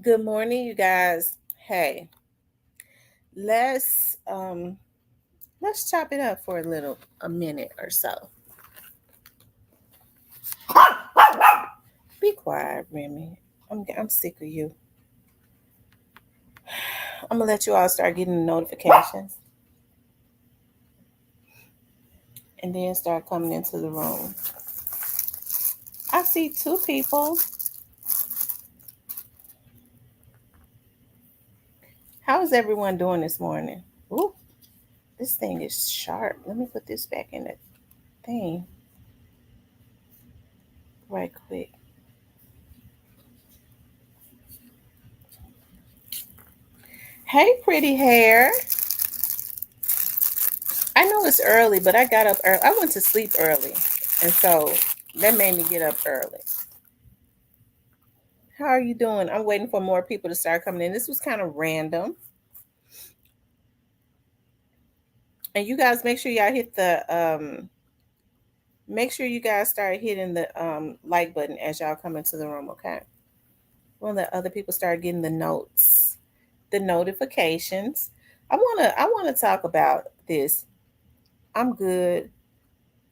Good morning, you guys. Hey, let's um let's chop it up for a minute or so. Be quiet, Remy. I'm sick of you. I'm gonna let you all start getting the notifications and then start coming into the room. I see two people. How is everyone doing this morning? Ooh, this thing is sharp. Let me put this back in the thing right quick. Hey, pretty hair. I know it's early, but I got up early. I went to sleep early, and so that made me get up early. How are you doing? I'm waiting for more people to start coming in. This was kind of random. And you guys make sure y'all hit the make sure you guys start hitting the like button as y'all come into the room, okay? We'll let other people start getting the notes, the notifications. I wanna talk about this. I'm good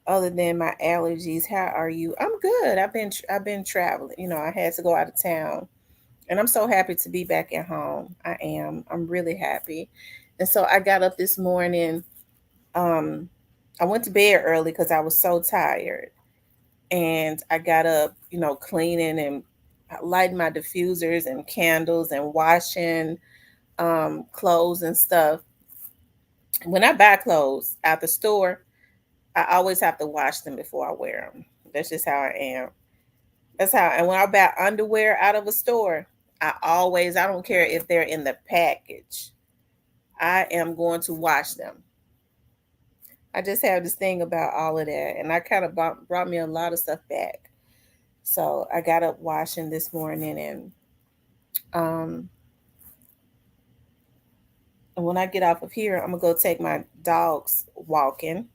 other than my allergies. How are you? I'm good. I've been traveling. I had to go out of town. And I'm so happy to be back at home. I am. I'm really happy. And so I got up this morning. Um, I went to bed early because I was so tired. And I got up, cleaning and lighting my diffusers and candles and washing clothes and stuff. When I buy clothes at the store, I always have to wash them before I wear them. That's just how I am. That's how, and when I buy underwear out of a store, I don't care if they're in the package, I am going to wash them. I just have this thing about all of that, and I kind of brought me a lot of stuff back. So I got up washing this morning, um, and when I get off of here, I'm gonna go take my dogs walking,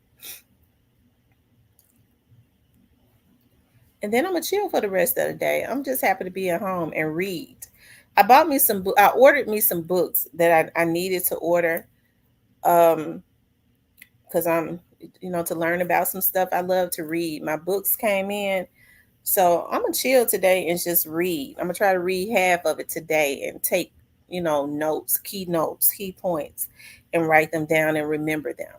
and then I'm gonna chill for the rest of the day. I'm just happy to be at home and read. I ordered me some books that I needed to order. Um, because to learn about some stuff. I love to read. My books came in. So I'm going to chill today and just read. I'm going to try to read half of it today and take, notes, key points, and write them down and remember them.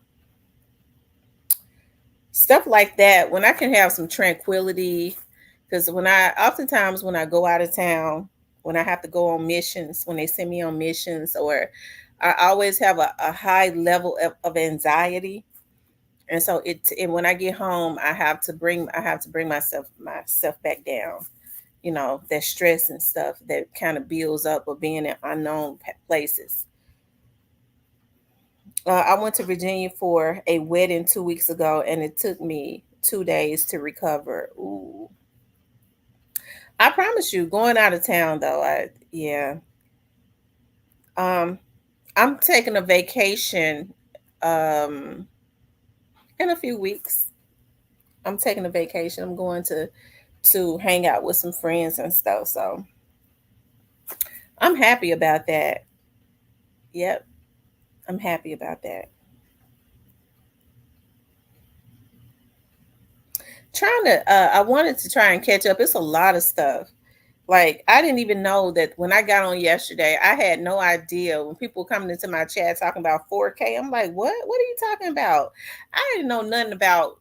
Stuff like that, when I can have some tranquility, because oftentimes when I go out of town, when I have to go on missions, when they send me on missions, or I always have a high level of anxiety. And so and when I get home, I have to bring myself back down. That stress and stuff that kind of builds up of being in unknown places. I went to Virginia for a wedding 2 weeks ago, and it took me 2 days to recover. Ooh, I promise you, going out of town though, yeah. Um, I'm taking a vacation um in a few weeks. I'm taking a vacation. I'm going to hang out with some friends and stuff. So I'm happy about that. Yep, I'm happy about that. I wanted to try and catch up. It's a lot of stuff. Like, I didn't even know that when I got on yesterday, I had no idea when people were coming into my chat talking about 4K. I'm like, what? What are you talking about? I didn't know nothing about,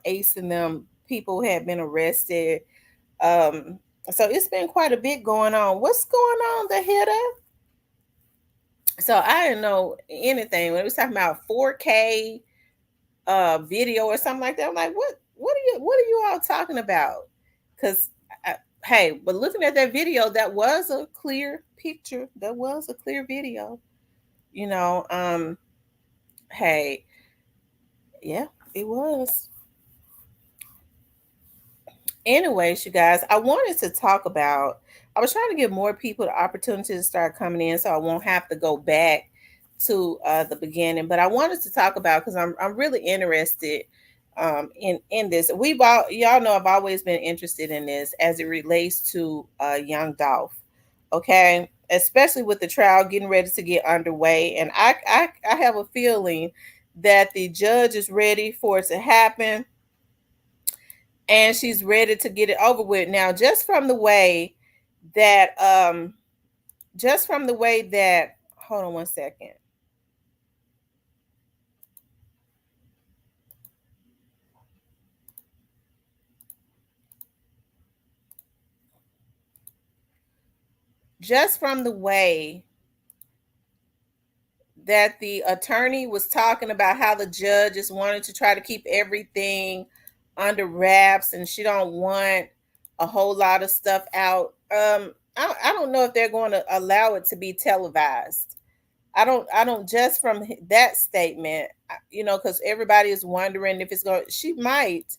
Ace and them people had been arrested. Um, so it's been quite a bit going on. What's going on, the hitter? So I didn't know anything when it was talking about 4K video or something like that. I'm like, what are you all talking about? Because hey, but looking at that video, that was a clear picture. That was a clear video. You know, um, hey, yeah, it was. Anyways, you guys, I wanted to talk about. I was trying to give more people the opportunity to start coming in, so I won't have to go back to the beginning. But I wanted to talk about because I'm really interested in this. Y'all know I've always been interested in this as it relates to young Dolph. Okay, especially with the trial getting ready to get underway, and I have a feeling that the judge is ready for it to happen, and she's ready to get it over with. Now, that just from the way that hold on one second. Just from the way that the attorney was talking about how the judge just wanted to try to keep everything under wraps and she don't want a whole lot of stuff out. I don't know if they're going to allow it to be televised. I don't just from that statement, because everybody is wondering if it's going. She might,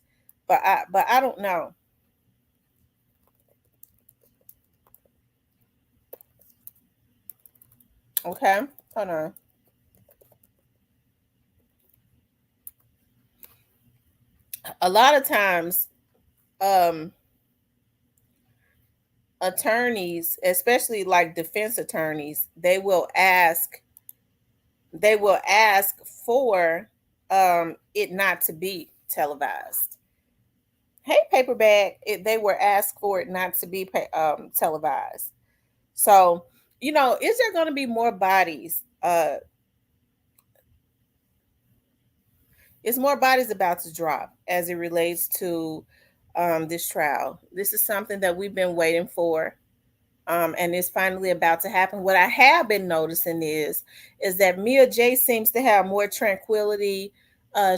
but I don't know. Okay, hold on. A lot of times, um, attorneys, especially like defense attorneys, they will ask for it not to be televised. Hey, paperback, they were asked for it not to be televised. So, is there going to be more bodies? Is more bodies about to drop as it relates to this trial? This is something that we've been waiting for, and it's finally about to happen. What I have been noticing is that Mia J seems to have more tranquility.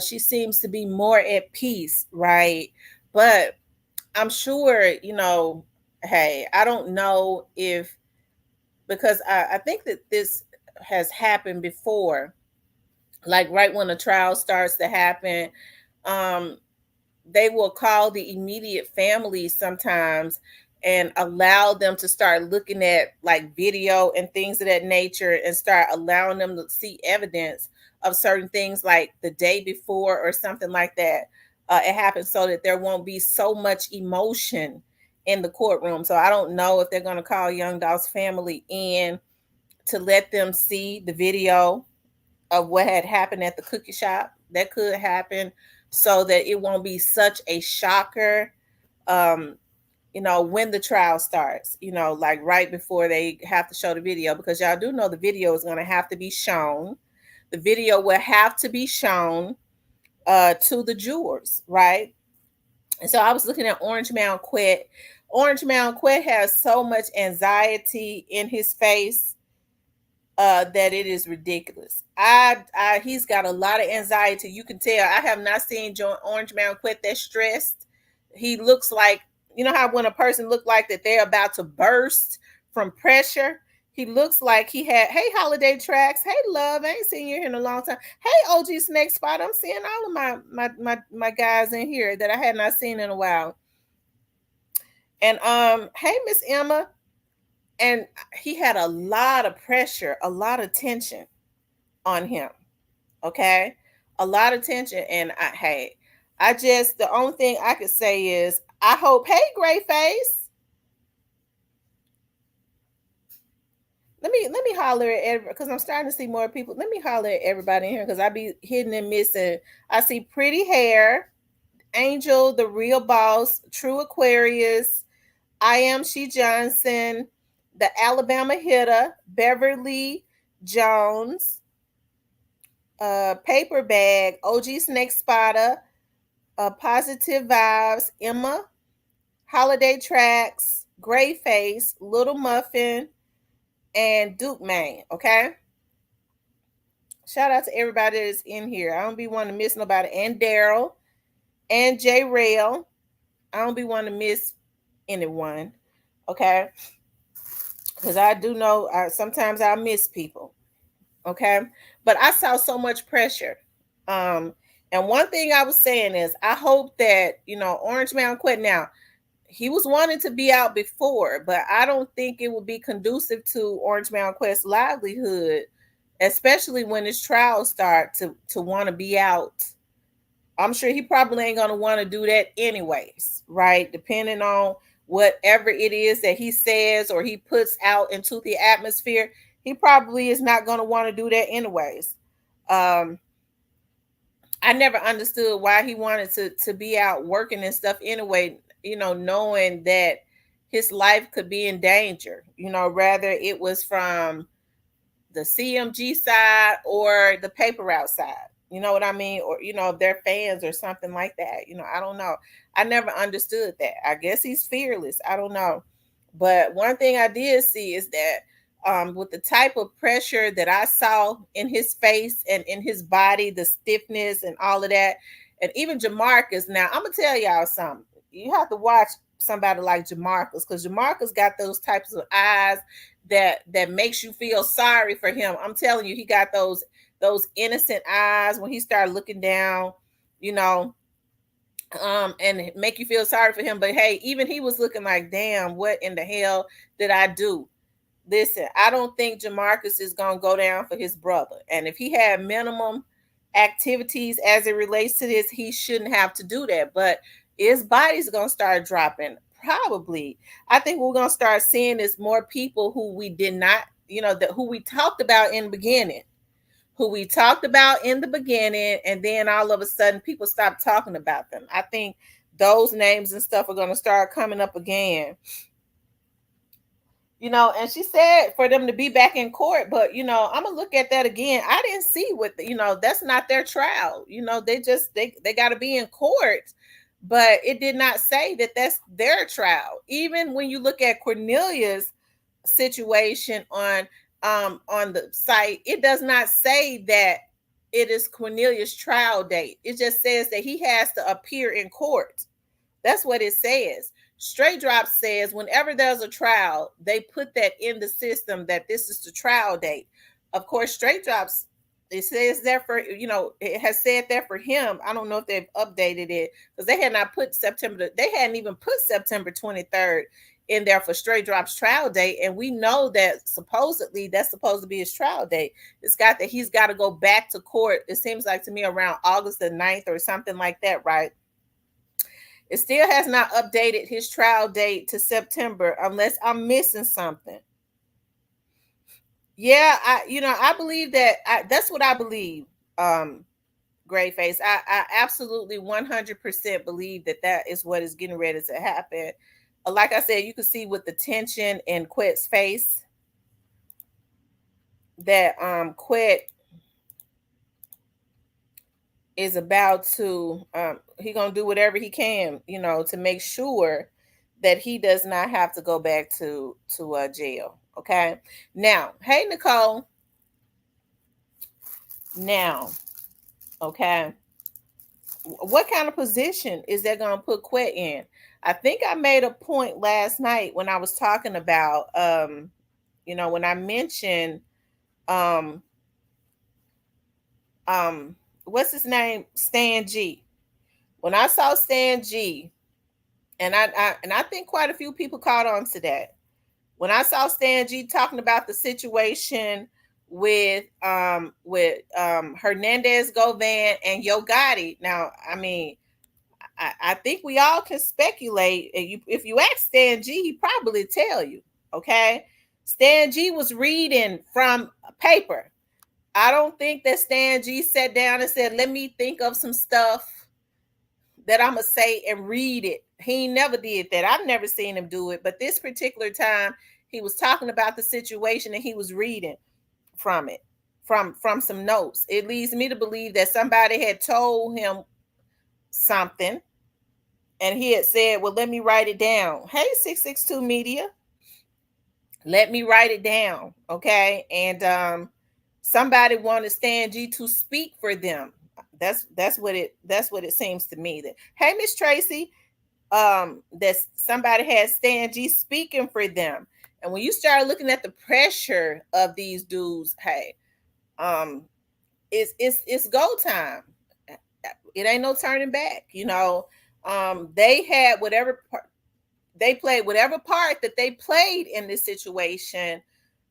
She seems to be more at peace, right? But I'm sure, hey, I don't know if because I think that this has happened before, like right when a trial starts to happen. Um, they will call the immediate family sometimes and allow them to start looking at like video and things of that nature and start allowing them to see evidence of certain things like the day before or something like that. It happens so that there won't be so much emotion in the courtroom. So I don't know if they're going to call Young Dolph's family in to let them see the video of what had happened at the cookie shop. That could happen so that it won't be such a shocker, um, when the trial starts, like right before they have to show the video, because y'all do know the video is going to have to be shown. The video will have to be shown to the jurors, right? And so I was looking at Orange Mound Quet. Orange Mound Quet has so much anxiety in his face that it is ridiculous. He's got a lot of anxiety. You can tell. I have not seen Orange Mound Quet that stressed. He looks like, how when a person look like that they're about to burst from pressure. He looks like he had. Hey, Holiday Tracks. Hey, love. I ain't seen you here in a long time. Hey, OG Snake Spot. I'm seeing all of my guys in here that I had not seen in a while. And hey, Miss Emma. And he had a lot of pressure, a lot of tension on him. Okay, a lot of tension. And the only thing I could say is I hope. Hey, Gray Face. Let me holler at everybody because I'm starting to see more people. Let me holler at everybody in here because I be hitting and missing. I see Pretty Hair, Angel, the Real Boss, True Aquarius, I Am She Johnson, the Alabama Hitter, Beverly Jones, Paper Bag, OG Snake Spotter, Positive Vibes, Emma, Holiday Tracks, Gray Face, Little Muffin, and Duke Main. Okay. Shout out to everybody that's in here. I don't be wanting to miss nobody. And Daryl and J Rail. I don't be wanting to miss anyone. Okay. Because I do know sometimes I miss people. Okay. But I saw so much pressure. And one thing I was saying is I hope that, Orange Mound Quet now, he was wanting to be out before, but I don't think it would be conducive to Orange Mound Quest's livelihood, especially when his trial start to want to be out. I'm sure he probably ain't gonna want to do that anyways, right? Depending on whatever it is that he says or he puts out into the atmosphere, he probably is not going to want to do that anyways. um I never understood why he wanted to be out working and stuff anyway, knowing that his life could be in danger, rather it was from the CMG side or the paper route side. You know what I mean? Or, their fans or something like that. I don't know. I never understood that. I guess he's fearless. I don't know. But one thing I did see is that with the type of pressure that I saw in his face and in his body, the stiffness and all of that, and even Jamarcus. Now, I'm going to tell y'all something. You have to watch somebody like Jamarcus because Jamarcus got those types of eyes that makes you feel sorry for him. I'm telling you, he got those innocent eyes when he started looking down, you know, and make you feel sorry for him. But hey, even he was looking like, damn, what in the hell did I do? Listen, I don't think Jamarcus is gonna go down for his brother. And if he had minimum activities as it relates to this, he shouldn't have to do that. But his body's gonna start dropping. Probably. I think we're gonna start seeing is more people who we did not, that who we talked about in the beginning. Who we talked about in the beginning, and then all of a sudden people stop talking about them. I think those names and stuff are gonna start coming up again. And she said for them to be back in court, but I'm gonna look at that again. I didn't see what that's not their trial. They got to be in court, but it did not say that that's their trial. Even when you look at Cornelia's situation on the site, it does not say that it is Cornelia's trial date. It just says that he has to appear in court. That's what it says. Straight Drop says whenever there's a trial, they put that in the system that this is the trial date. Of course, Straight Drops, it says that for, it has said that for him. I don't know if they've updated it because they had not put they hadn't even put September 23rd in there for Straight Drop's trial date. And we know that supposedly that's supposed to be his trial date. He's got to go back to court. It seems like to me around August the 9th or something like that, right? It still has not updated his trial date to September unless I'm missing something. Yeah, I believe that. That's what I believe. Gray Face. I absolutely 100% believe that is what is getting ready to happen. Like I said, you can see with the tension in Quet's face that Quet is about to he gonna do whatever he can, to make sure that he does not have to go back to jail. Okay. Now, hey Nicole. Now, okay, what kind of position is that gonna put Quet in? I think I made a point last night when I was talking about when I mentioned um what's his name? Stan G. When I saw Stan G, and I think quite a few people caught on to that. When I saw Stan G talking about the situation with Hernandez Govan and Yo Gotti. Now, I mean, I think we all can speculate. If you ask Stan G, he probably tell you. Okay, Stan G was reading from paper. I don't think that Stan G sat down and said, "Let me think of some stuff that I'm gonna say and read it." He never did that. I've never seen him do it. But this particular time, he was talking about the situation and he was reading from it, from some notes. It leads me to believe that somebody had told him something, and he had said, "Well, let me write it down." Hey, 662 Media, let me write it down, okay? And somebody wanted Stan G to speak for them. That's what it seems to me. That hey, Miss Tracy, that somebody had Stan G speaking for them. And when you start looking at the pressure of these dudes, hey, it's go time. It ain't no turning back. They had they played whatever part that they played in this situation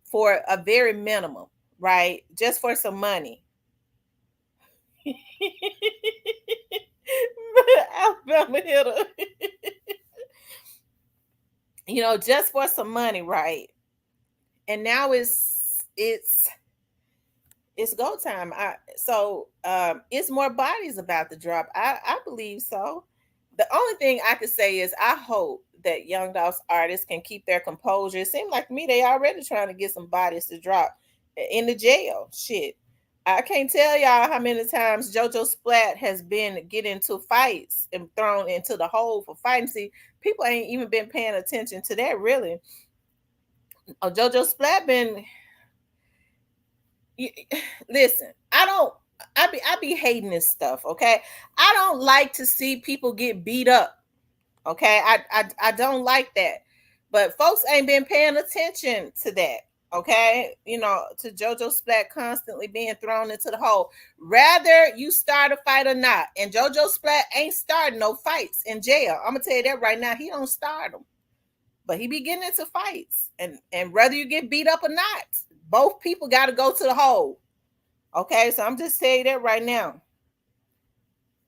for a very minimum, right? Just for some money. Alabama hitter. just for some money, right? And now it's go time. It's more bodies about to drop. I believe so. The only thing I could say is I hope that Young Dolph's artists can keep their composure. It seems like to me they already trying to get some bodies to drop in the jail. Shit. I can't tell y'all how many times JoJo Splat has been get into fights and thrown into the hole for fighting. See, people ain't even been paying attention to that really. Oh, JoJo Splat been listen, I be hating this stuff, okay? I don't like to see people get beat up. Okay? I don't like that. But folks ain't been paying attention to that. Okay? To JoJo Splat constantly being thrown into the hole. Rather you start a fight or not. And JoJo Splat ain't starting no fights in jail. I'm gonna tell you that right now. He don't start them. But he be getting into fights. And whether you get beat up or not, both people got to go to the hole. Okay, so I'm just saying that right now.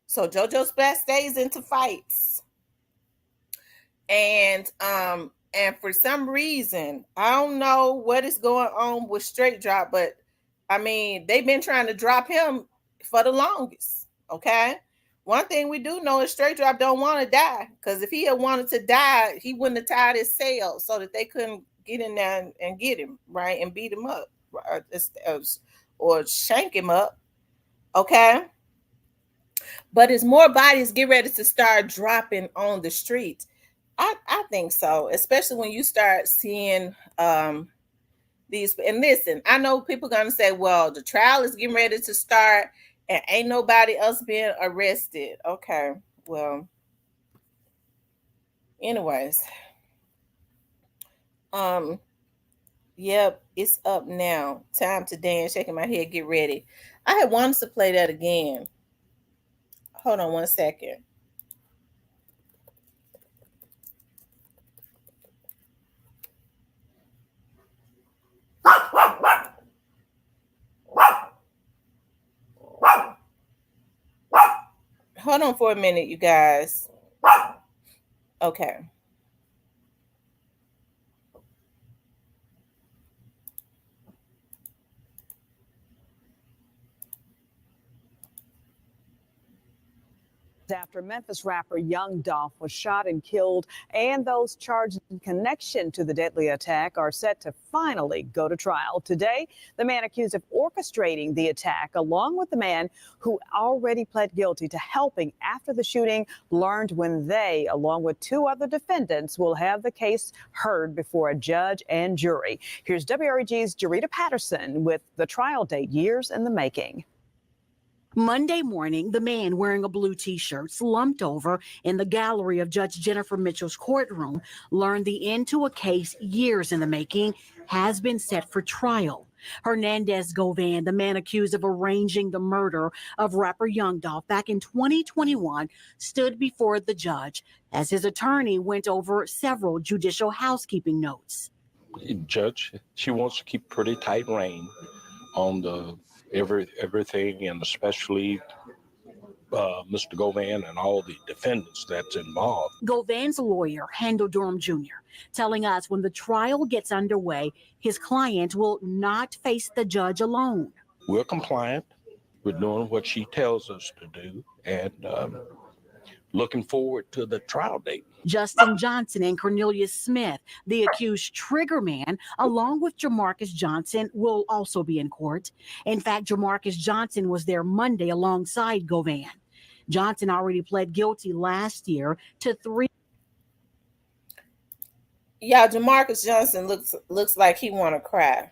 So JoJo Splat stays into fights. And for some reason, I don't know what is going on with Straight Drop, but I mean, they've been trying to drop him for the longest. Okay. One thing we do know is Straight Drop don't want to die, because if he had wanted to die, he wouldn't have tied his sail so that they couldn't get in there and get him, right, and beat him up, or shank him up. Okay. But as more bodies get ready to start dropping on the streets, I think so, especially when you start seeing these. And listen, I know people gonna say, well, the trial is getting ready to start and ain't nobody else being arrested. Okay, well, anyways, yep, it's up now. Time to dance, shaking my head, get ready. I had wanted to play that again. Hold on one second. Hold on for a minute, you guys. Okay. After Memphis rapper Young Dolph was shot and killed, and those charged in connection to the deadly attack are set to finally go to trial. Today, the man accused of orchestrating the attack, along with the man who already pled guilty to helping after the shooting, learned when they, along with two other defendants, will have the case heard before a judge and jury. Here's WREG's Jarita Patterson with the trial date years in the making. Monday morning, the man wearing a blue T-shirt slumped over in the gallery of Judge Jennifer Mitchell's courtroom learned the end to a case years in the making has been set for trial. Hernandez Govan, the man accused of arranging the murder of rapper Young Dolph back in 2021, stood before the judge as his attorney went over several judicial housekeeping notes. Judge, she wants to keep pretty tight rein on the everything, and especially Mr. Govan and all the defendants that's involved. Govan's lawyer, Handel Durham Jr., telling us when the trial gets underway, his client will not face the judge alone. We're compliant. We're doing what she tells us to do, and looking forward to the trial date. Justin Johnson and Cornelius Smith, the accused trigger man, along with Jamarcus Johnson, will also be in court. In fact, Jamarcus Johnson was there Monday alongside Govan. Johnson already pled guilty last year to 3. Yeah, Jamarcus Johnson looks like he want to cry.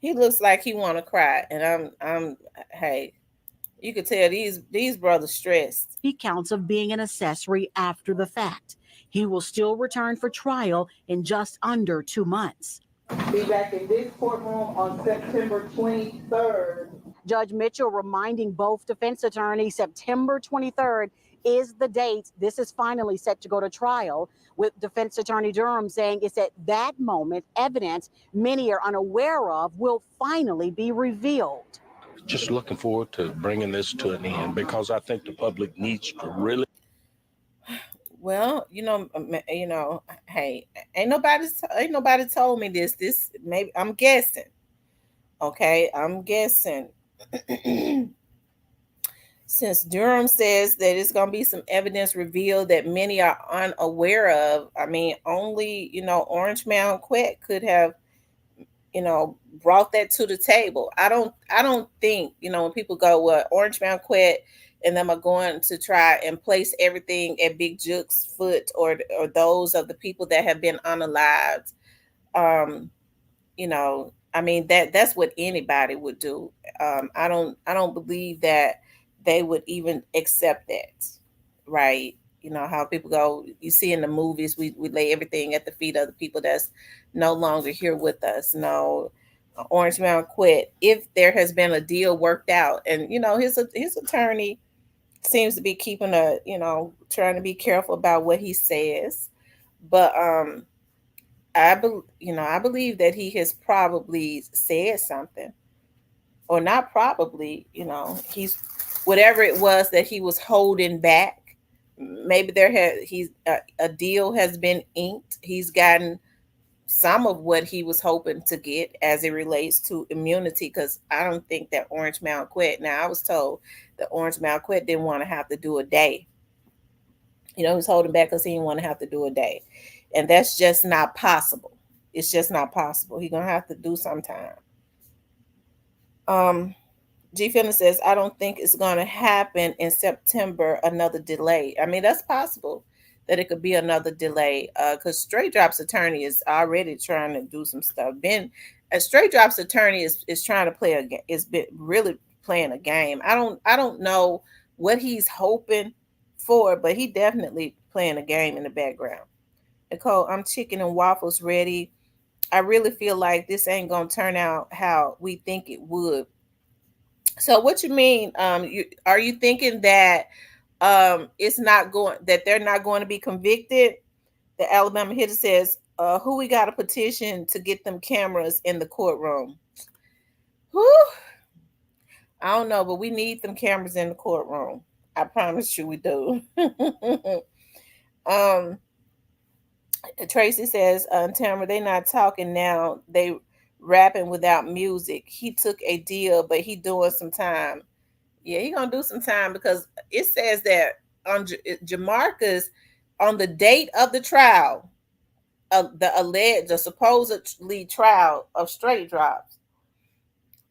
He looks like he want to cry, and I'm hey. You could tell these brothers stressed. He counts of being an accessory after the fact. He will still return for trial in just under 2 months. Be back in this courtroom on September 23rd. Judge Mitchell reminding both defense attorneys September 23rd is the date. This is finally set to go to trial, with defense attorney Durham saying it's at that moment evidence many are unaware of will finally be revealed. Just looking forward to bringing this to an end, because I think the public needs to really. Well, hey, ain't nobody told me this. This maybe I'm guessing. Okay, I'm guessing. Since Durham says that it's going to be some evidence revealed that many are unaware of, I mean, only, Orange Mound Quet could have, brought that to the table. I don't think, when people go, well, Orange Mound Quet and them are going to try and place everything at Big Juke's foot or those of the people that have been unalived. Um, I mean that's what anybody would do. I don't believe that they would even accept that, right? You know how people go, you see in the movies, we lay everything at the feet of the people that's no longer here with us. No, Orange Mountain quit if there has been a deal worked out, and his attorney seems to be keeping trying to be careful about what he says, but I believe that he has probably said something, or not probably. He's whatever it was that he was holding back. Maybe a deal has been inked. He's gotten some of what he was hoping to get as it relates to immunity. Because I don't think that Orange Mound quit. Now I was told that Orange Mound quit didn't want to have to do a day. He was holding back because he didn't want to have to do a day, and that's just not possible. It's just not possible. He's gonna have to do some time. G. Finna says, I don't think it's gonna happen in September. Another delay. I mean, that's possible that it could be another delay. Because Straight Drop's attorney is already trying to do some stuff. Straight Drop's attorney is trying to play a game. Is really playing a game. I don't know what he's hoping for, but he definitely playing a game in the background. Nicole, I'm chicken and waffles ready. I really feel like this ain't gonna turn out how we think it would. So what you mean? Are you thinking that that they're not going to be convicted? The Alabama hitter says, who we got a petition to get them cameras in the courtroom? Whew. I don't know, but we need them cameras in the courtroom. I promise you we do. Tracy says, Tamara, they not talking now. They rapping without music. He took a deal, but he doing some time. Yeah, he gonna do some time because it says that on Jamarcus, on the date of the trial, the supposedly trial of Straight Drops,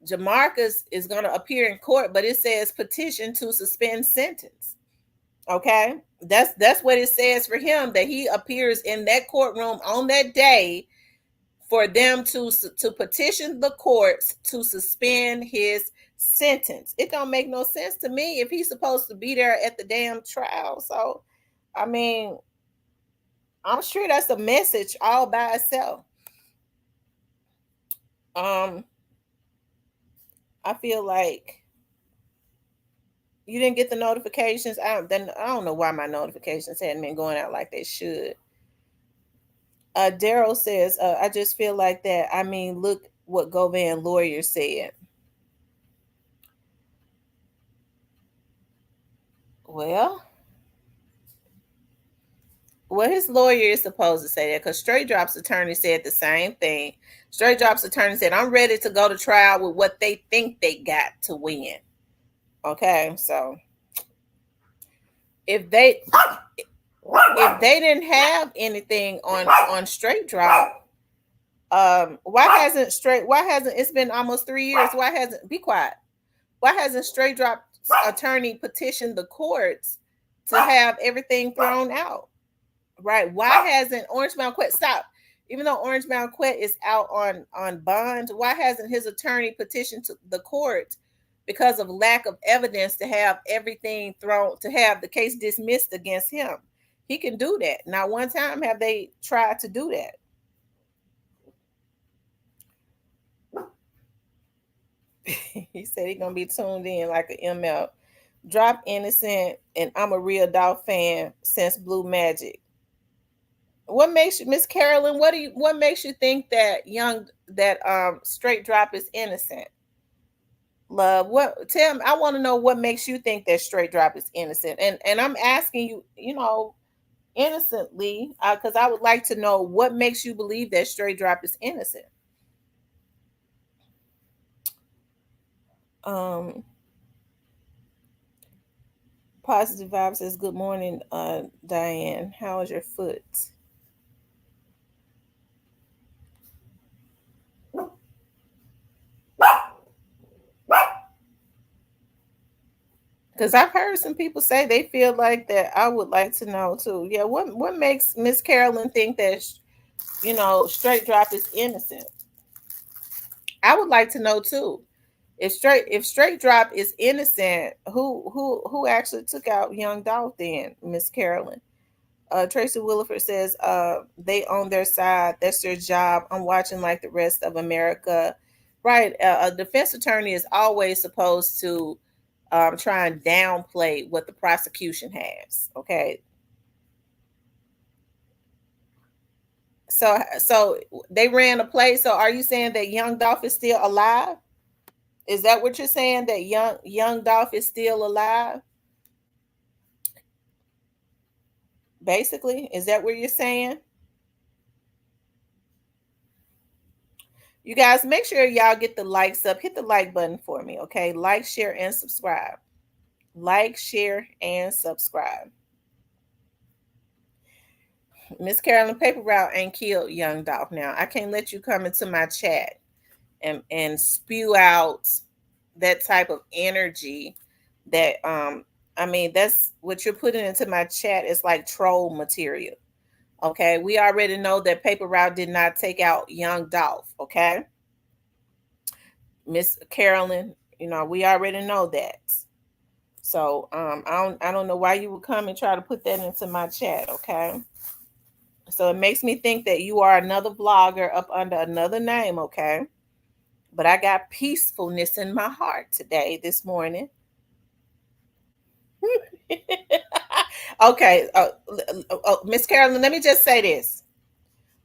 Jamarcus is gonna appear in court, but it says petition to suspend sentence. Okay, that's what it says for him, that he appears in that courtroom on that day for them to petition the courts to suspend his sentence. It don't make no sense to me if he's supposed to be there at the damn trial. So, I mean, I'm sure that's a message all by itself. I feel like you didn't get the notifications. I don't know why my notifications hadn't been going out like they should. Daryl says, I just feel like that. I mean, look what Govan lawyer said. Well, his lawyer is supposed to say that, because Straight Drop's attorney said the same thing. Straight Drop's attorney said, I'm ready to go to trial with what they think they got to win. Okay, so if they didn't have anything on Straight Drop, why hasn't it's been almost 3 years, why hasn't Straight Drop's attorney petitioned the courts to have everything thrown out? Right? Why hasn't Orange Mound Quet stop? Even though Orange Mound Quet is out on bond, why hasn't his attorney petitioned to the court because of lack of evidence to have everything thrown, to have the case dismissed against him? He can do that. Not one time have they tried to do that. He said he's gonna be tuned in like an ML. Drop innocent, and I'm a real dog fan since Blue Magic. What makes you, Miss Carolyn? What makes you think that Straight Drop is innocent? Love, tell me, I want to know what makes you think that Straight Drop is innocent. And I'm asking you, innocently, because I would like to know what makes you believe that Straight Drop is innocent. Positive Vibe says, good morning, Diane. How is your foot? Because I've heard some people say they feel like that. I would like to know too. Yeah, what makes Miss Carolyn think that Straight Drop is innocent? I would like to know too. If Straight Drop is innocent, who actually took out Young Dolph then, Miss Carolyn? Tracy Williford says they own their side. That's their job. I'm watching like the rest of America. Right. A defense attorney is always supposed to try and downplay what the prosecution has. Okay. So they ran a play. So are you saying that Young Dolph is still alive? Is that what you're saying? That young Dolph is still alive? Basically, is that what you're saying? You guys, make sure y'all get the likes up. Hit the like button for me, okay? Like, share, and subscribe. Like, share, and subscribe. Miss Carolyn Paper Route ain't killed Young Dolph. Now, I can't let you come into my chat and spew out that type of energy that I mean, that's what you're putting into my chat is like troll material. Okay, we already know that Paper Route did not take out Young Dolph. Okay, Miss Carolyn, we already know that. So I don't know why you would come and try to put that into my chat. Okay, so it makes me think that you are another vlogger up under another name. Okay, but I got peacefulness in my heart today, this morning. Okay, Miss Carolyn, let me just say this.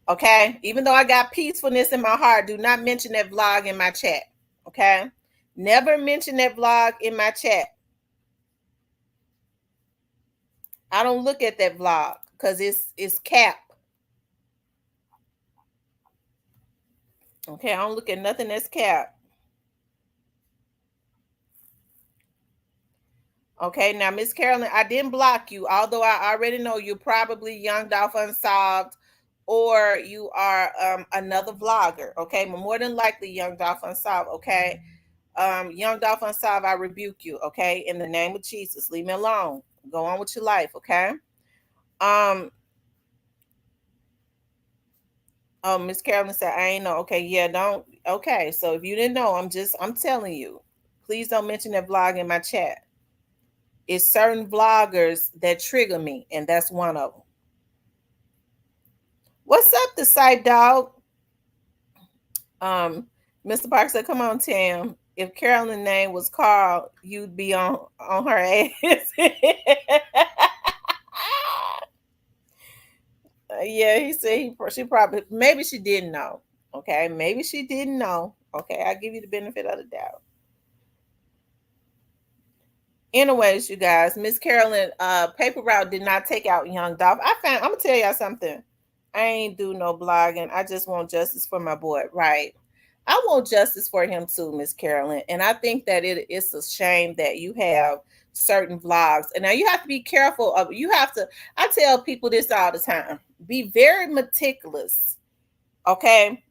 Okay, even though I got peacefulness in my heart, do not mention that vlog in my chat. Okay, never mention that vlog in my chat. I don't look at that vlog because it's cap. Okay, I don't look at nothing that's cap. Okay, now Miss Carolyn, I didn't block you, although I already know you're probably Young Dolph Unsolved, or you are another vlogger. Okay, more than likely Young Dolph Unsolved. Okay, Young Dolph Unsolved, I rebuke you. Okay, in the name of Jesus, leave me alone. Go on with your life. Okay. Oh, Miss Carolyn said, I ain't know. Okay, yeah, don't. Okay, so if you didn't know, I'm telling you, please don't mention that vlog in my chat. It's certain vloggers that trigger me, and that's one of them. What's up, the side dog? Mr. Parker said, come on, Tam. If Carolyn's name was Carl, you'd be on her ass. Yeah, he said she probably, maybe she didn't know. Okay, maybe she didn't know. Okay, I give you the benefit of the doubt. Anyways, you guys, Miss Carolyn, Paper Route did not take out Young Dolph. I'm gonna tell y'all something. I ain't do no blogging. I just want justice for my boy, right? I want justice for him too, Miss Carolyn. And I think that it's a shame that you have certain vlogs. And now you have to be careful of, I tell people this all the time. Be very meticulous, okay,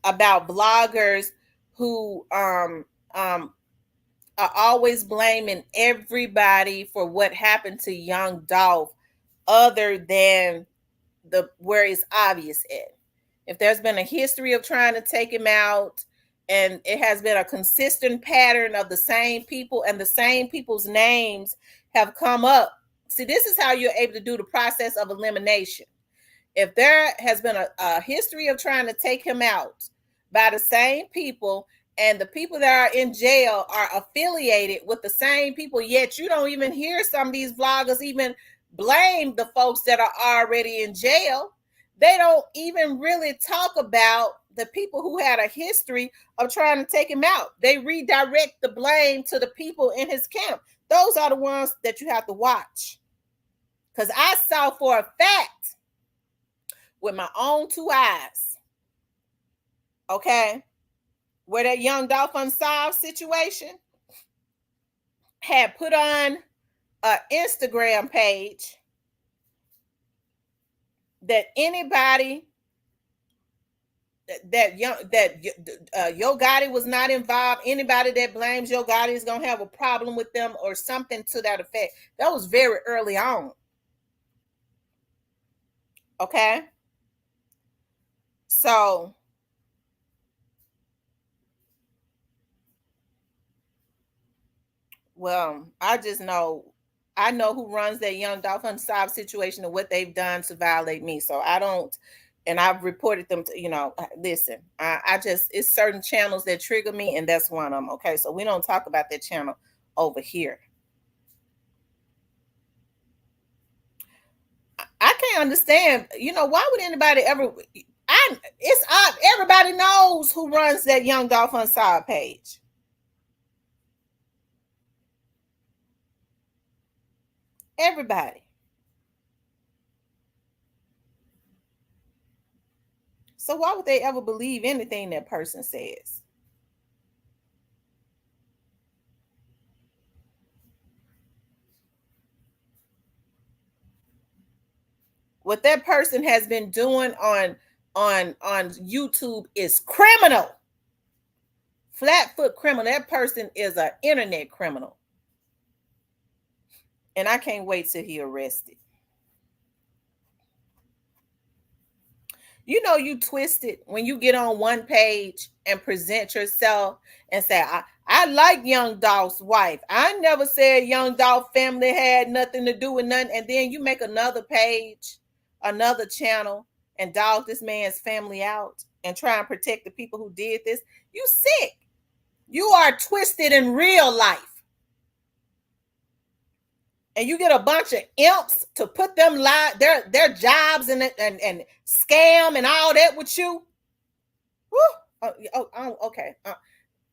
about bloggers who are always blaming everybody for what happened to Young Dolph other than where it's obvious at. If there's been a history of trying to take him out, and it has been a consistent pattern of the same people, and the same people's names have come up. See, this is how you're able to do the process of elimination. If there has been a history of trying to take him out by the same people, and the people that are in jail are affiliated with the same people, yet you don't even hear some of these vloggers even blame the folks that are already in jail. They don't even really talk about the people who had a history of trying to take him out. They redirect the blame to the people in his camp. Those are the ones that you have to watch. Because I saw for a fact with my own two eyes, okay, where that Young Dolph Unsolved situation had put on an Instagram page that anybody that Yo Gotti was not involved. Anybody that blames Yo Gotti is gonna have a problem with them or something to that effect. That was very early on. Okay, so well, I know who runs that Young Dolph Unsolved situation and what they've done to violate me. So I don't, and I've reported them to, listen, I just, it's certain channels that trigger me, and that's one of them. Okay, so we don't talk about that channel over here. I can't understand, why would anybody ever, everybody knows who runs that Young Dolph Unsolved page. Everybody. So why would they ever believe anything that person says? What that person has been doing on YouTube is criminal. Flatfoot criminal. That person is an internet criminal. And I can't wait till he arrested. You twisted when you get on one page and present yourself and say, I like Young Dolph's wife. I never said Young Dolph family had nothing to do with nothing. And then you make another page, another channel, and dog this man's family out and try and protect the people who did this. You sick. You are twisted in real life. And you get a bunch of imps to put them their jobs and scam and all that with you. Okay.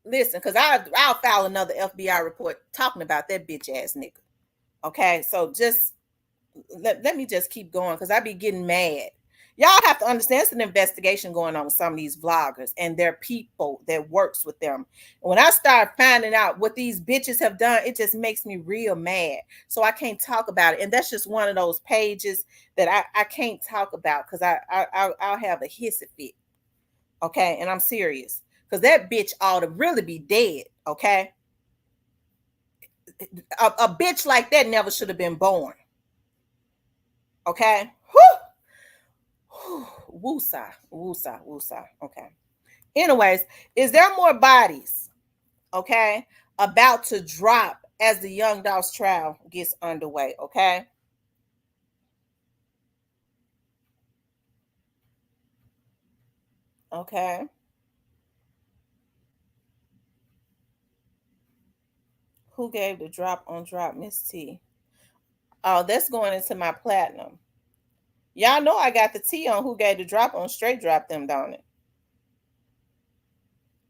Listen, because I'll file another FBI report talking about that bitch ass nigga. Okay, so just let me just keep going because I be getting mad. Y'all have to understand it's an investigation going on with some of these vloggers and their people that works with them. And when I start finding out what these bitches have done, it just makes me real mad. So I can't talk about it. And that's just one of those pages that I can't talk about because I'll have a hissy fit. Okay, and I'm serious. Because that bitch ought to really be dead, okay? A bitch like that never should have been born. Okay? Woosah. Okay. Anyways, is there more bodies, okay, about to drop as the Young Dolph's trial gets underway, okay? Okay. Who gave the drop on drop, Miss T? Oh, that's going into my platinum. Y'all know I got the T on who gave the drop on straight drop them, don't it?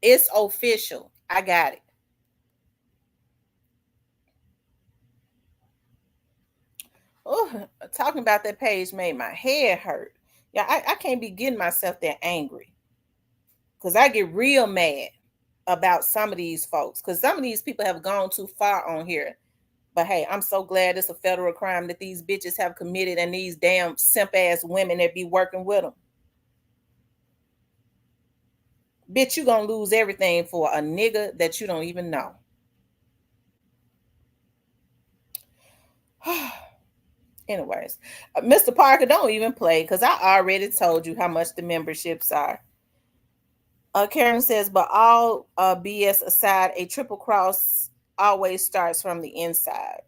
It's official. I got it. Oh, talking about that page made my head hurt. Yeah, I can't be getting myself that angry because I get real mad about some of these folks because some of these people have gone too far on here. But hey, I'm so glad it's a federal crime that these bitches have committed and these damn simp ass women that be working with them. Bitch, you gonna lose everything for a nigga that you don't even know. Anyways, Mr. Parker, don't even play because I already told you how much the memberships are. Karen says, but all BS aside, a triple cross always starts from the inside.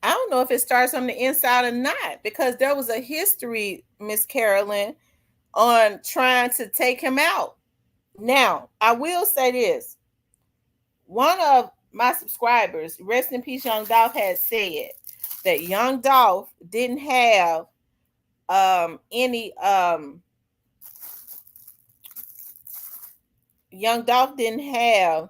I don't know if it starts on the inside or not because there was a history, Miss Carolyn, on trying to take him out. Now, I will say this. One of my subscribers, rest in peace, Young Dolph, had said that Young Dolph didn't have any Young Dolph didn't have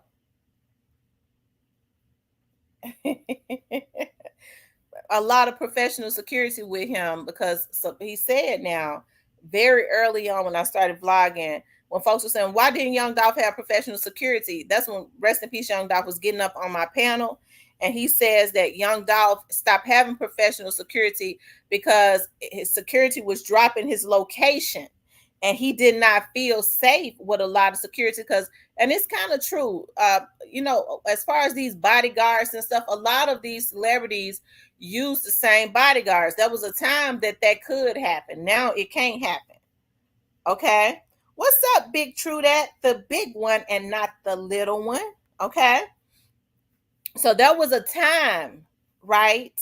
a lot of professional security with him, because so he said now very early on when I started vlogging, when folks were saying, why didn't Young Dolph have professional security? That's when Rest in Peace Young Dolph was getting up on my panel. And he says that Young Dolph stopped having professional security because his security was dropping his location. And he did not feel safe with a lot of security because, and it's kind of true, you know, as far as these bodyguards and stuff, a lot of these celebrities use the same bodyguards. There was a time that could happen. Now it can't happen. Okay. What's up, Big Trudette? The big one and not the little one. Okay. So there was a time, right,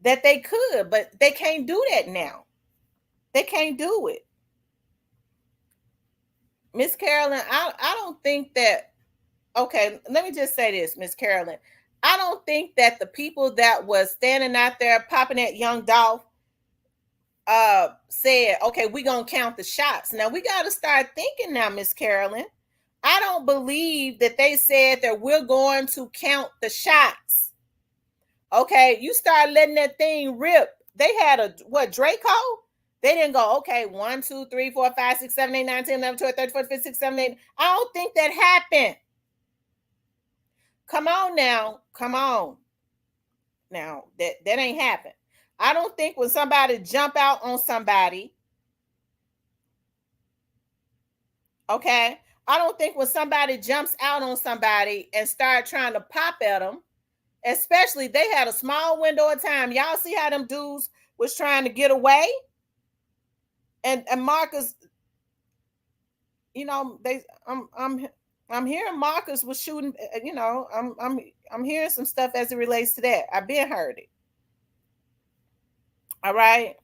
that they could, but they can't do that now. They can't do it. Miss Carolyn, I don't think that, okay, let me just say this, Miss Carolyn. I don't think that the people that was standing out there popping at Young Dolph said, okay, we're going to count the shots. Now, we got to start thinking now, Miss Carolyn. I don't believe that they said that we're going to count the shots. Okay, you start letting that thing rip. They had Draco? They didn't go, okay, 1, 2, 3, 4, 5, 6, 7, 8, 9, 10, 11, 12, 13, 14, 15, 16, 17, 18. I don't think that happened. Come on now. Come on. Now, that ain't happened. I don't think when somebody jump out on somebody, okay, I don't think when somebody jumps out on somebody and start trying to pop at them, especially they had a small window of time. Y'all see how them dudes was trying to get away? And Marcus, you know, I'm hearing Marcus was shooting, you know, I'm hearing some stuff as it relates to that. I've been heard it. All right.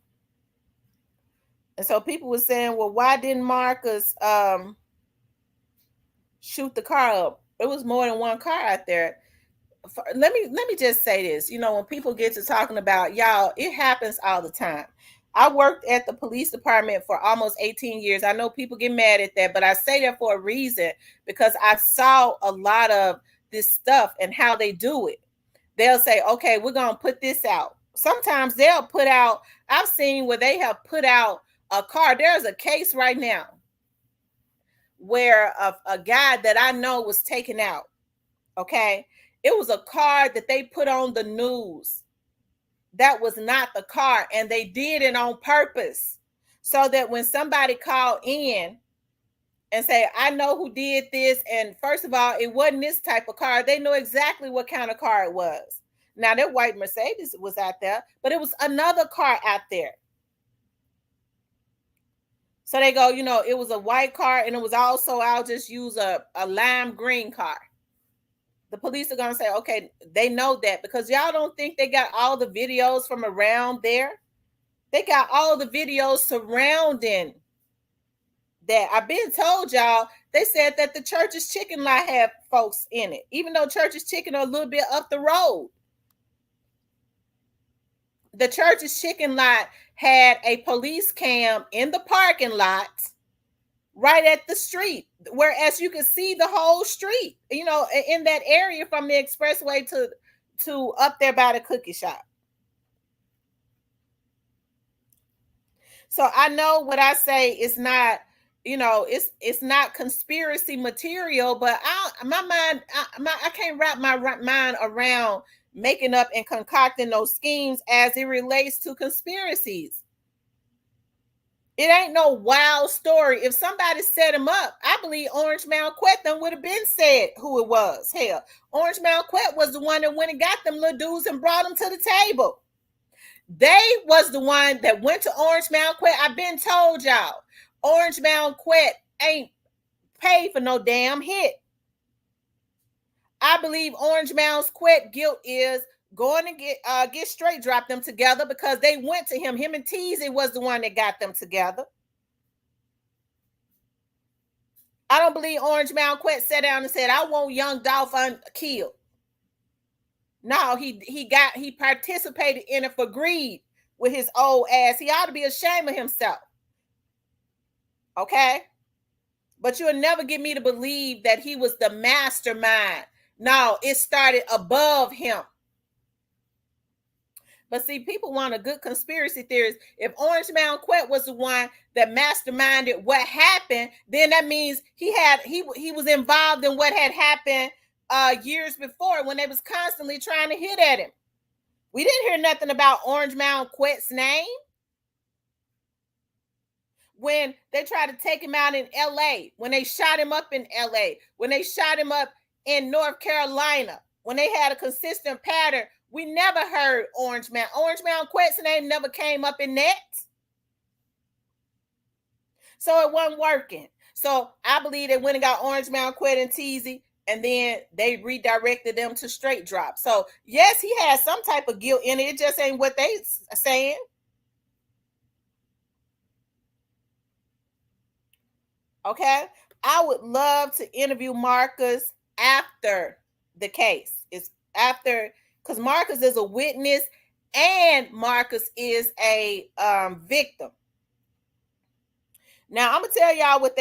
And so people were saying, well, why didn't Marcus shoot the car up? It was more than one car out there. Let me just say this. You know, when people get to talking about, y'all, it happens all the time. I worked at the police department for almost 18 years. I know people get mad at that, but I say that for a reason, because I saw a lot of this stuff and how they do it. They'll say, okay, we're going to put this out. Sometimes they'll put out, I've seen where they have put out a car. There's a case right now where a guy that I know was taken out. Okay. It was a car that they put on the news. That was not the car, and they did it on purpose so that when somebody called in and say, I know who did this, and first of all, it wasn't this type of car, they know exactly what kind of car it was. Now, that white Mercedes was out there, but it was another car out there. So they go, you know, it was a white car, and it was also, I'll just use a lime green car. The police are going to say, okay, they know that, because y'all don't think they got all the videos from around there. They got all the videos surrounding that. I've been told y'all, they said that the Church's Chicken lot had folks in it, even though Church's Chicken are a little bit up the road. The Church's Chicken lot had a police cam in the parking lot right at the street, whereas you could see the whole street, you know, in that area from the expressway to up there by the cookie shop. So I know what I say is not, you know, it's not conspiracy material, but I can't wrap my mind around making up and concocting those schemes as it relates to conspiracies. It ain't no wild story. If somebody set him up, I believe Orange Malquette then would have been said who it was. Hell, Orange Malquette was the one that went and got them little dudes and brought them to the table. They was the one that went to Orange Malquette. I've been told y'all, Orange Malquette ain't paid for no damn hit. I believe Orange Malquette guilt is going to get straight drop them together, because they went to him. Him and Teasy was the one that got them together. I don't believe Orange Malquette sat down and said, I want Young Dolph killed. No, he participated in it for greed with his old ass. He ought to be ashamed of himself. Okay? But you'll never get me to believe that he was the mastermind No, it started above him. But see, people want a good conspiracy theorist. If Orange Mound Quet was the one that masterminded what happened, then that means he was involved in what had happened years before when they was constantly trying to hit at him. We didn't hear nothing about Orange Mound Quet's name when they tried to take him out in LA, when they shot him up in LA, when they shot him up in North Carolina, when they had a consistent pattern. We never heard Orange Mound. Orange Mound Quet's name never came up in that. So it wasn't working. So I believe they went and got Orange Mound Quet and Teasy, and then they redirected them to Straight Drop. So yes, he has some type of guilt in it. It just ain't what they saying. Okay. I would love to interview Marcus after the case. It's after, because Marcus is a witness and Marcus is a victim. Now I'm gonna tell y'all what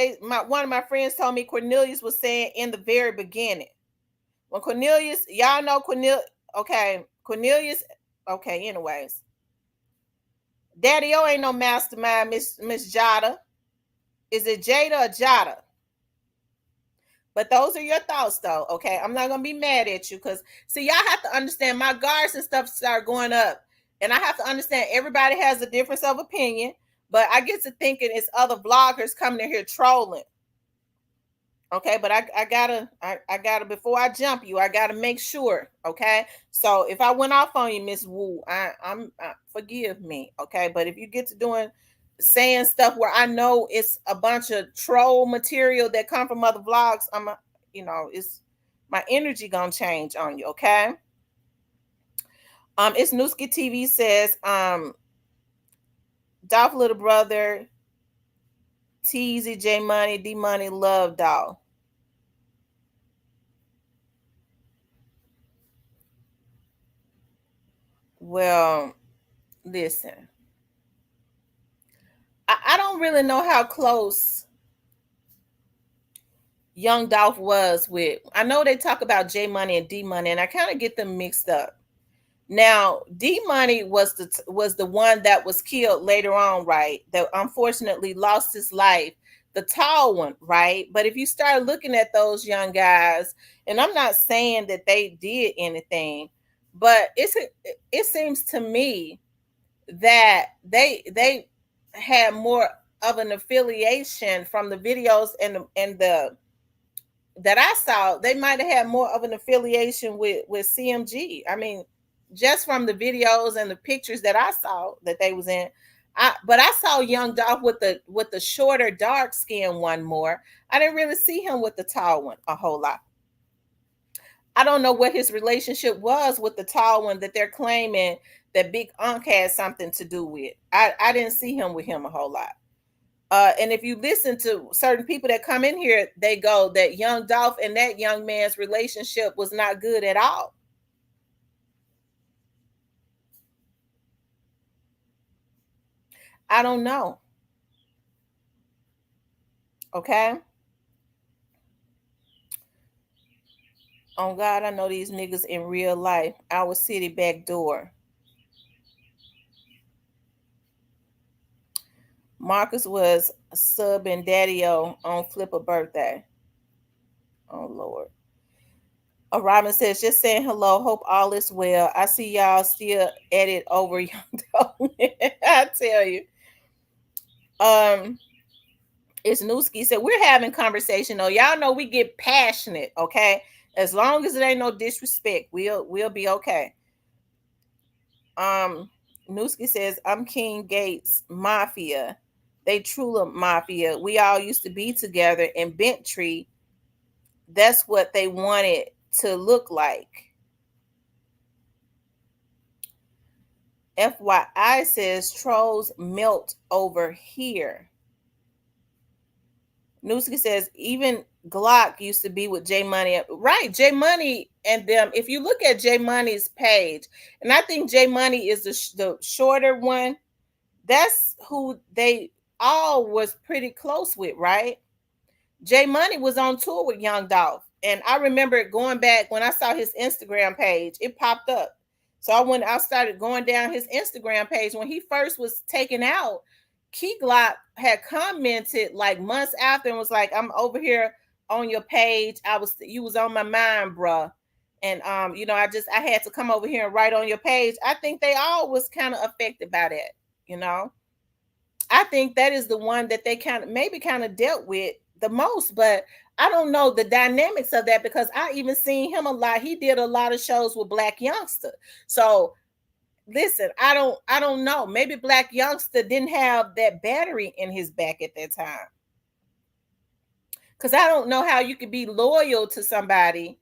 one of my friends told me Cornelius was saying in the very beginning. When Cornelius, y'all know Cornelius, anyways. Daddy-O ain't no mastermind, Miss Jada. Is it Jada or Jada? But those are your thoughts, though, okay? I'm not going to be mad at you because, see, y'all have to understand my guards and stuff start going up. And I have to understand everybody has a difference of opinion. But I get to thinking it's other vloggers coming in here trolling. Okay, but I gotta, before I jump you, I gotta make sure, okay? So if I went off on you, Miss Wu, I'm forgive me, okay? But if you get to saying stuff where I know it's a bunch of troll material that come from other vlogs, it's my energy gonna change on you, okay? It's Newski TV says, Dolph little brother, Teasy, J Money, D Money, love Dolph. Well, listen. I don't really know how close Young Dolph was with. I know they talk about J Money and D Money, and I kind of get them mixed up. Now, D Money was the one that was killed later on, right? That unfortunately lost his life. The tall one, right? But if you start looking at those young guys, and I'm not saying that they did anything, but it seems to me that they had more of an affiliation from the videos and the that I saw. They might have had more of an affiliation with CMG. I mean, just from the videos and the pictures that I saw that they was in. But I saw Young Dolph with the shorter, dark skin one more. I didn't really see him with the tall one a whole lot. I don't know what his relationship was with the tall one that they're claiming that Big Unc had something to do with. I didn't see him with him a whole lot. And if you listen to certain people that come in here, they go that Young Dolph and that young man's relationship was not good at all. I don't know. Okay. Oh God, I know these niggas in real life. Our city back door. Marcus was subbing Daddy-O on Flipper birthday. Oh Lord. Robin says, just saying hello. Hope all is well. I see y'all still at it over Young Dolph. I tell you. It's Newski said we're having conversation though. Y'all know we get passionate, okay? As long as it ain't no disrespect, we'll be okay. Newski says, I'm King Gates Mafia. They Trula Mafia. We all used to be together in Bentry. That's what they wanted to look like. FYI says trolls melt over here. Newski says even Glock used to be with J Money. Right, J Money and them. If you look at J Money's page, and I think J Money is the shorter one, that's who they all was pretty close with, right? J Money was on tour with Young Dolph. And I remember going back when I saw his Instagram page, it popped up. So I started going down his Instagram page when he first was taken out. Key Glock had commented like months after and was like, "I'm over here on your page. You was on my mind, bruh." And I had to come over here and write on your page. I think they all was kind of affected by that, you know. I think that is the one that they kind of dealt with the most, but I don't know the dynamics of that because I even seen him a lot. He did a lot of shows with Black Youngster. So listen, I don't know. Maybe Black Youngster didn't have that battery in his back at that time. Because I don't know how you could be loyal to somebody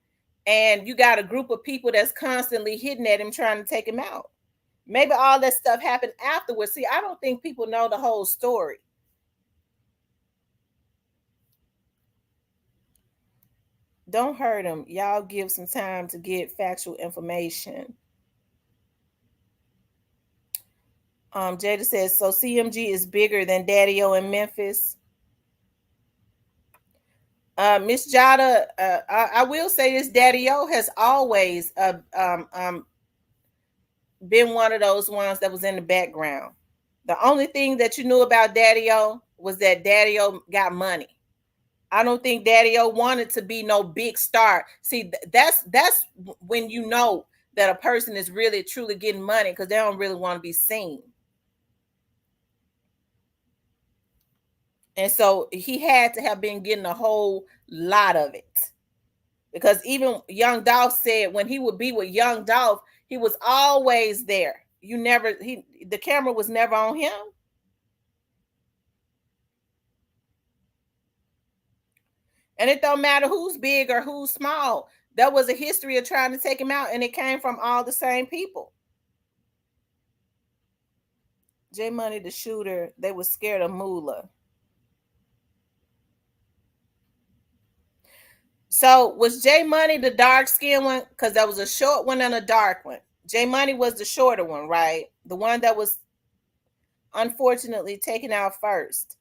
and you got a group of people that's constantly hitting at him trying to take him out. Maybe all that stuff happened afterwards. See, I don't think people know the whole story. Don't hurt him. Y'all give some time to get factual information. Jada says, so CMG is bigger than Daddy-O in Memphis. Miss Jada, I will say this, Daddy-O has always been one of those ones that was in the background. The only thing that you knew about Daddy-O was that Daddy-O got money. I don't think Daddy-O wanted to be no big star. See, that's when you know that a person is really truly getting money because they don't really want to be seen. And so he had to have been getting a whole lot of it. Because even Young Dolph said when he would be with Young Dolph, he was always there. The camera was never on him. And it don't matter who's big or who's small. There was a history of trying to take him out, and it came from all the same people. J Money, the shooter, they were scared of Moolah. So was J Money the dark skinned one? Because there was a short one and a dark one. J Money was the shorter one, right? The one that was unfortunately taken out first.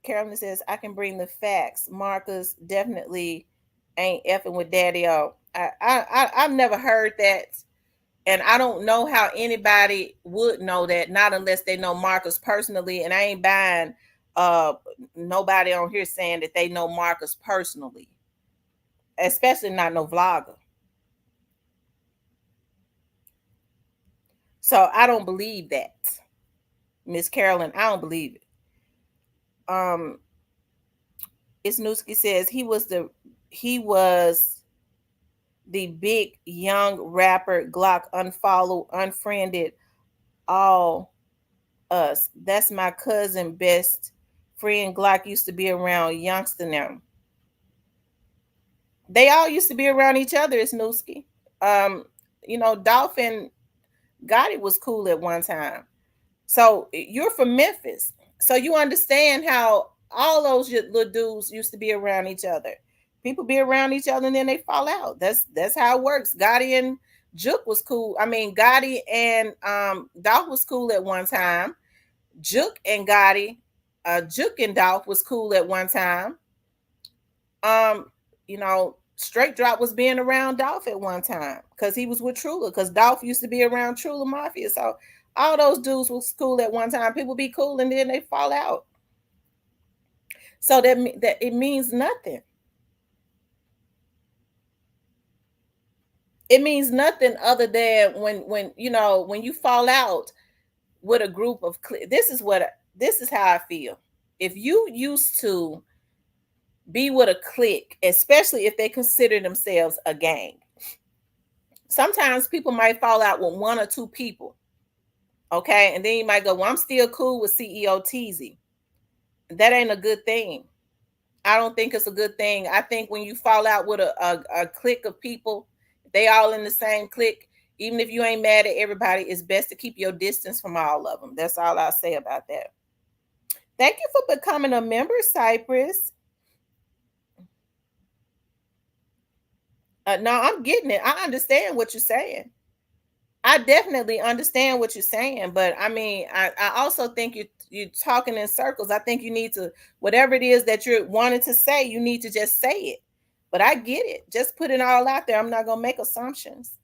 Carolyn says, I can bring the facts. Marcus definitely ain't effing with Daddy-O. I've never heard that. And I don't know how anybody would know that, not unless they know Marcus personally. And I ain't buying nobody on here saying that they know Marcus personally, especially not no vlogger. So I don't believe that, Miss Carolyn. I don't believe it. Isnooski says he was the big young rapper. Glock unfriended all us. That's my cousin best friend. Glock used to be around Youngster now. They all used to be around each other. Isnooski. Dolph and Gotti was cool at one time. So you're from Memphis. So you understand how all those little dudes used to be around each other. People be around each other and then they fall out. That's how it works. Gotti and Juke was cool. I mean, Gotti and Dolph was cool at one time. Juke and Dolph was cool at one time. Straight Drop was being around Dolph at one time because he was with Trula, because Dolph used to be around Trula Mafia. So all those dudes was cool at one time. People be cool and then they fall out. So that it means nothing. It means nothing other than when you fall out with a group of this is how I feel. If you used to be with a clique, especially if they consider themselves a gang, sometimes people might fall out with one or two people. Okay, and then you might go, well, I'm still cool with CEO Teasy. That ain't a good thing. I don't think it's a good thing. I think when you fall out with a clique of people, they all in the same clique, even if you ain't mad at everybody, it's best to keep your distance from all of them. That's all I'll say about that. Thank you for becoming a member, Cypress. No, I'm getting it. I understand what you're saying. I definitely understand what you're saying, but I mean, I also think you're talking in circles. I think you need to, whatever it is that you're wanting to say, you need to just say it. But I get it. Just put it all out there. I'm not going to make assumptions.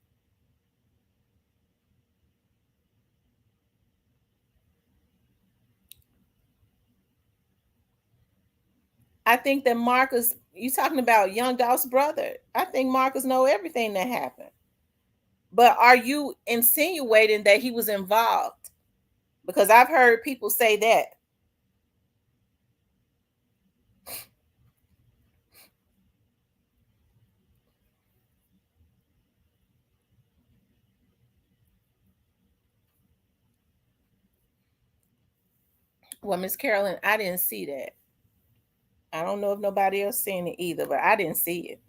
I think that Marcus, you talking about Young Dolph's brother. I think Marcus know everything that happened. But are you insinuating that he was involved? Because I've heard people say that. Well, Miss Carolyn, I didn't see that. I don't know if nobody else seen it either, but I didn't see it.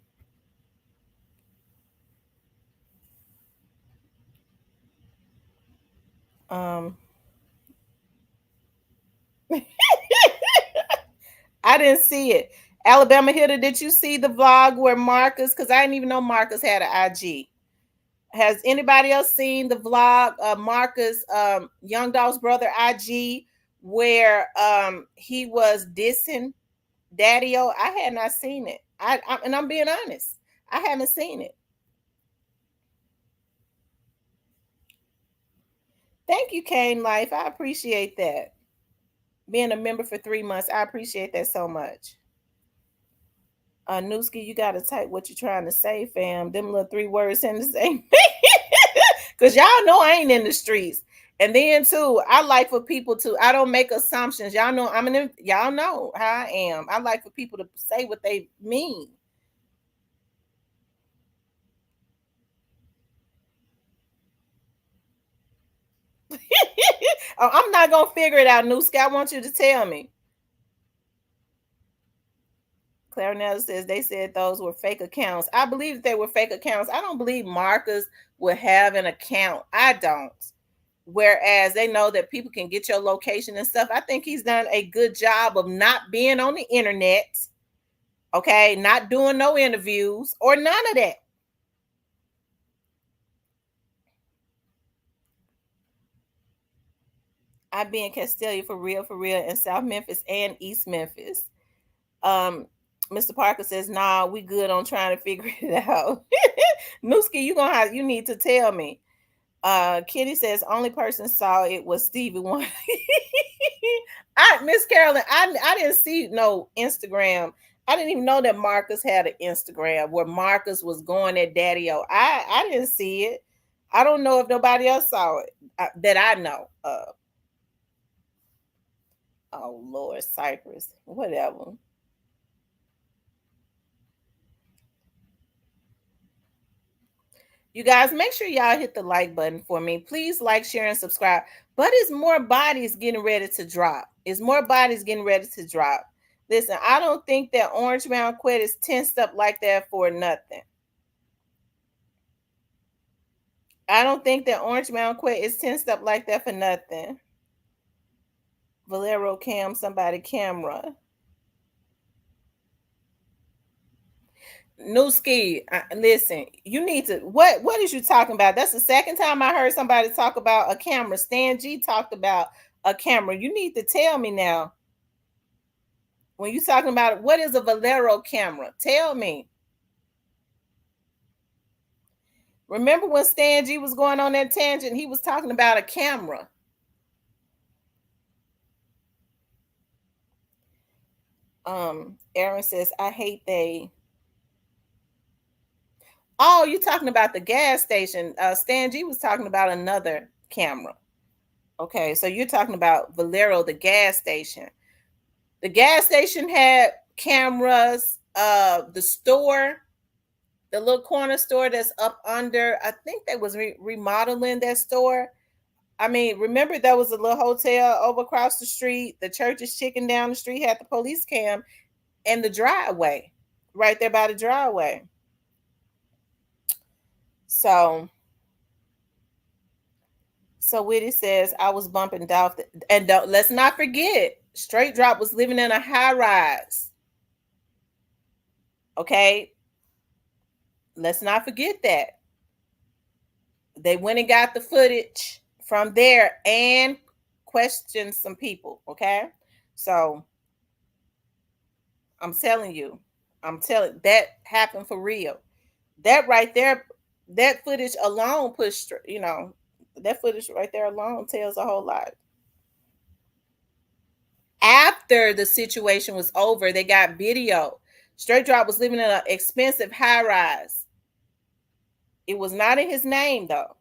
I didn't see it. Alabama Hitter, did you see the vlog where Marcus, because I didn't even know Marcus had an IG. Has anybody else seen the vlog of Marcus, Young Dolph's brother IG, where he was dissing Daddy-O? I had not seen it. And I'm being honest. I haven't seen it. Thank you, Kane Life. I appreciate that. Being a member for 3 months, I appreciate that so much. Newski, you gotta type what you're trying to say, fam. Them little 3 words in the same. Because y'all know I ain't in the streets. And then too, I like for people to, I don't make assumptions. Y'all know y'all know how I am. I like for people to say what they mean. I'm not gonna figure it out, Newski. I want you to tell me. Clarinetta says they said those were fake accounts. I believe that they were fake accounts. I don't believe Marcus would have an account. I don't. Whereas they know that people can get your location and stuff. I think he's done a good job of not being on the internet. Okay, not doing no interviews or none of that. I be in Castelia for real, in South Memphis and East Memphis. Mr. Parker says, nah, we good on trying to figure it out. Newski, you need to tell me. Kitty says only person saw it was Stevie Wonder. Miss Carolyn, I didn't see no Instagram. I didn't even know that Marcus had an Instagram where Marcus was going at Daddy-O. I didn't see it. I don't know if nobody else saw it that I know of. Oh Lord, Cypress, whatever. You guys, make sure y'all hit the like button for me. Please like, share, and subscribe. But it's more bodies getting ready to drop. Listen, I don't think that Orange Mountain Quet is tensed up like that for nothing. I don't think that Orange Mountain Quet is tensed up like that for nothing. Valero Cam, somebody camera. Newski, listen, you need to, what is you talking about? That's the second time I heard somebody talk about a camera. Stan G talked about a camera. You need to tell me now. When you're talking about it, what is a Valero camera? Tell me. Remember when Stan G was going on that tangent? He was talking about a camera. Aaron says, I hate they. Oh, you're talking about the gas station. Stan G was talking about another camera. Okay, so you're talking about Valero, the gas station. The gas station had cameras. The store, the little corner store that's up under, I think they was remodeling that store. I mean, remember there was a little hotel over across the street. The Church's Chicken down the street had the police cam and the driveway right there by the driveway. So Witty says, I was bumping Dolph. And let's not forget, Straight Drop was living in a high rise. Okay. Let's not forget that. They went and got the footage from there and question some people, okay? So I'm telling you, that happened for real. That right there, that footage alone pushed, that footage right there alone tells a whole lot. After the situation was over, they got video. Straight Drop was living in an expensive high rise. It was not in his name though.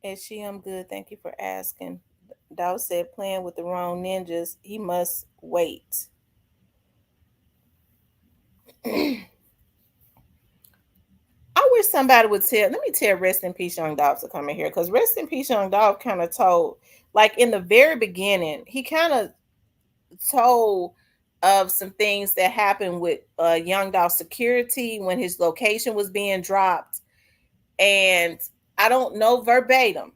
And she, I'm good. Thank you for asking. Dow said, playing with the wrong ninjas. He must wait. I wish somebody would let me tell Rest in Peace Young Dolph to come in here, because Rest in Peace Young Dolph kind of told, like in the very beginning, he kind of told of some things that happened with Young Dolph security when his location was being dropped. And I don't know verbatim,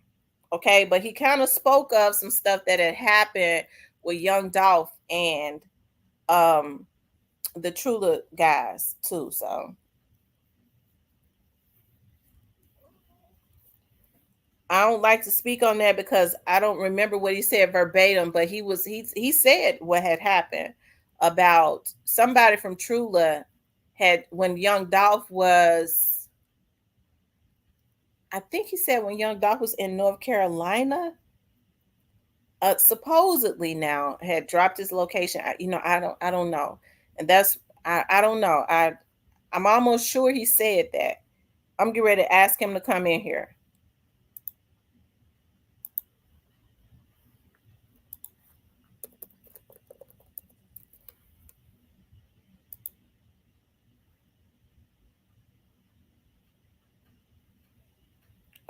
okay, but he kind of spoke of some stuff that had happened with Young Dolph and the Trula guys too. So I don't like to speak on that because I don't remember what he said verbatim, but he said what had happened about somebody from Trula had, when Young Dolph was, I think he said when Young Dolph was in North Carolina, supposedly now had dropped his location. I don't know, and that's I don't know. I'm almost sure he said that. I'm getting ready to ask him to come in here.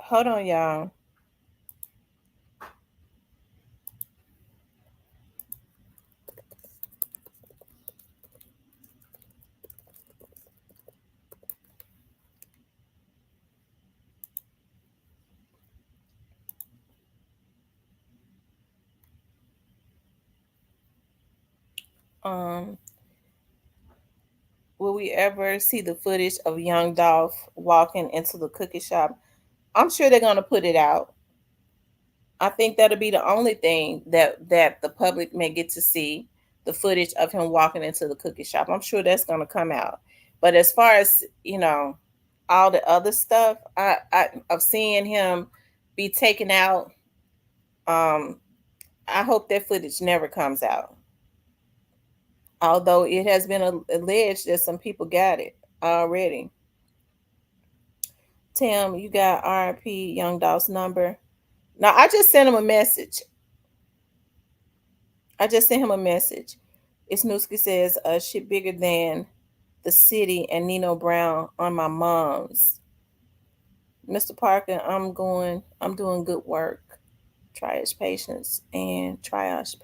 Hold on, y'all. Will we ever see the footage of Young Dolph walking into the cookie shop? I'm sure they're gonna put it out. I think that'll be the only thing that the public may get to see, the footage of him walking into the cookie shop. I'm sure that's gonna come out. But as far as all the other stuff, of seeing him be taken out, I hope that footage never comes out. Although it has been alleged that some people got it already. Tim, you got R.P. Young Dolph's number? No, I just sent him a message. It's Newski says, shit bigger than the city and Nino Brown on my mom's. Mr. Parker, I'm doing good work. Triage patients and triage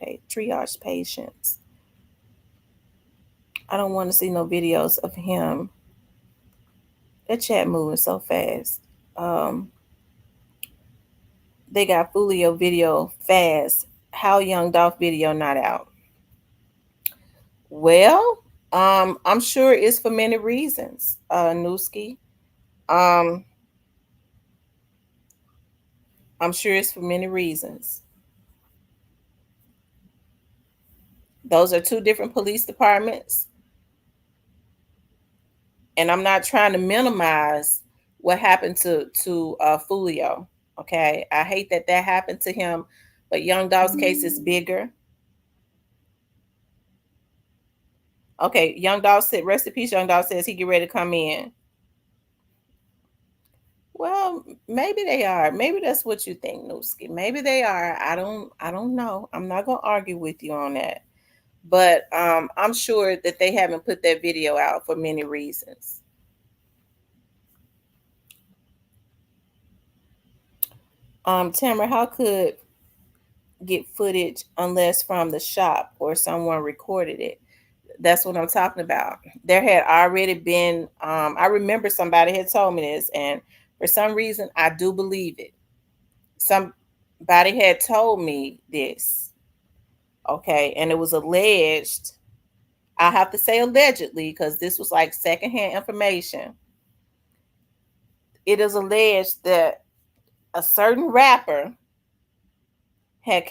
patients. I don't want to see no videos of him. That chat moving so fast. They got Fulio video fast. How Young Dolph video not out? Well, I'm sure it's for many reasons, Newski. I'm sure it's for many reasons. Those are two different police departments. And I'm not trying to minimize what happened to Fulio. Okay, I hate that happened to him, but Young Dolph's case is bigger. Okay, Young Dolph said, rest in peace. Young Dolph says he get ready to come in. Well, maybe they are. Maybe that's what you think, Newski. Maybe they are. I don't know. I'm not gonna argue with you on that. But I'm sure that they haven't put that video out for many reasons. Tamara, how could get footage unless from the shop or someone recorded it? That's what I'm talking about. There had already been, I remember somebody had told me this, and for some reason I do believe it. Body had told me this, okay, and it was alleged. I have to say allegedly because this was like secondhand information. It is alleged that a certain rapper had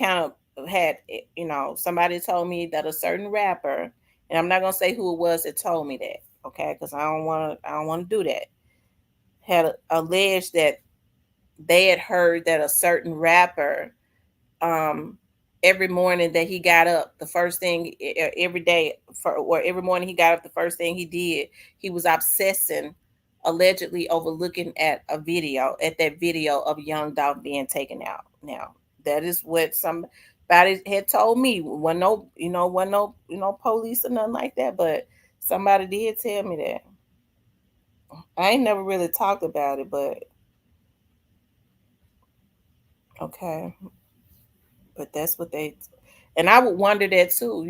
somebody told me that a certain rapper, and I'm not gonna say who it was that told me that, okay, because I don't want to do that. Had alleged that they had heard that a certain rapper, um, every morning that he got up, the first thing every day or every morning he got up, the first thing he did, he was obsessing, allegedly overlooking at that video of Young Dolph being taken out. Now, that is what somebody had told me. Wasn't no police or nothing like that, but somebody did tell me that. I ain't never really talked about it, but okay. But that's what they, and I would wonder that too.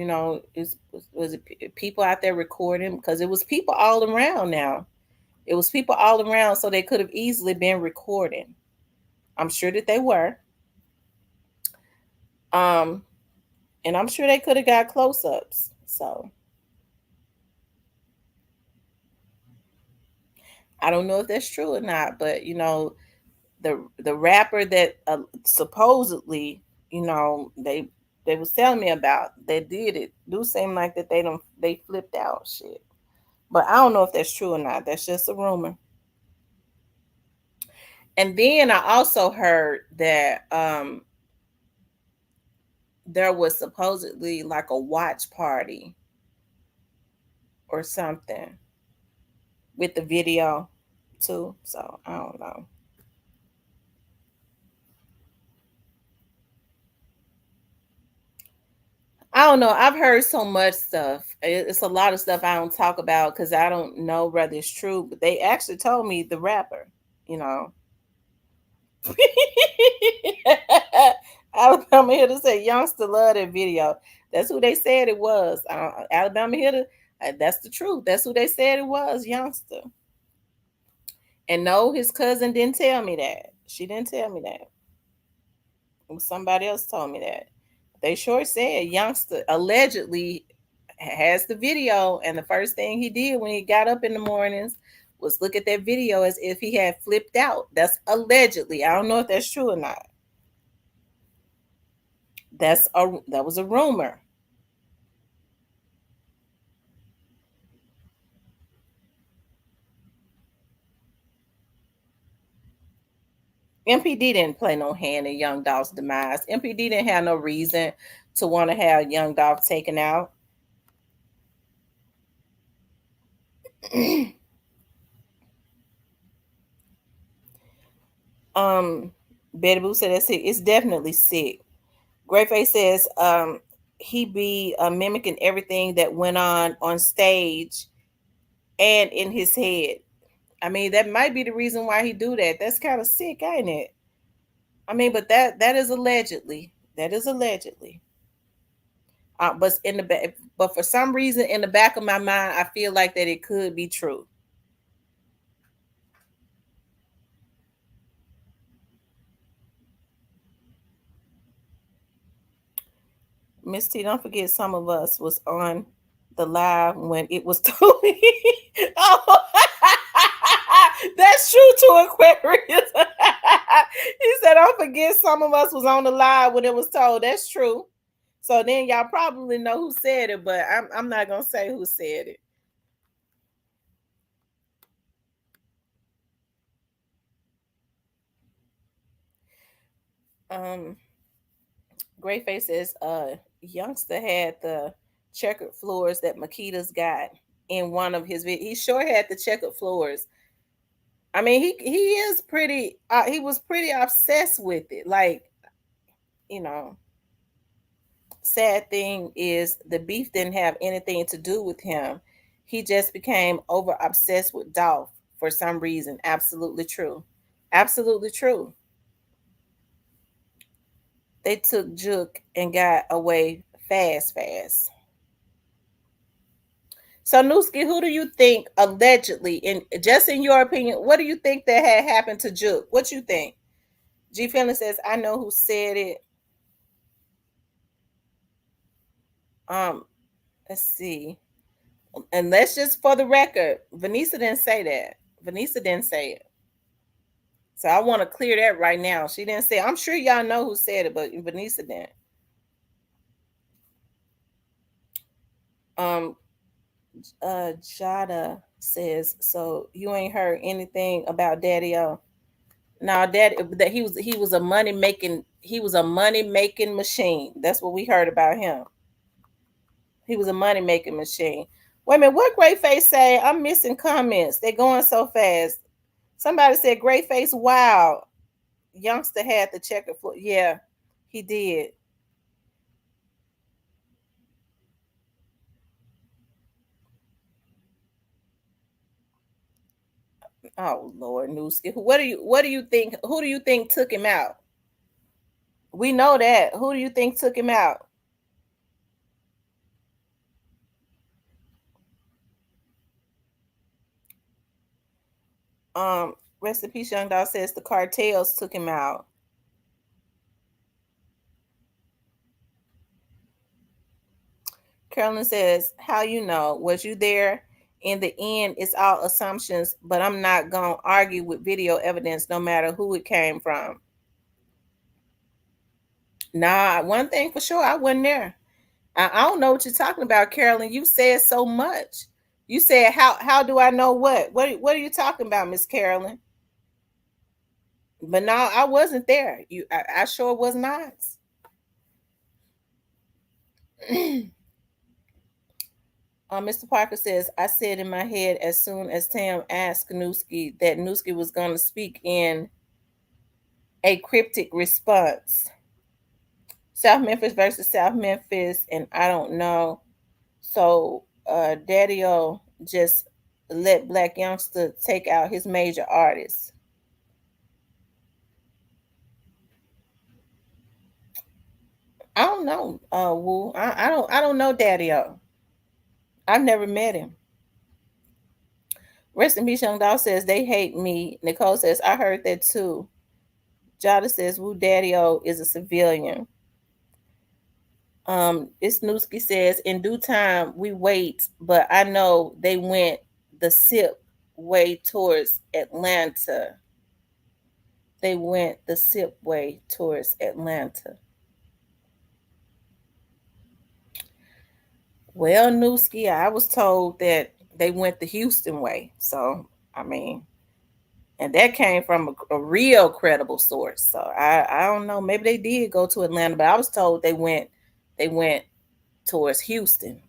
Was it people out there recording? Because it was people all around. Now it was people all around, so they could have easily been recording. I'm sure that they were, um, and I'm sure they could have got close-ups. So I don't know if that's true or not, but the rapper that supposedly, they was telling me about, they did it, do seem like that they flipped out shit. But I don't know if that's true or not. That's just a rumor. And then I also heard that there was supposedly like a watch party or something with the video too. So I don't know. I don't know. I've heard so much stuff. It's a lot of stuff I don't talk about because I don't know whether it's true. But they actually told me the rapper, you know. Alabama Hitter said youngster love that video. That's who they said it was. Alabama Hitter. That's the truth. That's who they said it was, youngster. And no, his cousin didn't tell me that. She didn't tell me that. It was somebody else told me that. They sure said youngster allegedly has the video, and the first thing he did when he got up in the mornings was look at that video as if he had flipped out. That's allegedly. I don't know if that's true or not. That was a rumor. MPD didn't play no hand in Young Dolph's demise. MPD didn't have no reason to want to have Young Dolph taken out. Betty Boo said that's it. It's definitely sick. Greyface says he be mimicking everything that went on stage and in his head. I mean, that might be the reason why he do that. That's kind of sick, ain't it? I mean, but that is allegedly. That is allegedly. But for some reason, in the back of my mind, I feel like that it could be true. Miss T, don't forget some of us was on the live when it was totally. Oh, that's true to Aquarius. He said, "Don't forget some of us was on the live when it was told." That's true. So then y'all probably know who said it, but I'm not gonna say who said it. Greyface says, youngster had the checkered floors that Makita's got in one of his videos. He sure had the checkered floors. I mean, he is pretty. He was pretty obsessed with it. Like, sad thing is the beef didn't have anything to do with him. He just became over obsessed with Dolph for some reason. Absolutely true. Absolutely true. They took Juke and got away fast. So Newski, who do you think allegedly, in your opinion, what do you think that had happened to Juke? What you think? G Feeling says, I know who said it. Let's see. And let's just for the record, Vanessa didn't say that. Vanessa didn't say it. So I want to clear that right now. She didn't say. I'm sure y'all know who said it, but Vanessa didn't. Jada says, so you ain't heard anything about Daddy O. No, that he was a money making machine. That's what we heard about him. He was a money making machine. Wait a minute, what Great Face say? I'm missing comments. They're going so fast. Somebody said Great Face. Wow, youngster had the checkered floor. Yeah, he did. Oh Lord, Newski. What do you think? Who do you think took him out? We know that. Who do you think took him out? Rest in peace, Young Dog says the cartels took him out. Carolyn says, how you know? Was you there? In the end, it's all assumptions, but I'm not going to argue with video evidence no matter who it came from. Nah, one thing for sure, I wasn't there. I don't know what you're talking about, Carolyn. You said so much. You said, how do I know what? What are you talking about, Miss Carolyn? But no, I wasn't there. I sure was not. Mr. Parker says, I said in my head as soon as Tam asked Newski that Newski was going to speak in a cryptic response. South Memphis versus South Memphis, and I don't know. So Daddy-O just let Black Youngster take out his major artists. I don't know, Woo. I don't know Daddy-O. I've never met him. Rest in peace, Young Dog says they hate me. Nicole says I heard that too. Jada says Woo Daddy-O is a civilian. Isnooski says in due time we wait, but I know they went the SIP way towards Atlanta. They went the SIP way towards Atlanta. Well, Newski, I was told that they went the Houston way. So, I mean, and that came from a real credible source. So I don't know. Maybe they did go to Atlanta, but I was told they went towards Houston.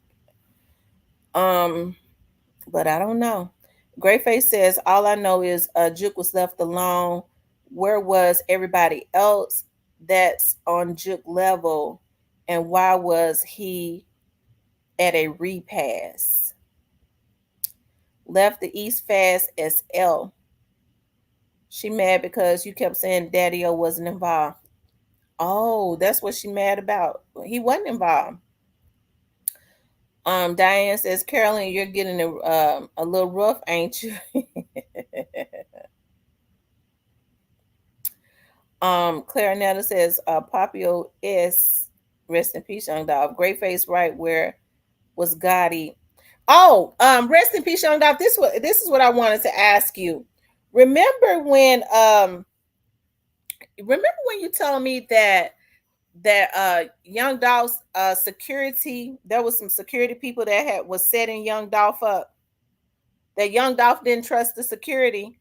But I don't know. Greyface says all I know is Juke was left alone. Where was everybody else that's on Juke level, and why was he at a repass? Left the East fast as L. She mad because you kept saying Daddy-O wasn't involved. Oh, that's what she mad about. He wasn't involved. Diane says, Carolyn, you're getting a little rough, ain't you? Clarinetta says, Papio S, rest in peace, Young Dog. Great face, right? Where was Gotti? Oh, rest in peace, Young Dog. This is what I wanted to ask you. Remember when you told me that Young Dolph's security, there was some security people that was setting Young Dolph up, that Young Dolph didn't trust the security?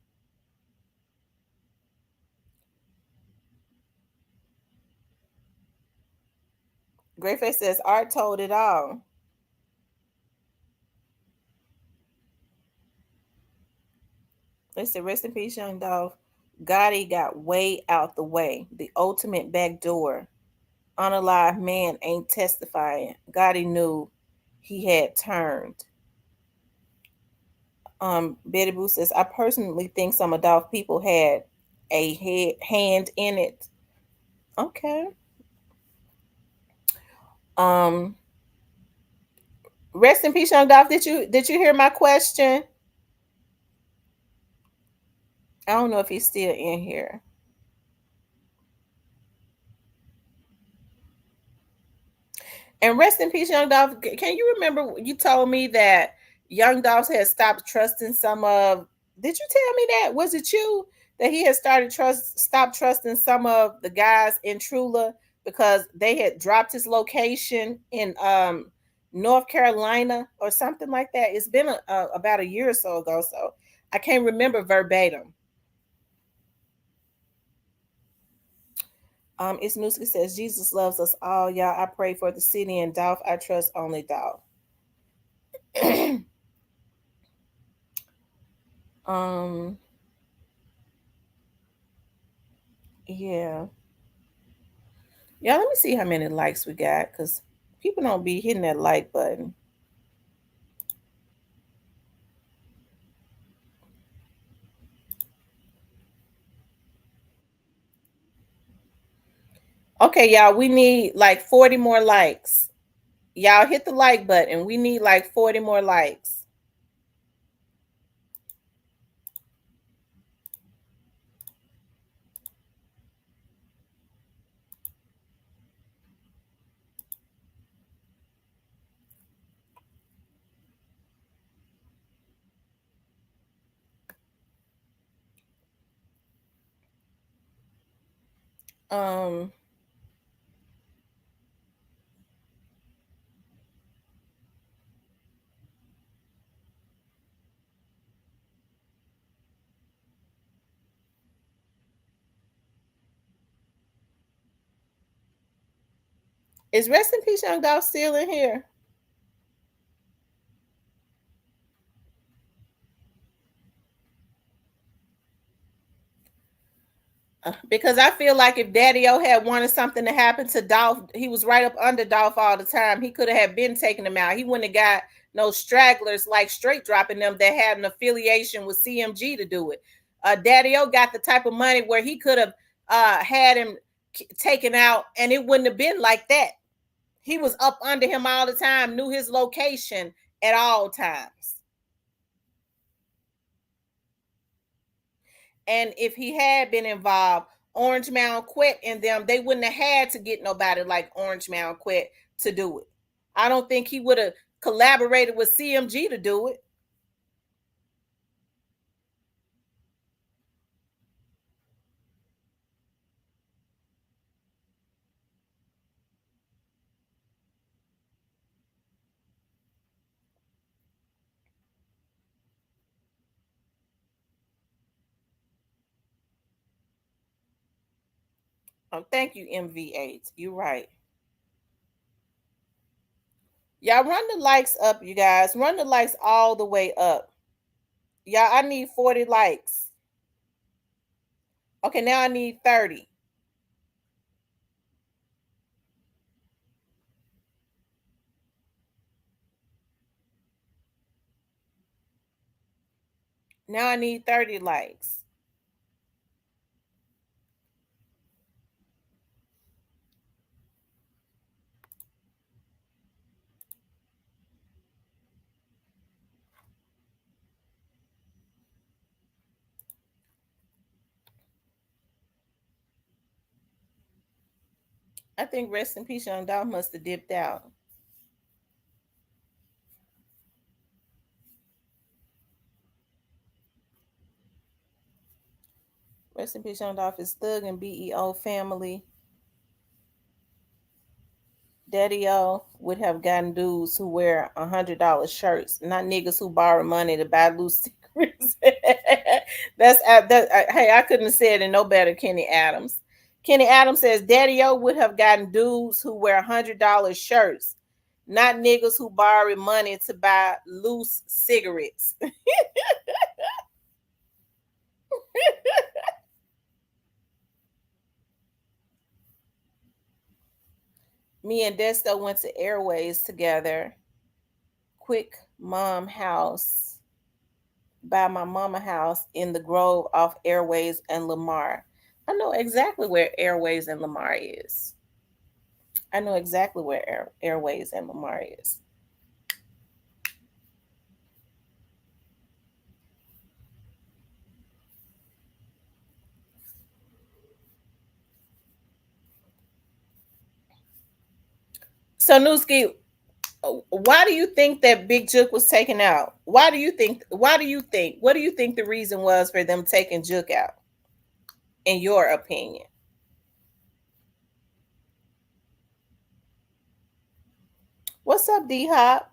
Greyface says Art told it all. They said, rest in peace, Young Dolph. Gotti got way out the way. The ultimate backdoor. Unalive man ain't testifying. Gotti knew he had turned. Betty Boo says, I personally think some Adolph people had a hand in it. Okay. Rest in peace, Young Dolph. Did you hear my question? I don't know if he's still in here. And rest in peace, Young Dolph. Can you remember you told me that Young Dolph had stopped trusting some of? Did you tell me that? Was it you that he had stopped trusting some of the guys in Trula because they had dropped his location in North Carolina or something like that? It's been about a year or so ago, so I can't remember verbatim. Isnuski says, Jesus loves us all. Y'all, I pray for the city and Dolph. I trust only Dolph. um, yeah. Yeah, let me see how many likes we got because people don't be hitting that like button. Okay, y'all, we need like 40 more likes. Y'all hit the like button. We need like 40 more likes. Um, is Rest in Peace Young Dolph still in here? Because I feel like if Daddy O had wanted something to happen to Dolph, he was right up under Dolph all the time. He could have been taking him out. He wouldn't have got no stragglers like straight dropping them that had an affiliation with CMG to do it. Daddy O got the type of money where he could have had him taken out and it wouldn't have been like that. He was up under him all the time, knew his location at all times. And if he had been involved, Orange Mound Quet and them, they wouldn't have had to get nobody like Orange Mound Quet to do it. I don't think he would have collaborated with CMG to do it. Oh, thank you, MV8. You're right. Y'all run the likes up, you guys. Run the likes all the way up. Y'all, I need 40 likes. Okay, now I need 30. Now I need 30 likes. I think Rest in Peace Young Dolph must have dipped out. Rest in Peace Young Dolph is Thug and BEO family. Daddy O would have gotten dudes who wear $100 shirts, not niggas who borrow money to buy loose cigarettes. Hey, I couldn't have said it no better, Kenny Adams. Kenny Adams says Daddy O would have gotten dudes who wear $100 shirts, not niggas who borrow money to buy loose cigarettes. Me and Desto went to Airways together. Quick mom house by my mama house in the Grove off Airways and Lamar. I know exactly where Airways and Lamar is. I know exactly where Airways and Lamar is. So Newski, why do you think that Big Jook was taken out? What do you think the reason was for them taking Jook out, in your opinion? What's up, D Hop?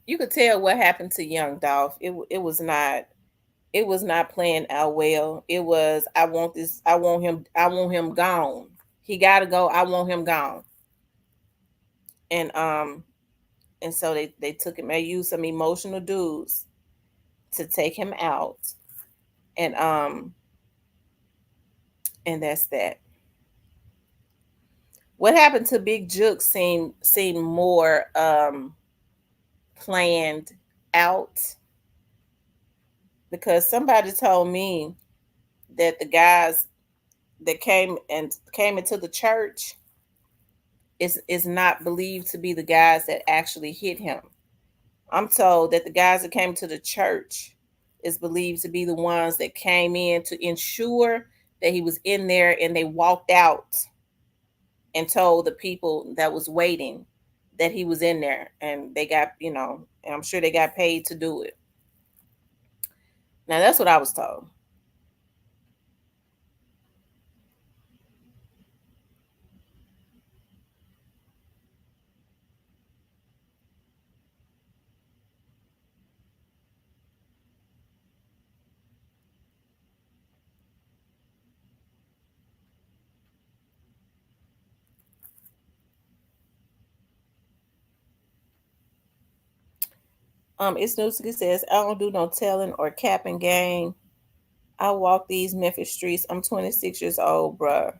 You could tell what happened to Young Dolph. It was not playing out well. It was, I want this, I want him gone. He gotta go. I want him gone. And so they took him, they used some emotional dudes to take him out. And that's that. What happened to Big Jook seemed more planned out, because somebody told me that the guys that came into the church is not believed to be the guys that actually hit him. I'm told that the guys that came to the church is believed to be the ones that came in to ensure that he was in there, and they walked out and told the people that was waiting that he was in there, and they got, and I'm sure they got paid to do it. Now that's what I was told. It's Newski says, I don't do no telling or capping game. I walk these Memphis streets. I'm 26 years old, bruh.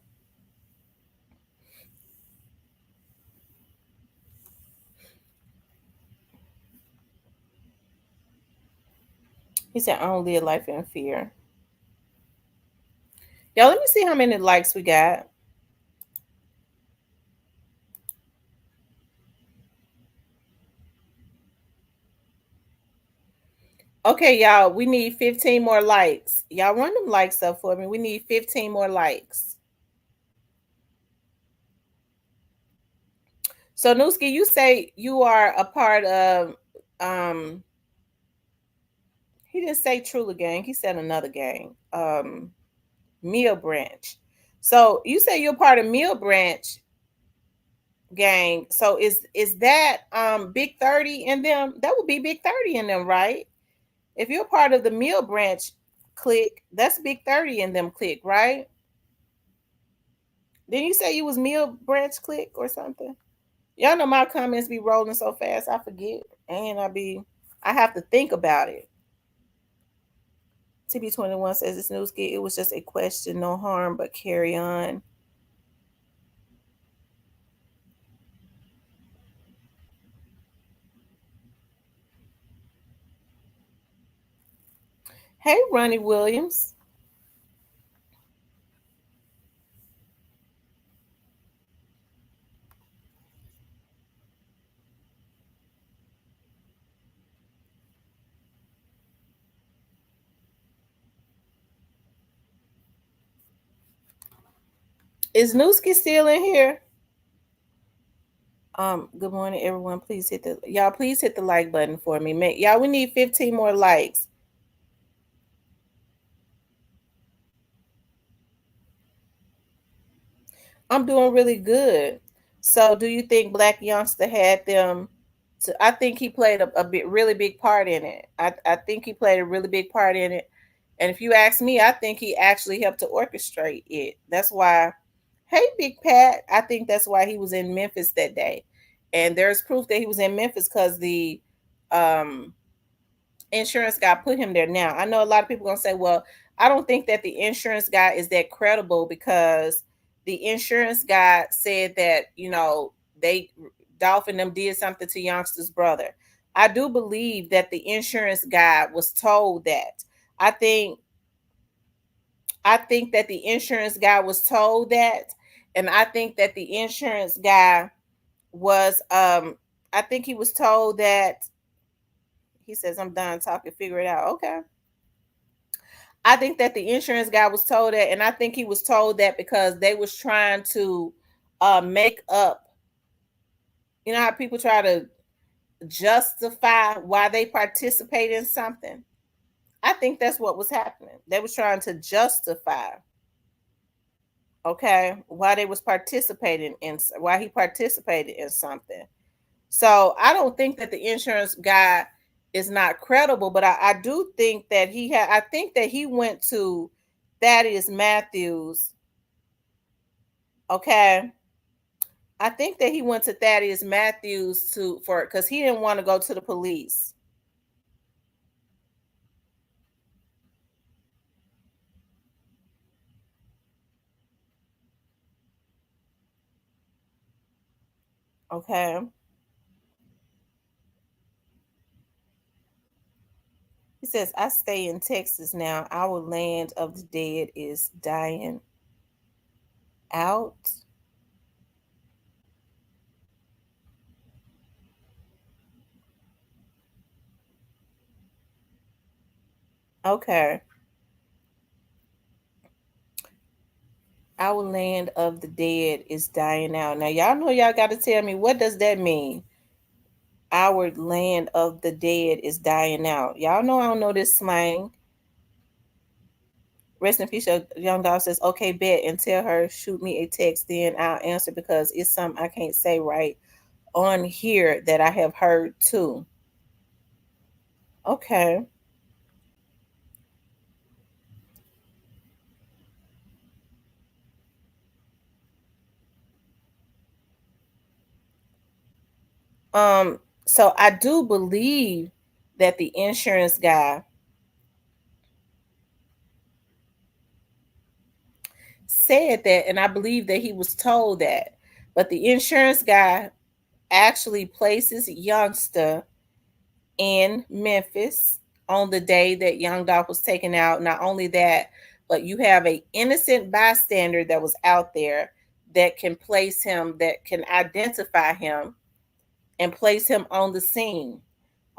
He said, I don't live life in fear. Y'all, let me see how many likes we got. Okay, y'all, we need 15 more likes. Y'all run them likes up for me. We need 15 more likes. So Newski, you say you are a part of he didn't say Truly Gang, he said another gang. Meal Branch. So you say you're part of Meal Branch gang. So is that Big 30 in them? That would be Big 30 in them, right? If you're part of the Meal Branch clique, that's Big 30 in them clique, right? Didn't you say you was Meal Branch clique or something? Y'all know my comments be rolling so fast, I forget. And I have to think about it. TB21 says it's Newski. It was just a question, no harm, but carry on. Hey, Ronnie Williams. Is Newski still in here? Good morning, everyone. Please hit the like button for me. Y'all, we need 15 more likes. I'm doing really good. So, do you think Black Youngster had them? I think he played really big part in it. I think he played a really big part in it. And if you ask me, I think he actually helped to orchestrate it. That's why, hey, Big Pat, I think that's why he was in Memphis that day. And there's proof that he was in Memphis because the insurance guy put him there. Now, I know a lot of people going to say, well, I don't think that the insurance guy is that credible, because the insurance guy said that, Dolph and them did something to Youngster's brother. I do believe that the insurance guy was told that. I think that the insurance guy was told that, and I think that the insurance guy was I think he was told that he says, I'm done talking, figure it out. Okay. I think that the insurance guy was told that, and I think he was told that because they was trying to make up, you know how people try to justify why they participate in something. I think that's what was happening. They was trying to justify, okay, why they was participating in, why he participated in something. So I don't think that the insurance guy is not credible, but I do think that I think that he went to Thaddeus Matthews. Okay. I think that he went to Thaddeus Matthews because he didn't want to go to the police. Okay. He says, I stay in Texas now. Our land of the dead is dying out. Okay. Our land of the dead is dying out. Now, y'all know y'all got to tell me, what does that mean? Our land of the dead is dying out. Y'all know I don't know this slang. Rest in peace, young dog says, okay, bet, and tell her, shoot me a text, then I'll answer because it's something I can't say right on here that I have heard too. Okay. So I do believe that the insurance guy said that, and I believe that he was told that. But the insurance guy actually places youngster in Memphis on the day that Young Dolph was taken out. Not only that, but you have a innocent bystander that was out there that can place him, that can identify him and place him on the scene.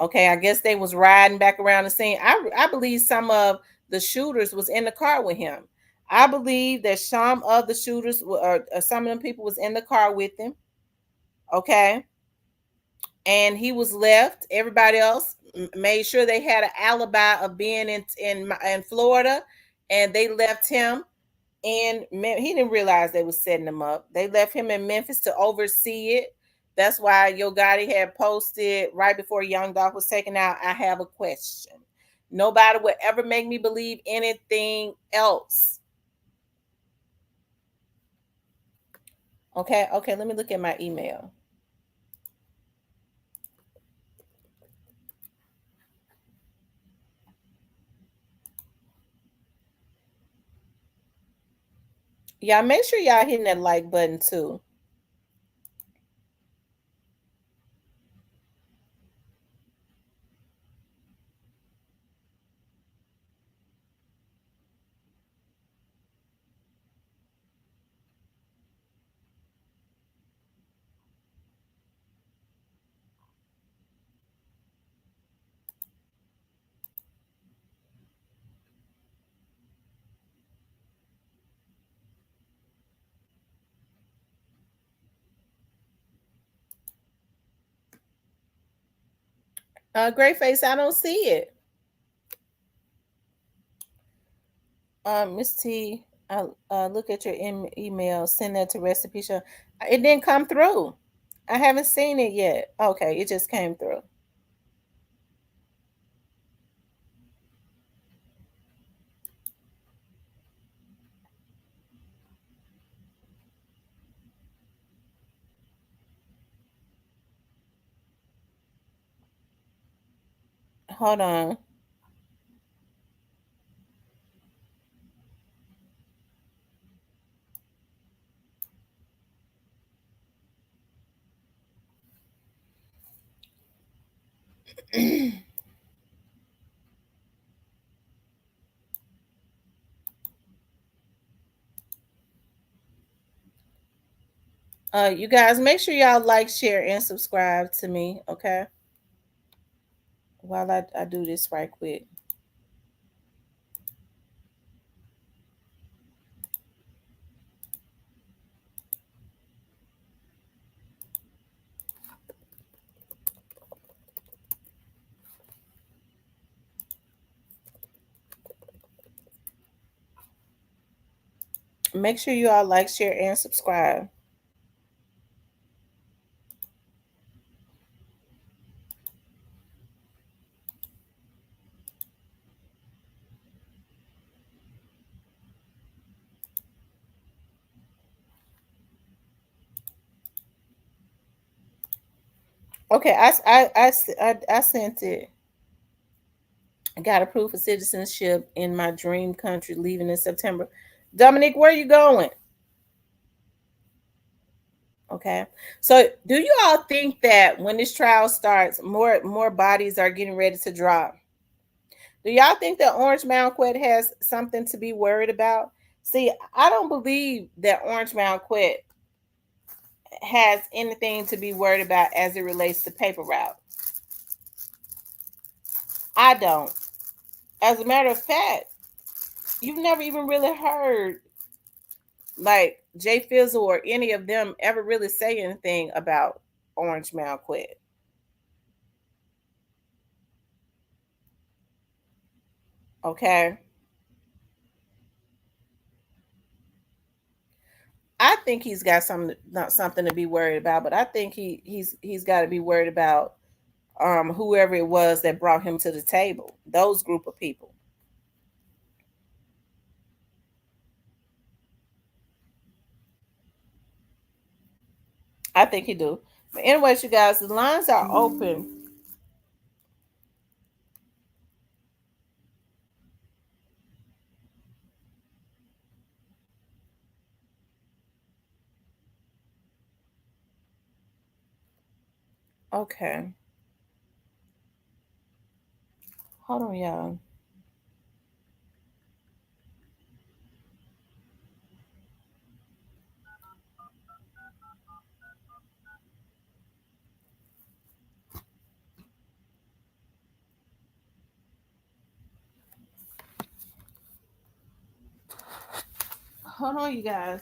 Okay, I guess they was riding back around the scene. I believe some of the shooters was in the car with him. I believe that some of the shooters or some of them people was in the car with him. Okay, and he was left. Everybody else made sure they had an alibi of being in Florida, and they left him. And he didn't realize they was setting him up. They left him in Memphis to oversee it. That's why Yo Gotti had posted right before Young Dolph was taken out, I have a question. Nobody would ever make me believe anything else. Okay, let me look at my email. Y'all make sure y'all hitting that like button too. Great Face, I don't see it. Miss T, look at your email. Send that to Recipe Show. It didn't come through. I haven't seen it yet. Okay, it just came through. Hold on. You guys, make sure y'all like, share, and subscribe to me, okay? While I do this right quick. Make sure you all like, share, and subscribe. Okay, I sent it. I got approved for citizenship in my dream country, leaving in September. Dominique, where are you going? Okay. So do you all think that when this trial starts, more bodies are getting ready to drop? Do y'all think that Orange Malquet has something to be worried about? See, I don't believe that Orange Malquet has anything to be worried about as it relates to paper route. I don't. As a matter of fact, you've never even really heard like Jay Fizzle or any of them ever really say anything about Orange Malquet. Okay. I think he's got something to be worried about, but I think he's got to be worried about whoever it was that brought him to the table, those group of people. I think he do. But anyways, you guys, the lines are open. Okay. Hold on, y'all. Hold on, you guys.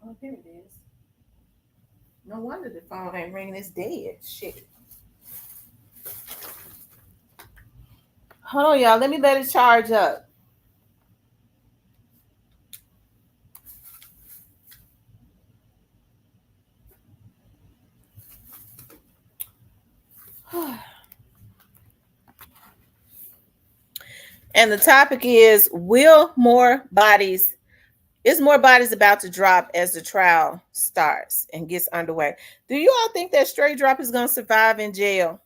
Oh, here it is. No wonder the phone ain't ringing. It's dead. Shit. Hold on, y'all. Let me let it charge up. And the topic is: will more bodies? Is more bodies about to drop as the trial starts and gets underway? Do you all think that Straight Drop is going to survive in jail?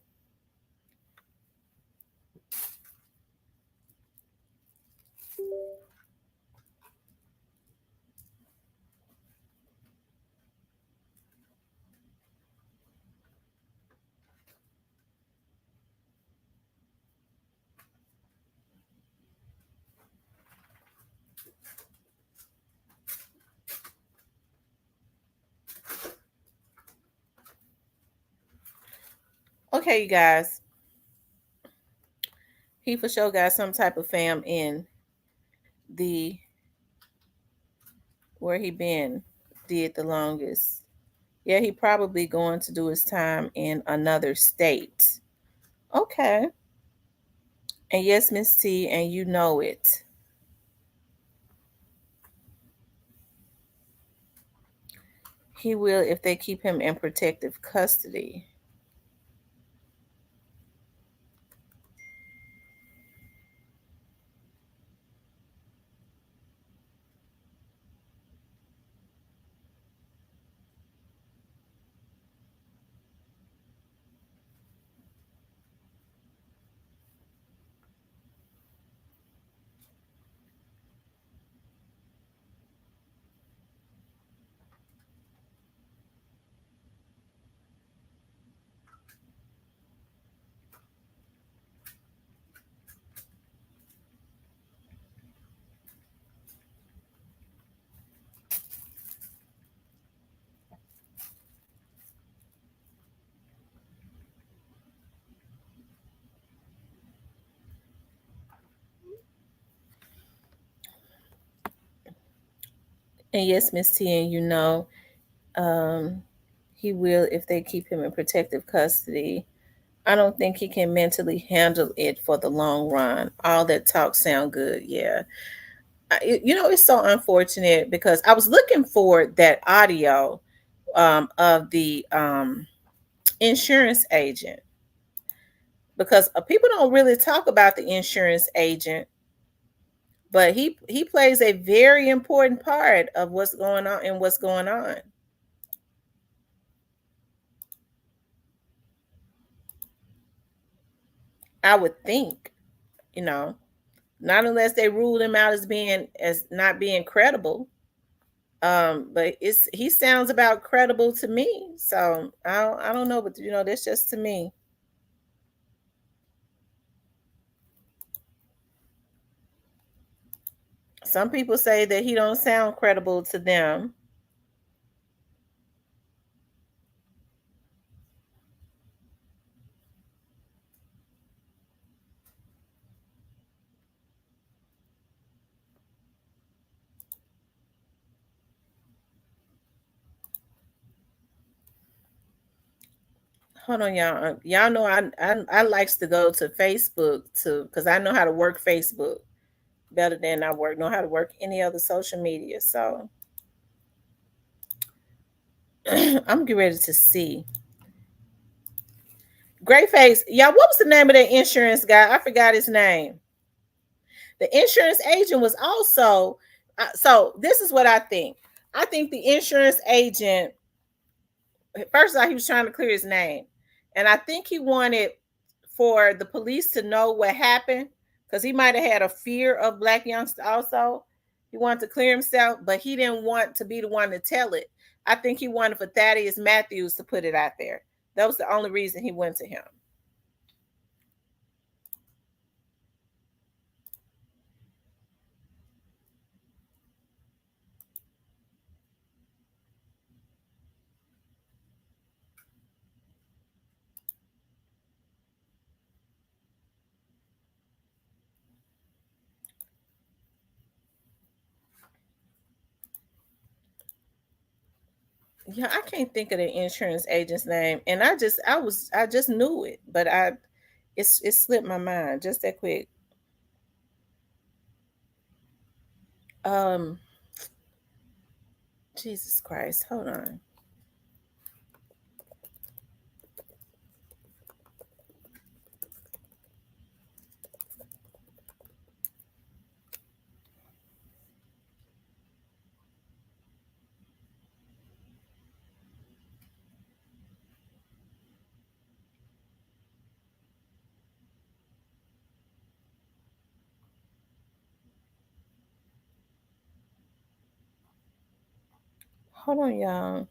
Okay, you guys. He for sure got some type of fam in the where he been did the longest. Yeah, he probably going to do his time in another state. Okay. And yes, Miss T, and you know it. He will if they keep him in protective custody. And yes, Miss T, and he will if they keep him in protective custody. I don't think he can mentally handle it for the long run. All that talk sound good, yeah. It's so unfortunate because I was looking for that audio of the insurance agent because people don't really talk about the insurance agent, but he plays a very important part of what's going on and what's going on. I would think, you know, not unless they ruled him out as not being credible. But he sounds about credible to me. So I don't know, but that's just to me. Some people say that he don't sound credible to them. Hold on, y'all. Y'all know I likes to go to Facebook because I know how to work Facebook better than I know how to work any other social media. So I'm getting ready to see. Great Face, y'all. What was the name of that insurance guy? I forgot his name. The insurance agent was also. So this is what I think. I think the insurance agent. First of all, he was trying to clear his name, and I think he wanted for the police to know what happened because he might have had a fear of black youngsters. Also, he wanted to clear himself, but he didn't want to be the one to tell it. I think he wanted for Thaddeus Matthews to put it out there. That was the only reason he went to him. Yeah, I can't think of the insurance agent's name, and I just knew it, but it slipped my mind just that quick. Um, Jesus Christ, hold on. Hold on, y'all.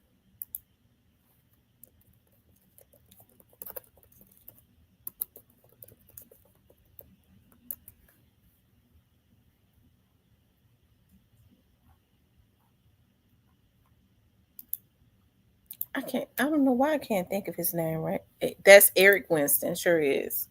I don't know why I can't think of his name, right? That's Eric Winston, sure is.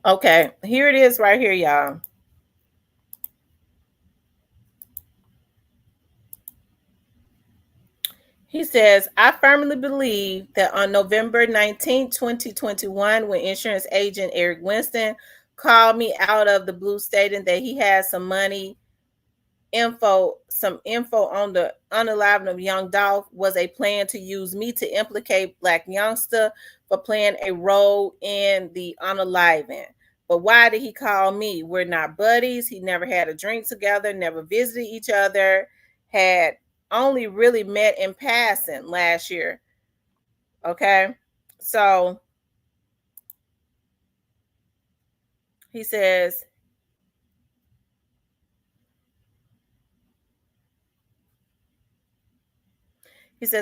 Okay, here it is right here, y'all. He says, I firmly believe that on November 19, 2021, when insurance agent Eric Winston called me out of the blue stating that he had some info on the unaliving of young Dolph was a plan to use me to implicate Black Youngster for playing a role in the unaliving. But why did he call me? We're not buddies. He never had a drink together, never visited each other, had only really met in passing last year. Okay. So he says,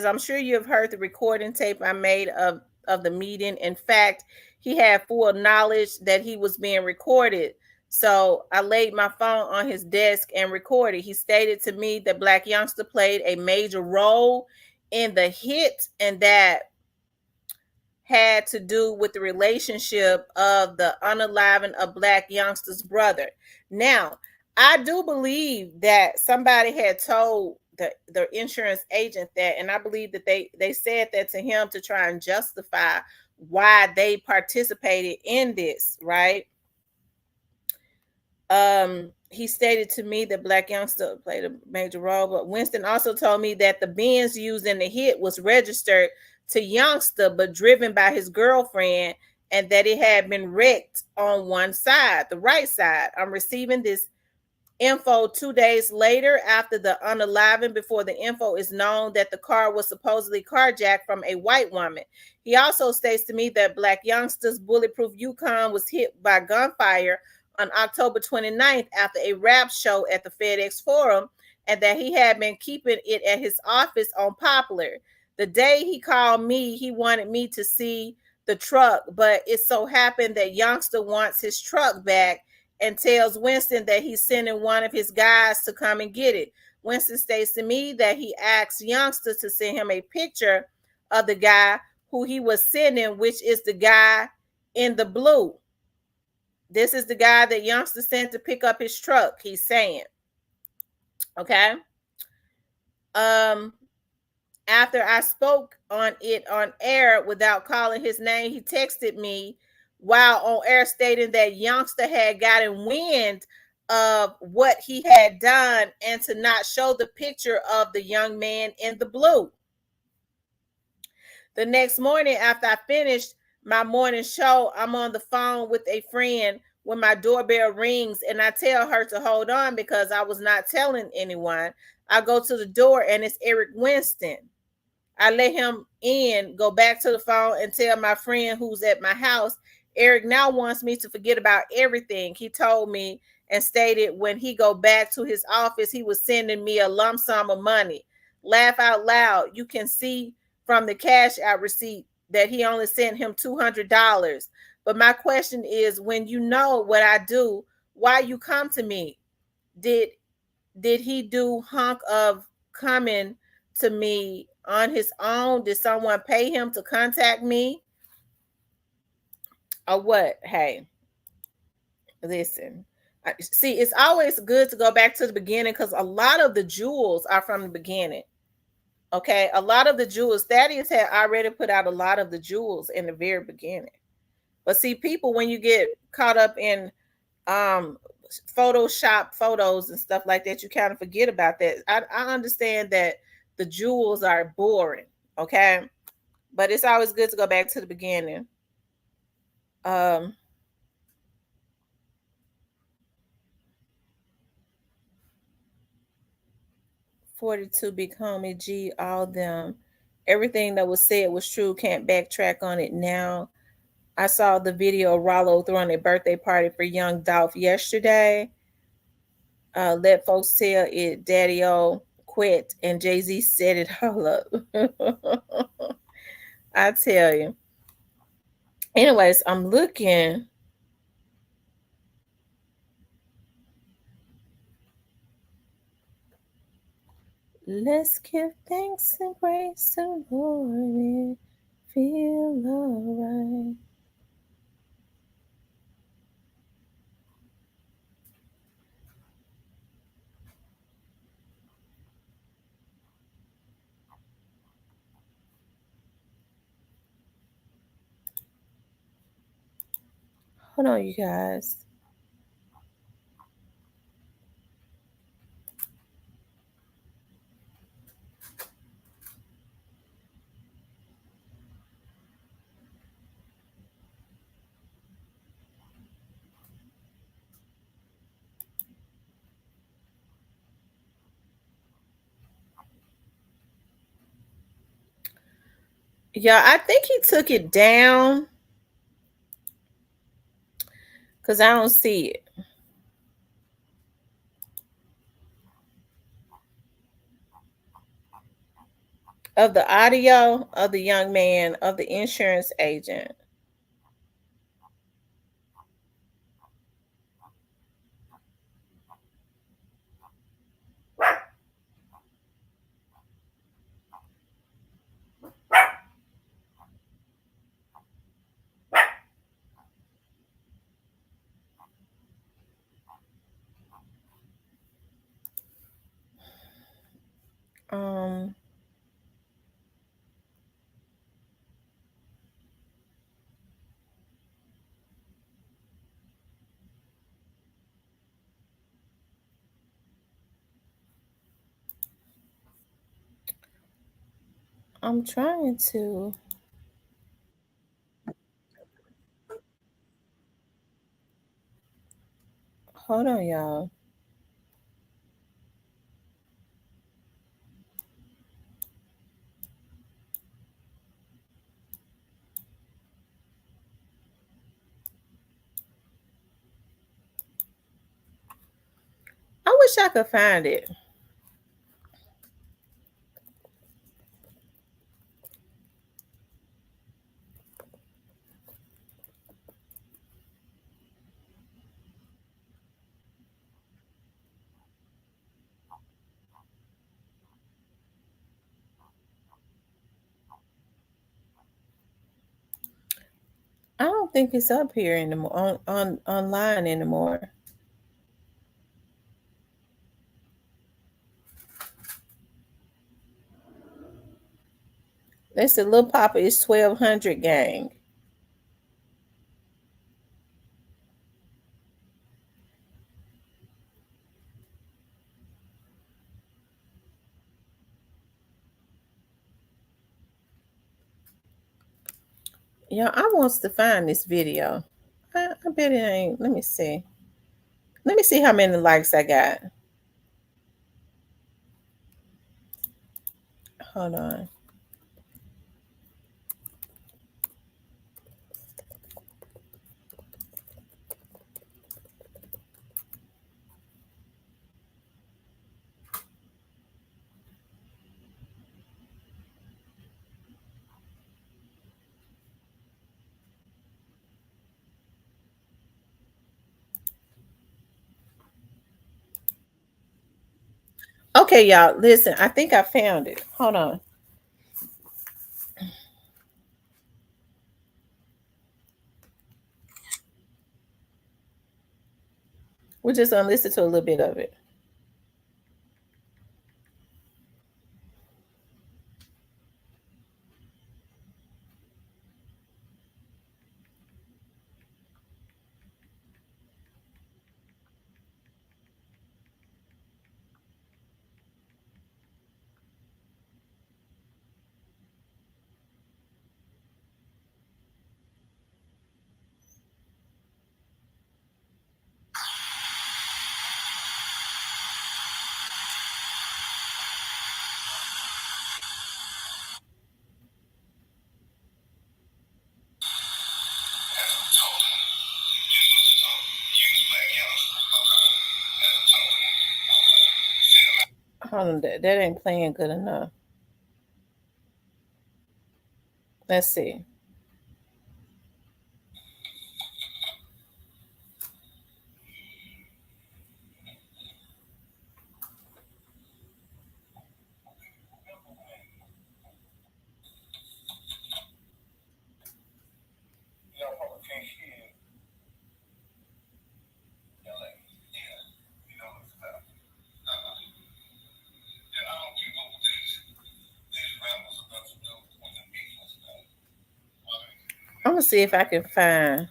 I'm sure you have heard the recording tape I made of the meeting. In fact, he had full knowledge that he was being recorded. So I laid my phone on his desk and recorded. He stated to me that Black Youngster played a major role in the hit, and that had to do with the relationship of the unaliving of Black Youngster's brother. Now, I do believe that somebody had told the insurance agent that, and I believe that they said that to him to try and justify why they participated in this, right? He stated to me that Black Youngster played a major role, but Winston also told me that the Benz used in the hit was registered to Youngster but driven by his girlfriend, and that it had been wrecked on one side, the right side. I'm receiving this info 2 days later after the unaliving, before the info is known that the car was supposedly carjacked from a white woman. He also states to me that Black Youngster's bulletproof Yukon was hit by gunfire on October 29th after a rap show at the FedEx Forum, and that he had been keeping it at his office on Poplar. The day he called me, he wanted me to see the truck, but it so happened that Youngster wants his truck back and tells Winston that he's sending one of his guys to come and get it. Winston states to me that he asked Youngster to send him a picture of the guy who he was sending, which is the guy in the blue. This is the guy that Youngster sent to pick up his truck, he's saying. Okay. After I spoke on it on air without calling his name, he texted me while on air stating that Youngster had gotten wind of what he had done and to not show the picture of the young man in the blue. The next morning, after I finished my morning show, I'm on the phone with a friend when my doorbell rings, and I tell her to hold on because I was not telling anyone. I go to the door and it's Eric Winston. I let him in, go back to the phone, and tell my friend who's at my house, Eric now wants me to forget about everything. He told me and stated when he go back to his office, he was sending me a lump sum of money. Laugh out loud. You can see from the cash out receipt that he only sent him $200. But my question is, when you know what I do, why you come to me? Did he do hunk of coming to me on his own? Did someone pay him to contact me? Or what? Hey, listen. See, it's always good to go back to the beginning because a lot of the jewels are from the beginning. Okay, a lot of the jewels, Thaddeus had already put out a lot of the jewels in the very beginning. But see, people, when you get caught up in Photoshop photos and stuff like that, you kind of forget about that. I understand that the jewels are boring, okay? But it's always good to go back to the beginning. 42 Big Homie G, all them. Everything that was said was true. Can't backtrack on it now. I saw the video of Rollo throwing a birthday party for young Dolph yesterday. Let folks tell it, Daddy O quit, and Jay-Z set it all up. I tell you. Anyways, I'm looking. Let's give thanks and praise to the Lord. Feel all right. Hold on, you guys. Yeah, I think he took it down because I don't see it. Of the audio of the young man, of the insurance agent. Um, I'm trying to. Hold on, y'all. I wish I could find it. I don't think it's up here anymore on online anymore. They said Lil Papa is 1200 gang. Yeah, I wants to find this video. I bet it ain't. Let me see. Let me see how many likes I got. Hold on. Okay, y'all, listen. I think I found it. Hold on. We're just gonna listen to a little bit of it. Hold on, that ain't playing good enough. Let's see. I'm gonna see if I can find.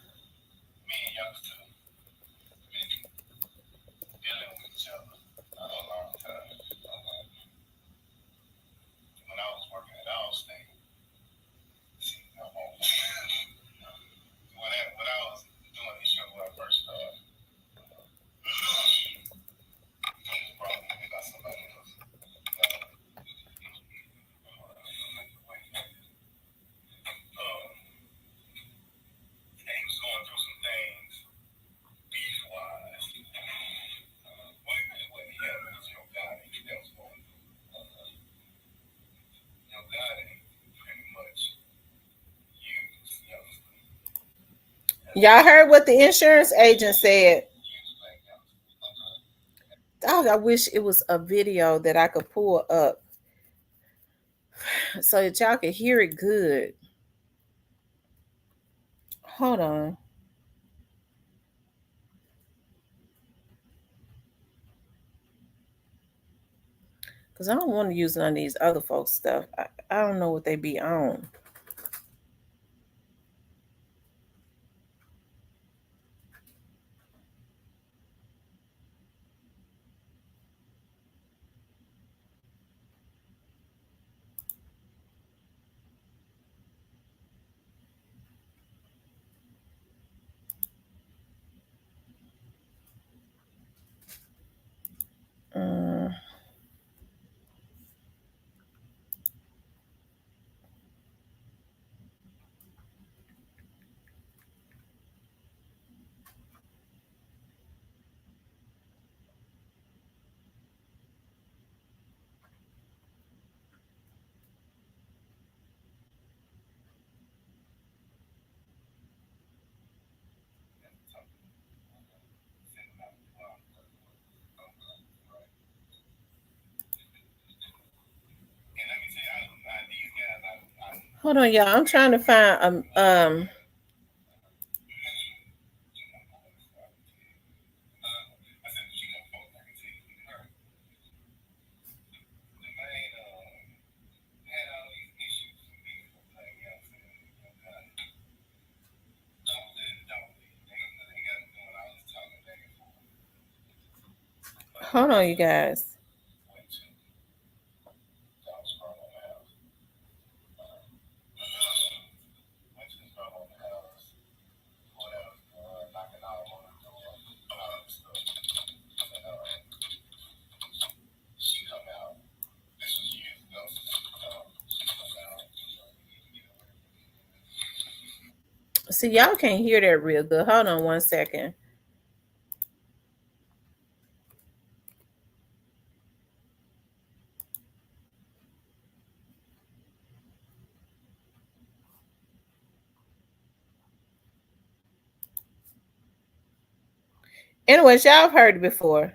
Y'all heard what the insurance agent said. Oh, I wish it was a video that I could pull up so that y'all could hear it good. Hold on. Because I don't want to use none of these other folks' stuff. I don't know what they be on. Uh, hold on, y'all. I'm trying to find hold on, you guys. See, y'all can't hear that real good. Hold on one second. Anyways, y'all have heard it before.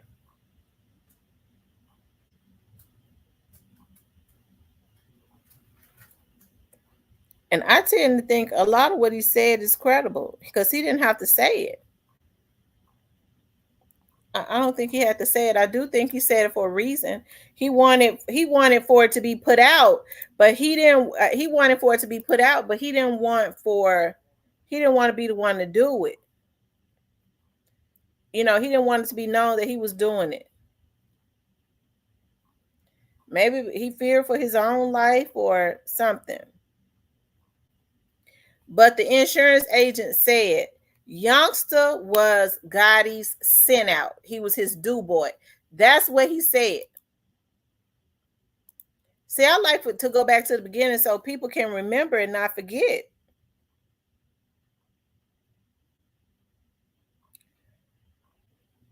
And I tend to think a lot of what he said is credible because he didn't have to say it. I don't think he had to say it. I do think he said it for a reason. He wanted for it to be put out, but he didn't. He wanted for it to be put out, but he didn't want to be the one to do it. You know, he didn't want it to be known that he was doing it. Maybe he feared for his own life or something. But the insurance agent said Youngster was Gotti's sent out. He was his do boy. That's what he said. See, I like to go back to the beginning so people can remember and not forget.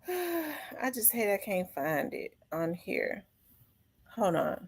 I just hate I can't find it on here. Hold on.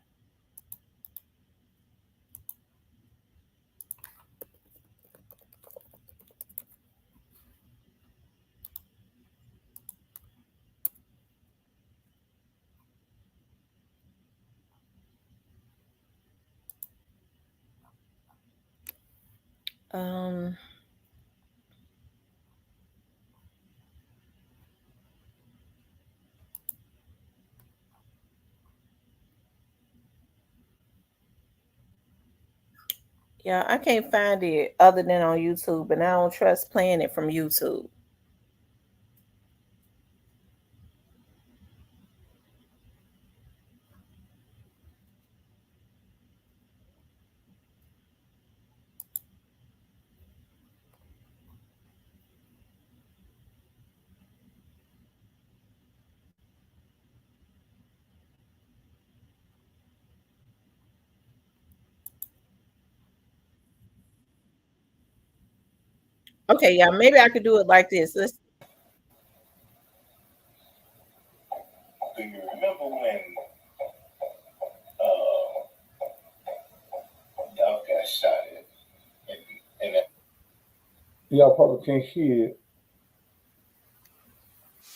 Yeah, I can't find it other than on YouTube, and I don't trust playing it from YouTube. Okay, yeah, maybe I could do it like this. Let's. Do you remember when y'all got shot in that? Y'all probably can't hear it.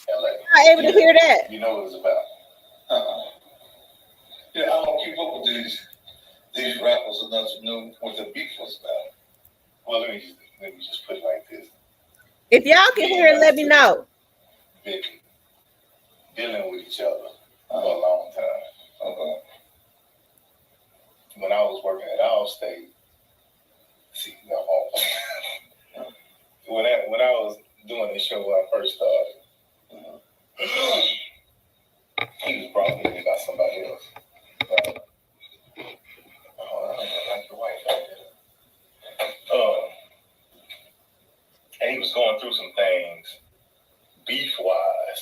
Not able to hear that. You know what it's about. Yeah, I don't keep up with these rappers enough to know what the beef was about. Well, let me just put it like this. If y'all can hear it, let me know. Been dealing with each other for a long time. When I was working at Allstate, when I was doing this show when I first started, he was brought in by somebody else. I like your wife out there. And he was going through some things beef-wise.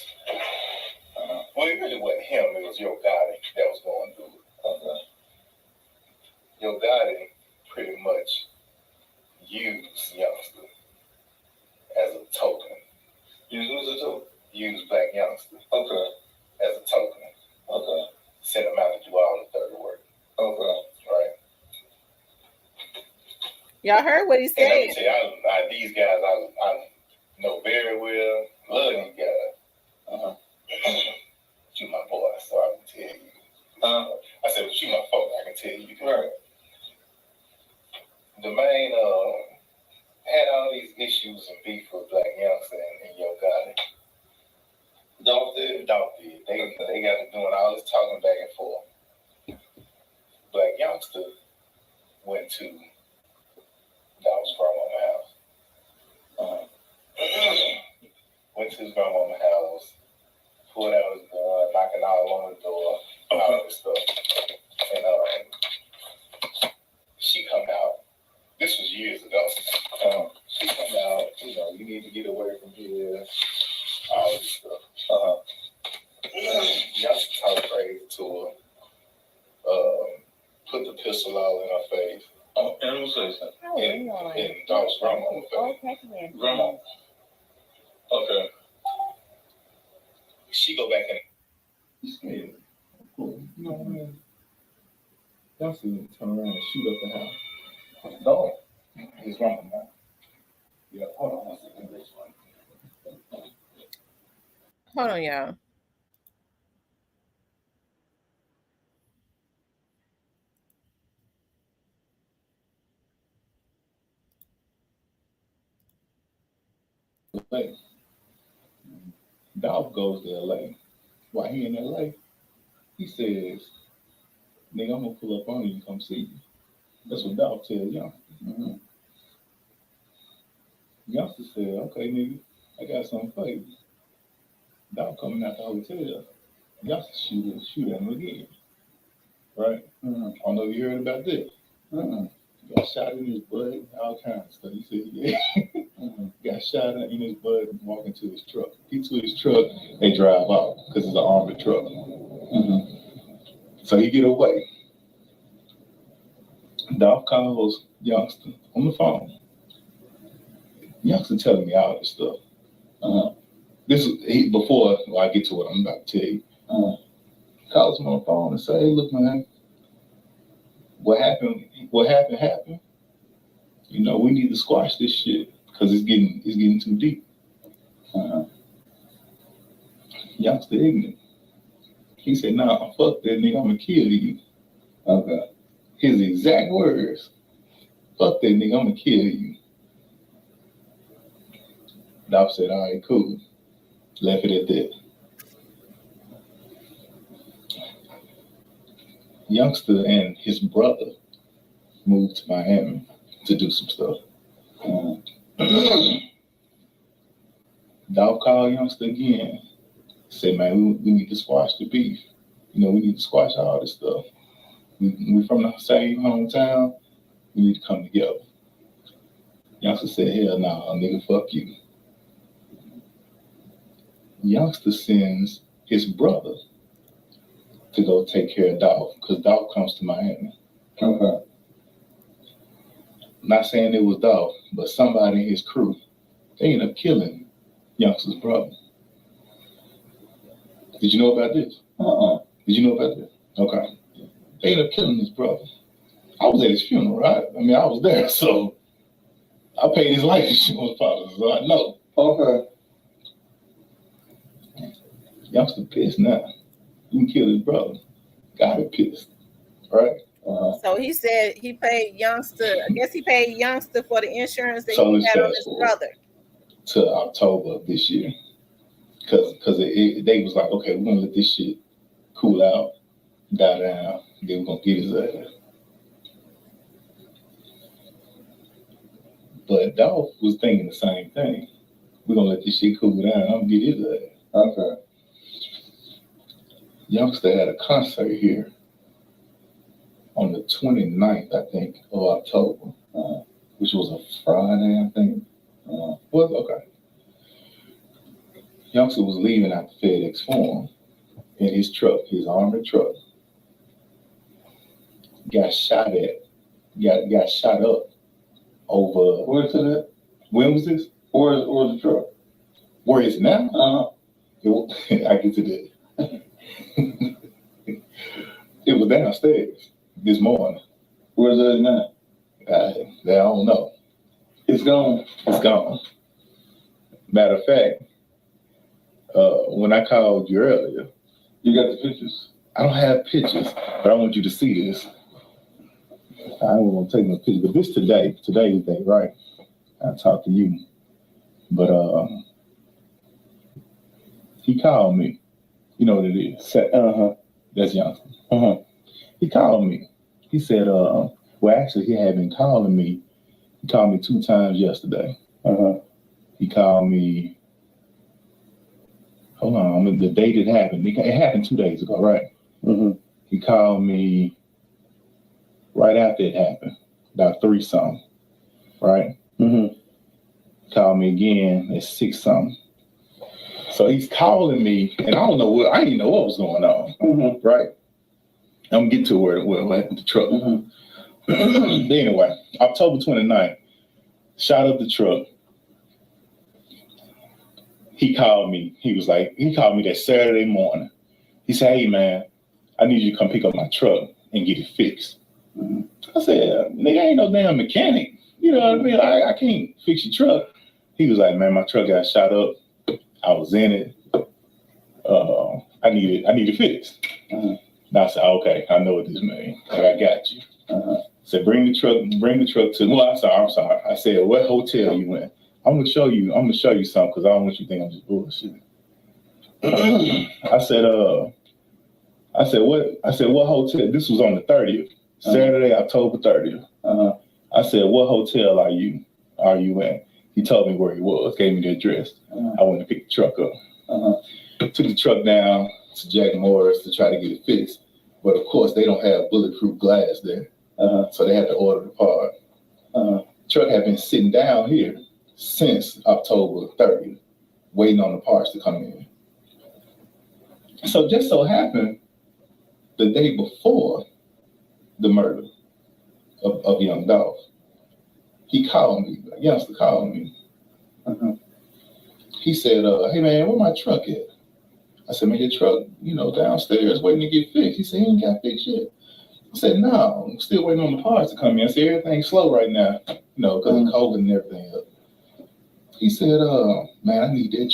Well, it really wasn't him. It was Yo Gotti that was going through it. Yo Gotti pretty much used Youngster as a token. Used Black Youngster. Okay. As a token. Okay. Sent him out to do all the dirty work. Okay. Right. Y'all heard what he And let said. me tell you, these guys I know very well. Love these guys. You my boy, so I can tell you. I said, but you my folk, I can tell you. Right. The main had all these issues and beef with Black Youngster and Yo Gotti. Dolph did. They got to doing all this talking back and forth. Black Youngster went to Dolph's grandmama's house. Went to his grandmama's house, pulled out his gun, knocking all on the door, all this stuff. And she come out. This was years ago. She come out, you need to get away from here, all this stuff. Youngster talked crazy to her, put the pistol all in her face. And who says that? In Dolph's grandmama's face. Grandma. Okay. She go back in. He's scared. Cool. You know what I mean? Youngster turn around and shoot up the house. No. His grandma. Yeah, hold on one second. This one. Hold on, y'all. LA. Dolph goes to LA. While he in LA, he says, nigga, I'm gonna pull up on you and come see you. That's what Dolph tells Youngster. Youngster said, okay, nigga, I got something for you. Dolph coming out the hotel. Youngster shoot at him again. Right? I don't know if you heard about this. Got shot in his butt, all kinds of stuff. He said, yeah. Got shot in his butt and walking to his truck. He to his truck, they drive out because it's an armored truck. So he get away. Dolph calls Youngster on the phone. Youngster telling me all this stuff. This is before I get to what I'm about to tell you. Calls him on the phone and say, hey, look, man, what happened happened. We need to squash this shit because it's getting too deep. Youngster ignorant. He said, nah, fuck that nigga, I'm gonna kill you. Okay. His exact words, fuck that nigga, I'm gonna kill you. Dolph said, all right, cool. Left it at that. Youngster and his brother moved to Miami to do some stuff. Dolph called Youngster again. Said, man, we need to squash the beef. We need to squash all this stuff. We from the same hometown. We need to come together. Youngster said, hell nah, nigga, fuck you. Youngster sends his brother to go take care of Dolph because Dolph comes to Miami. Okay. Not saying it was Dolph, but somebody in his crew, they ended up killing Youngster's brother. Did you know about this? Did you know about this? Okay. They ended up killing his brother. I was at his funeral, right? I mean, I was there, so I paid his life insurance policy, so I know. Okay. Youngster pissed now. You can kill his brother. Got him pissed, right? So he said he paid Youngster. I guess he paid Youngster for the insurance that So he let's had on fast his forward brother. to October of this year, because they was like, okay, we're gonna let this shit cool out, die down, then we're gonna get his ass. But Dolph was thinking the same thing. We're gonna let this shit cool down. I'm gonna get his ass. Okay. Youngster had a concert here on the 29th, I think, of October, which was a Friday, I think. Was okay. Youngster was leaving out the FedEx Forum in his truck, his armored truck. Got shot up over. Where's it at? When was this? Where's the truck? Where is it now? I get to that. It was downstairs this morning. Where's it now? I don't know. It's gone. It's gone. Matter of fact, when I called you earlier, You got the pictures? I don't have pictures, but I want you to see this. I don't want to take no pictures, but this today's day, right? I talked to you, but he called me. You know what it is? That's Youngster. He called me. He said, well, actually, he had been calling me. He called me 2 times yesterday. He called me. Hold on, the date it happened. It happened 2 days ago, right? He called me right after it happened, about 3 something, right? Called me again at 6 something. So he's calling me, and I didn't know what was going on, right? I'm getting to where the truck. But anyway, October 29th, shot up the truck. He called me. He called me that Saturday morning. He said, hey, man, I need you to come pick up my truck and get it fixed. I said, nigga, I ain't no damn mechanic. You know what I mean? I can't fix your truck. He was like, man, my truck got shot up. I was in it. I need it fixed. And I said, okay, I know what this means. I got you. Said, bring the truck to, well, I'm sorry. I said, what hotel you in? I'm gonna show you something because I don't want you to think I'm just bullshitting. I said, what hotel? This was on the 30th, Saturday, October 30th. I said, what hotel are you in? He told me where he was, gave me the address. I went to pick the truck up. Took the truck down to Jack Morris to try to get it fixed. But of course, they don't have bulletproof glass there. So they had to order the part. Truck had been sitting down here since October 30th, waiting on the parts to come in. So just so happened, the day before the murder of young Dolph, he called me, Youngster called me. He said, hey man, where my truck at? I said, man, your truck, downstairs waiting to get fixed. He said, he ain't got fixed yet. I said, no, I'm still waiting on the parts to come in. I said, everything's slow right now, because of COVID and everything else. He said, man, I need that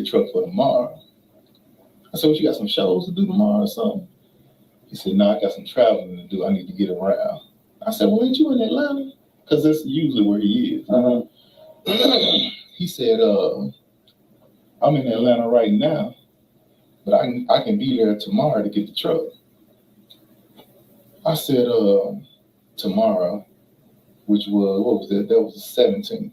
truck for tomorrow. I said, what, you got some shows to do tomorrow or something? He said, no, I got some traveling to do. I need to get around. I said, well, ain't you in Atlanta? Because that's usually where he is. He said, I'm in Atlanta right now, but I can be there tomorrow to get the truck. I said, tomorrow, which was, what was that? That was the 17th.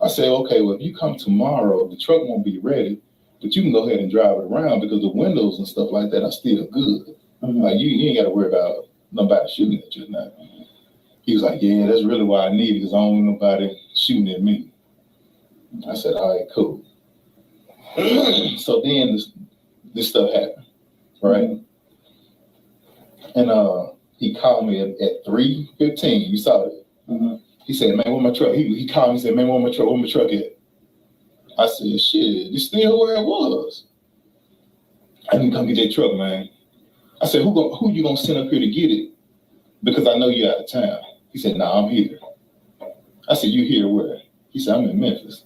I said, okay, well, if you come tomorrow, the truck won't be ready, but you can go ahead and drive it around because the windows and stuff like that are still good. Like, you ain't got to worry about nobody shooting at you now. He was like, yeah, that's really why I need it, because I don't want nobody shooting at me. I said, all right, cool. So then this stuff happened, right? And he called me at 3:15. You saw it. He said, man, where my truck? He called me and said, man, where my truck at? I said, shit, it's still where it was. I didn't come get that truck, man. I said, who you gonna send up here to get it? Because I know you're out of town. He said, nah, I'm here. I said, you here where? He said, I'm in Memphis.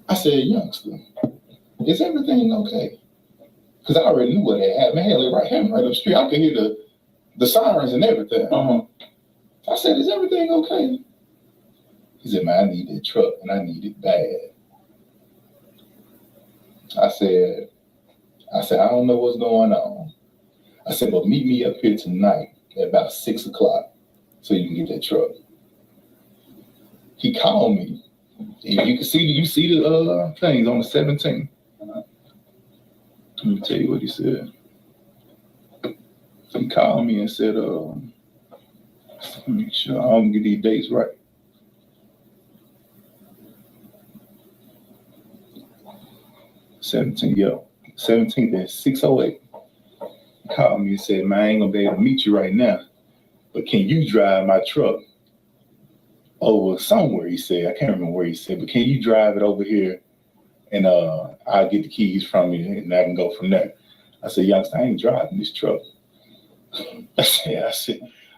I said, youngster, is everything okay? Because I already knew what had happened. Hell, right up the street. I could hear the sirens and everything. I said, is everything okay? He said, man, I need that truck and I need it bad. I said, I don't know what's going on. I said, but meet me up here tonight at about 6 o'clock so you can get that truck. He called me. You see the things on the 17th. Let me tell you what he said. He called me and said, let me make sure I don't get these dates right. Seventeenth at 6:08. He called me and said, man, I ain't gonna be able to meet you right now, but can you drive my truck over somewhere? He said, I can't remember where he said, but can you drive it over here and I'll get the keys from you and I can go from there. I said, youngster, I ain't driving this truck. I said,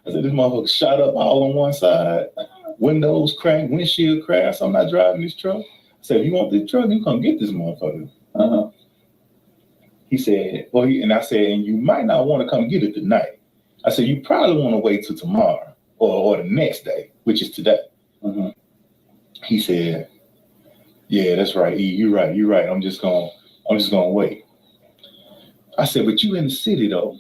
this motherfucker shot up all on one side, windows cracked, windshield cracked. So I'm not driving this truck. I said, if you want this truck, you come get this motherfucker. He said, and I said, and you might not want to come get it tonight. I said, you probably want to wait till tomorrow or the next day, which is today. He said, yeah, that's right, E, you're right. I'm just gonna wait. I said, but you in the city though?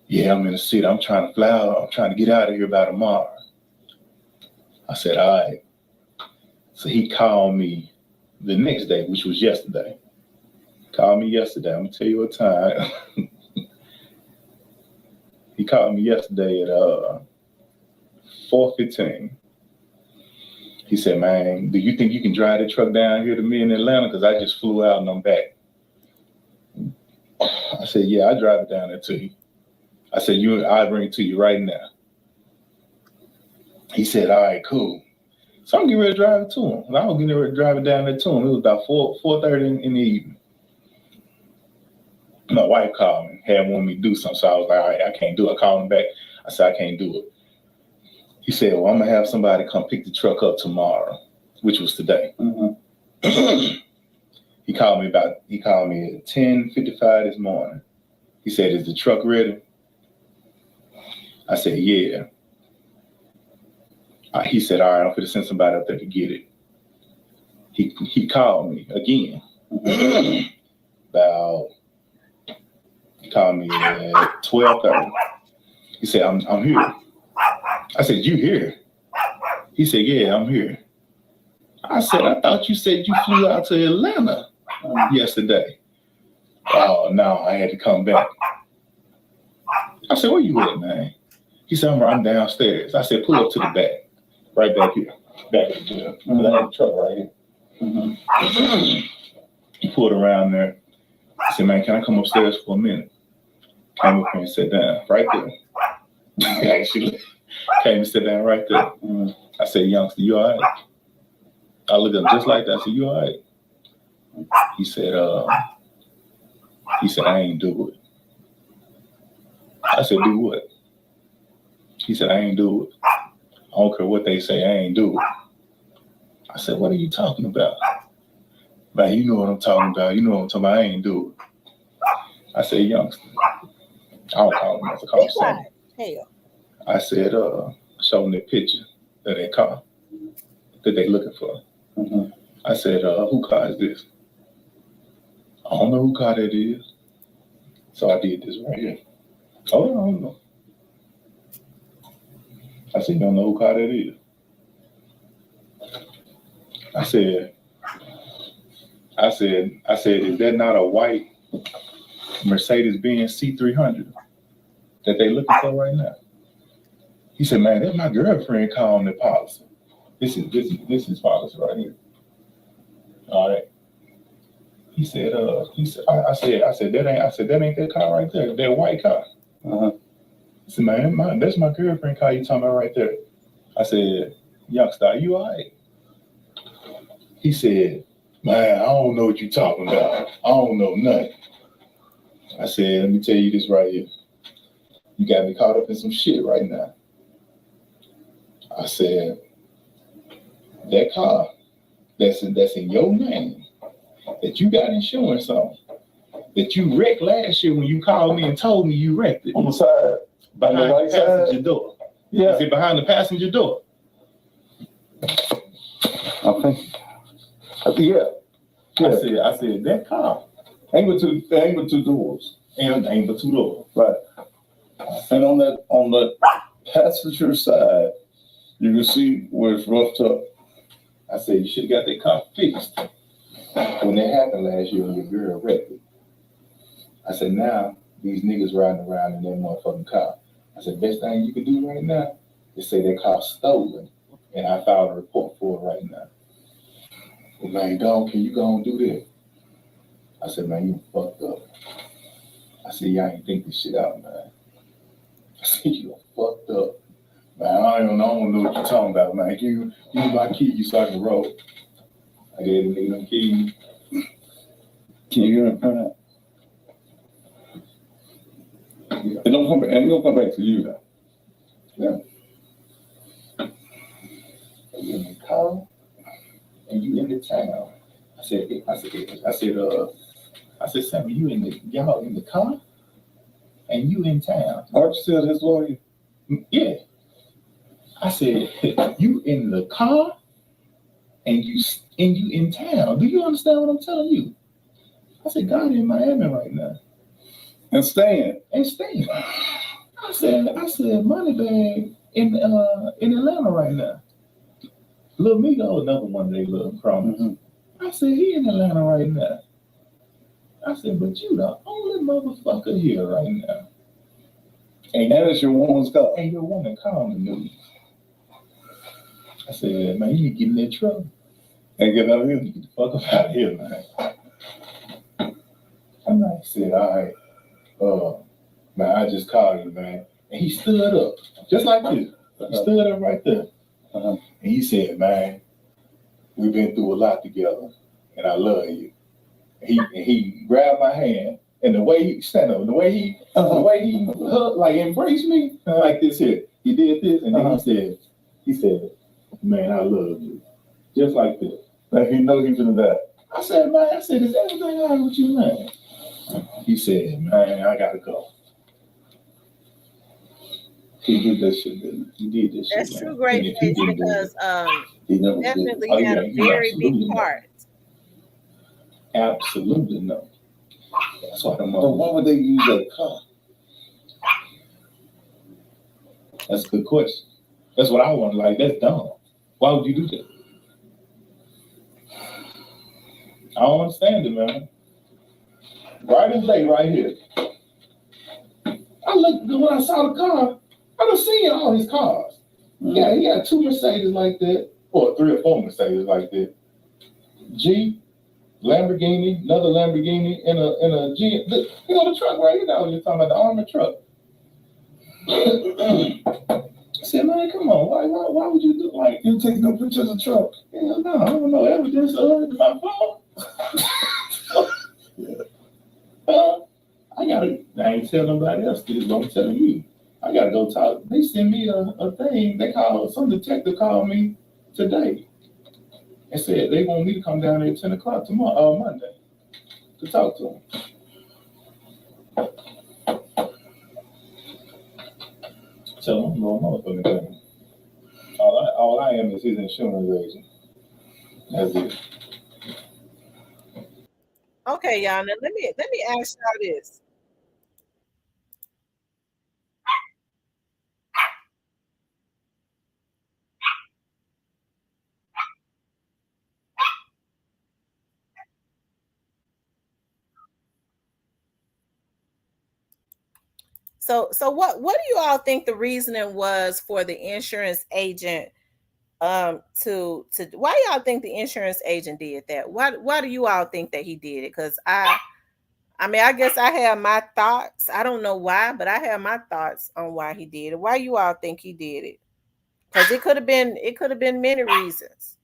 Yeah, I'm in the city. I'm trying to fly out. I'm trying to get out of here by tomorrow. I said, all right. So he called me the next day, which was yesterday. Called me yesterday. I'm gonna tell you what time. He called me yesterday at 4:15. He said, man, do you think you can drive the truck down here to me in Atlanta? Because I just flew out and I'm back. I said, yeah, I'll drive it down there to you. I said, I'll bring it to you right now. He said, all right, cool. So I'm getting ready to drive it to him. And I was getting ready to drive it down there to him. It was about 4:30 in the evening. My wife called me, had wanted me to do something. So I was like, all right, I can't do it. I called him back. I said, I can't do it. He said, well, I'm going to have somebody come pick the truck up tomorrow, which was today. He called me at 10:55 this morning. He said, is the truck ready? I said, yeah. He said, all right, I'm going to send somebody up there to get it. He called me again. He called me at 12:30. He said, I'm here. I said, you here? He said, yeah, I'm here. I said, I thought you said you flew out to Atlanta yesterday. Oh, no, I had to come back. I said, where you at, man? He said, I'm downstairs. I said, pull up to the back, right back here, back at the jail. I had the truck right here. He pulled around there. I said, man, can I come upstairs for a minute? Came up here and sat down right there. Actually, came and sat down right there. I said, youngster, you all right? I looked at him just like that. I said, you all right? He said, I ain't do it. I said, do what? He said, I ain't do it. I don't care what they say, I ain't do it. I said, what are you talking about? Man, you know what I'm talking about. You know what I'm talking about. I ain't do it. I said, youngster. I don't call him. I call him Sammy. Hell. I said, show them that picture of that car that they looking for. I said, who car is this? I don't know who car that is. So I did this right here. Oh, I don't know. I said, you don't know who car that is? I said, is that not a white Mercedes-Benz C300 that they looking for right now? He said, man, that's my girlfriend calling the policy. This is policy right here. All right. He said, I said, that ain't that car right there, that white car. He said, man, that's my girlfriend car you talking about right there. I said, youngster, are you all right? He said, man, I don't know what you're talking about. I don't know nothing. I said, let me tell you this right here. You got me caught up in some shit right now. I said, that car that's in your name, that you got insurance on, that you wrecked last year when you called me and told me you wrecked it. On the side, Behind on the right the passenger side. door. Yeah. Is it behind the passenger door? I think. Yeah. I said that car Ain't but two doors. ain't but two doors. Right. And on the passenger side, you can see where it's roughed up. I said you should have got that car fixed when that happened last year when your girl wrecked it. I said now these niggas riding around in that motherfucking car. I said best thing you can do right now is say that car's stolen, and I filed a report for it right now. Well, man, dog, can you go and do that? I said, man, you fucked up. I said, y'all ain't think this shit out, man. I said, you fucked up. Man, I don't know what you're talking about, man. Give me my keys so I can roll. I gave the nigga them keys. Can you hear him turn out? Yeah. It don't come back to you now. You in the car and you in the town. I said, Sammy, y'all in the car and you in town. Archie said his lawyer. Yeah. I said, you in the car and you in town. Do you understand what I'm telling you? I said, God in Miami right now. And staying. I said, Moneybag in Atlanta right now. Lil Migo, another one of they little chromas. Mm-hmm. I said, he in Atlanta right now. I said, but you the only motherfucker here right now. And it's your woman's car. And your woman calling the news. I said, man, you need to get in that truck. And get out of here. Get the fuck up out of here, man. I'm like, said, all right, man, I just called you, man. And he stood up, just like this. He stood up right there. And he said, man, we've been through a lot together, and I love you. And he grabbed my hand, and the way he stand up, the way he hugged, like embraced me, like this here. He did this, and then he said, man, I love you. Just like this. Like he knows he's in that. I said, is everything all right with you, man? He said, man, I gotta go. He did that shit, didn't He did this That's shit. true, man. great And if he face, didn't do because it, he never did. definitely Oh, had yeah, a he very absolutely big no. part. Absolutely no. That's why the So mother. why would they use that car? That's a good question. That's what I want. Like, that's dumb. Why would you do that? I don't understand it, man. Right as day, right here. I looked when I saw the car. I done seen all these cars. Yeah, he got 2 Mercedes like that, or 3 or 4 Mercedes like that. Jeep, Lamborghini, another Lamborghini, and a Jeep. You know the truck right here. You're talking about the armored truck. I said, man, come on. Why would you do like You take no pictures of the truck. hell no, I don't know evidence of it in my phone. I ain't telling nobody else this, but I'm telling you. I gotta go talk. They sent me a thing. Some detective called me today and said they want me to come down there at 10 o'clock tomorrow, Monday, to talk to them. Tell them no motherfucking thing. All I am is his insurance agent. That's it. Okay, y'all. Now let me ask y'all this. So what do you all think the reasoning was for the insurance agent to why y'all think the insurance agent did that? Why do you all think that he did it? Because I mean, I guess I have my thoughts. I don't know why, but I have my thoughts on why he did it. Why you all think he did it? Because it could have been many reasons.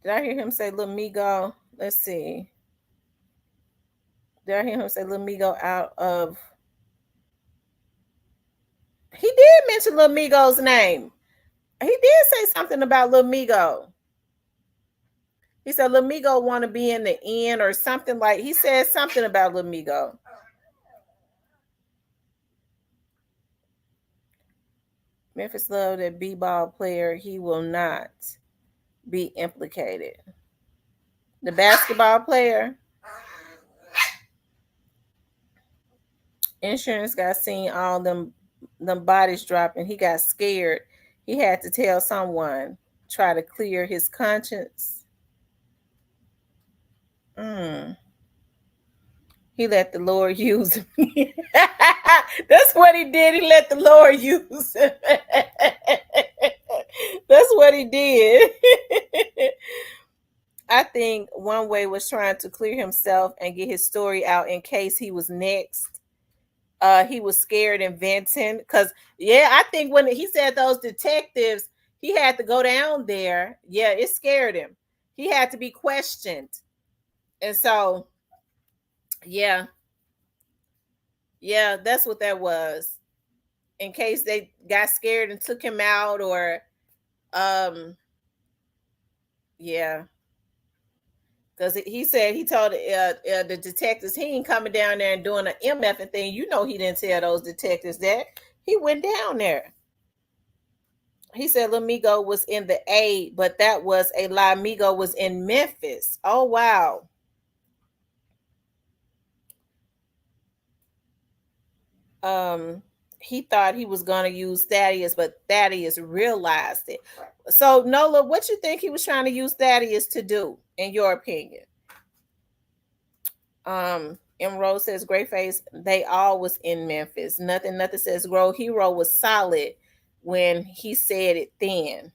Did I hear him say Lil Migo? Let's see. Did I hear him say Lil Migo out of? He did mention Lil Migo's name. He did say something about Lil Migo. He said Lil Migo want to be in the end or something like. He said something about Lil Migo. Memphis Love, that b-ball player, he will not be implicated. The basketball player, insurance got seen all them bodies dropping. He got scared. He had to tell someone, try to clear his conscience. He let the Lord use him. That's what he did. He let the Lord use him. That's what he did. I think one way was trying to clear himself and get his story out in case he was next. He was scared and venting because, I think when he said those detectives, he had to go down there. Yeah, it scared him. He had to be questioned. And so, yeah, that's what that was. In case they got scared and took him out or, because he said he told the detectives he ain't coming down there and doing an MF thing. You know he didn't tell those detectives that. He went down there. He said Lil Migo was in the A, but that was a lie. Migo was in Memphis. Oh, wow. He thought he was going to use Thaddeus, but Thaddeus realized it. So, Nola, what you think he was trying to use Thaddeus to do, in your opinion? M. Rose says, Great Face, they all was in Memphis. Nothing says Grow Hero was solid when he said it then.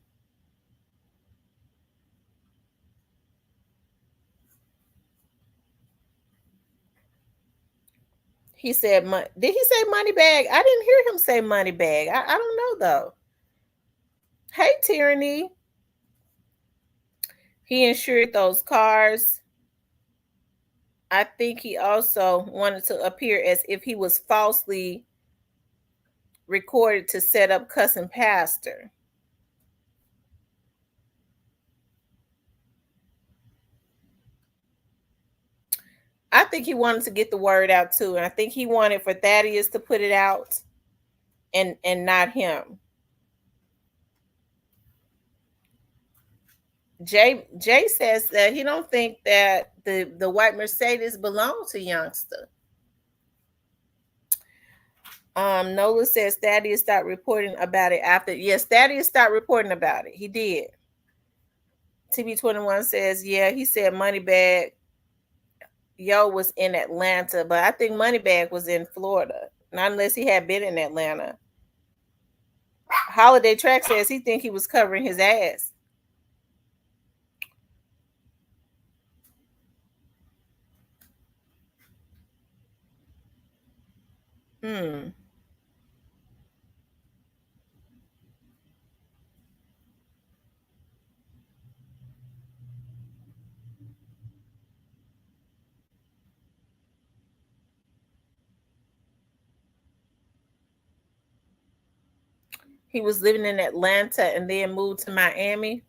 He said, did he say money bag? I didn't hear him say money bag. I don't know, though. Hey, Tyranny. He insured those cars. I think he also wanted to appear as if he was falsely recorded to set up cussing pastor. I think he wanted to get the word out too. And I think he wanted for Thaddeus to put it out and not him. Jay says that he don't think that the white Mercedes belonged to Youngster. Nola says Thaddeus stopped reporting about it after. Yes, Thaddeus stopped reporting about it. He did. TB21 says, yeah, he said Moneybag Yo was in Atlanta, but I think Moneybag was in Florida. Not unless he had been in Atlanta. Holiday Track says he think he was covering his ass. He was living in Atlanta and then moved to Miami.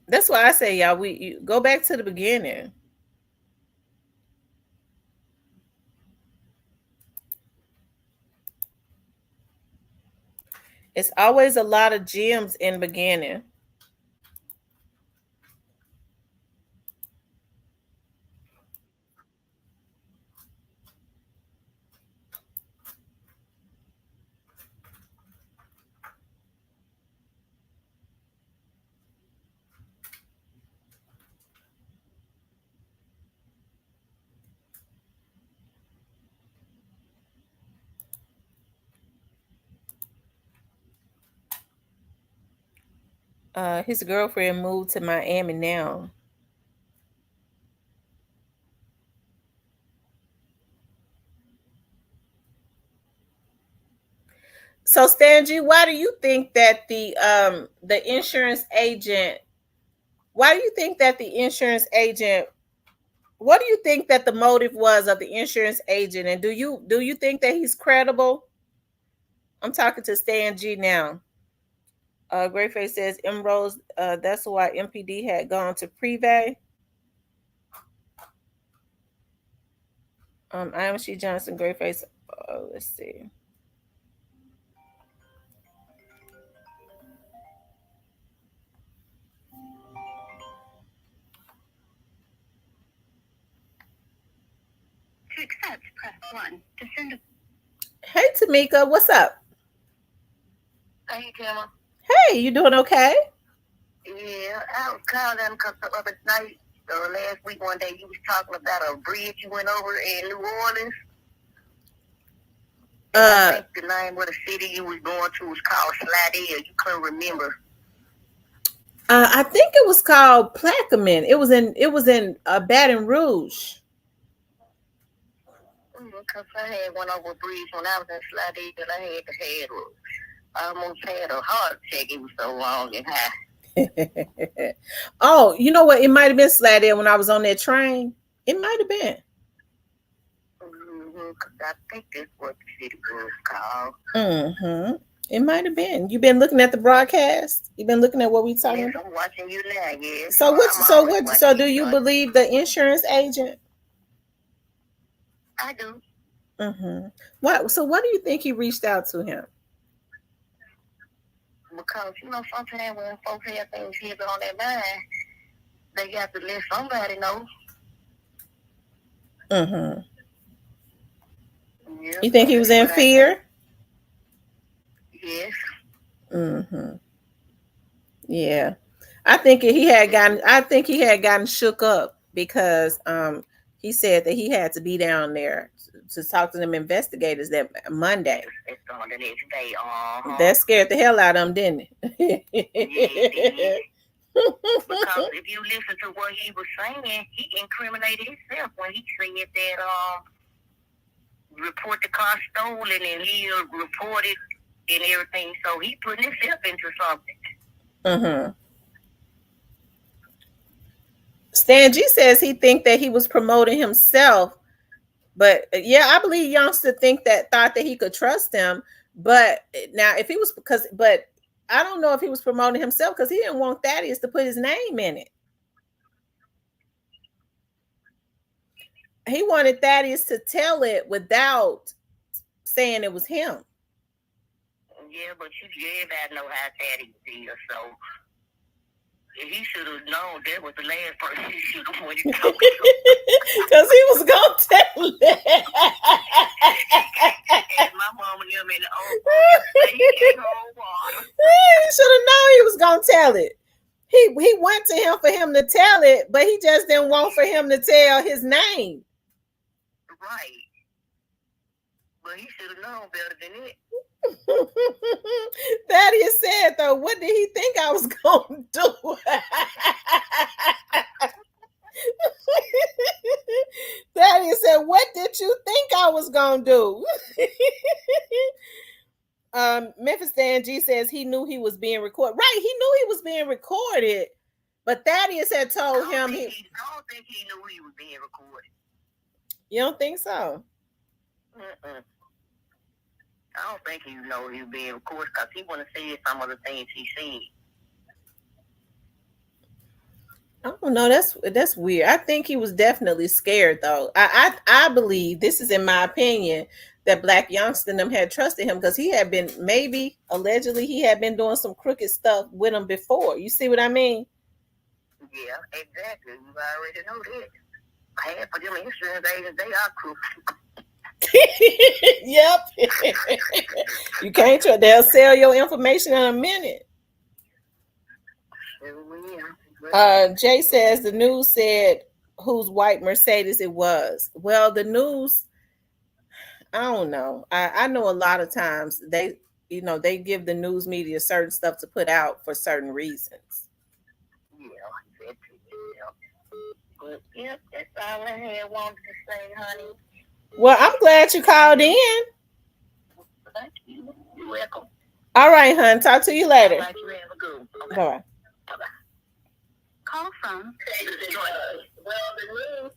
That's why I say, y'all, you go back to the beginning. It's always a lot of gems in beginning. His girlfriend moved to Miami now. So, Stangy, why do you think that the insurance agent? Why do you think that the insurance agent What do you think that the motive was of the insurance agent, and do you think that he's credible? I'm talking to Stan G now. Great Face says M Rose, that's why MPD had gone to Privé. I am She Johnson, Great Face. Let's see. To accept, press 1. To send a... Hey, Tamika, what's up? Hey, Gemma. Hey, you doing okay? Yeah, I was calling because the other night, or last week, one day, you was talking about a bridge you went over in New Orleans. I think the name of the city you was going to was called Slidell. You couldn't remember. I think it was called Plaquemine. It was in Baton Rouge. Because I had one over a bridge when I was in Slidell. I almost had a heart attack. It was so long and high. Oh, you know what? It might have been Slidell when I was on that train. It might have been. Because I think that's what the city was called. It might have been. You've been looking at the broadcast. You've been looking at what we talking about. I'm watching you now. Yeah. So do you believe the insurance agent? I do. What? So what do you think he reached out to him? Because sometimes when folks have things heavy on their mind, they got to let somebody know. Yeah, You think he was in fear? Yes. Yeah. I think he had gotten shook up because he said that he had to be down there to talk to them investigators that Monday. It's on the next day. That scared the hell out of him, didn't it? Yeah, it did. Because if you listen to what he was saying, he incriminated himself when he said that report the car stolen and he reported and everything. So he put himself into something. Stan G says he think that he was promoting himself, but yeah, I believe youngster thought that he could trust him. But now if he was but I don't know if he was promoting himself because he didn't want Thaddeus to put his name in it. He wanted Thaddeus to tell it without saying it was him. Yeah, but everybody know how Thaddeus is, so he should have known that was the last person he should have wanted to talk to. Because he was going to tell it. My mama and them in the old folks say he can't hold water. He should have known he was going to tell it. He went to him for him to tell it, but he just didn't want for him to tell his name. Right. But he should have known better than it. Thaddeus said, though, what did he think I was going to do? Thaddeus said, what did you think I was going to do? Memphis Stan G says he knew he was being recorded. Right, he knew he was being recorded, but Thaddeus had told him. I don't think he knew he was being recorded. You don't think so? I don't think he know he was being recorded because he wouldn't have said some of the things he said. I don't know. That's weird. I think he was definitely scared, though. I believe, this is in my opinion, that Black Youngster and them had trusted him because he had been, maybe allegedly, he had been doing some crooked stuff with him before. You see what I mean? Yeah, exactly. You already know that. Half of them insurance agents, they are crooked. Yep. You can't try. They'll sell your information in a minute. Jay says the news said whose white Mercedes it was. Well, the news, I don't know. I know a lot of times they give the news media certain stuff to put out for certain reasons. Yeah. But yeah, that's all I had wanted to say, honey. Well, I'm glad you called in. Thank you. You're welcome. All right, hon. Talk to you later. You have a good one. Okay. Bye-bye. Call from. Well, the news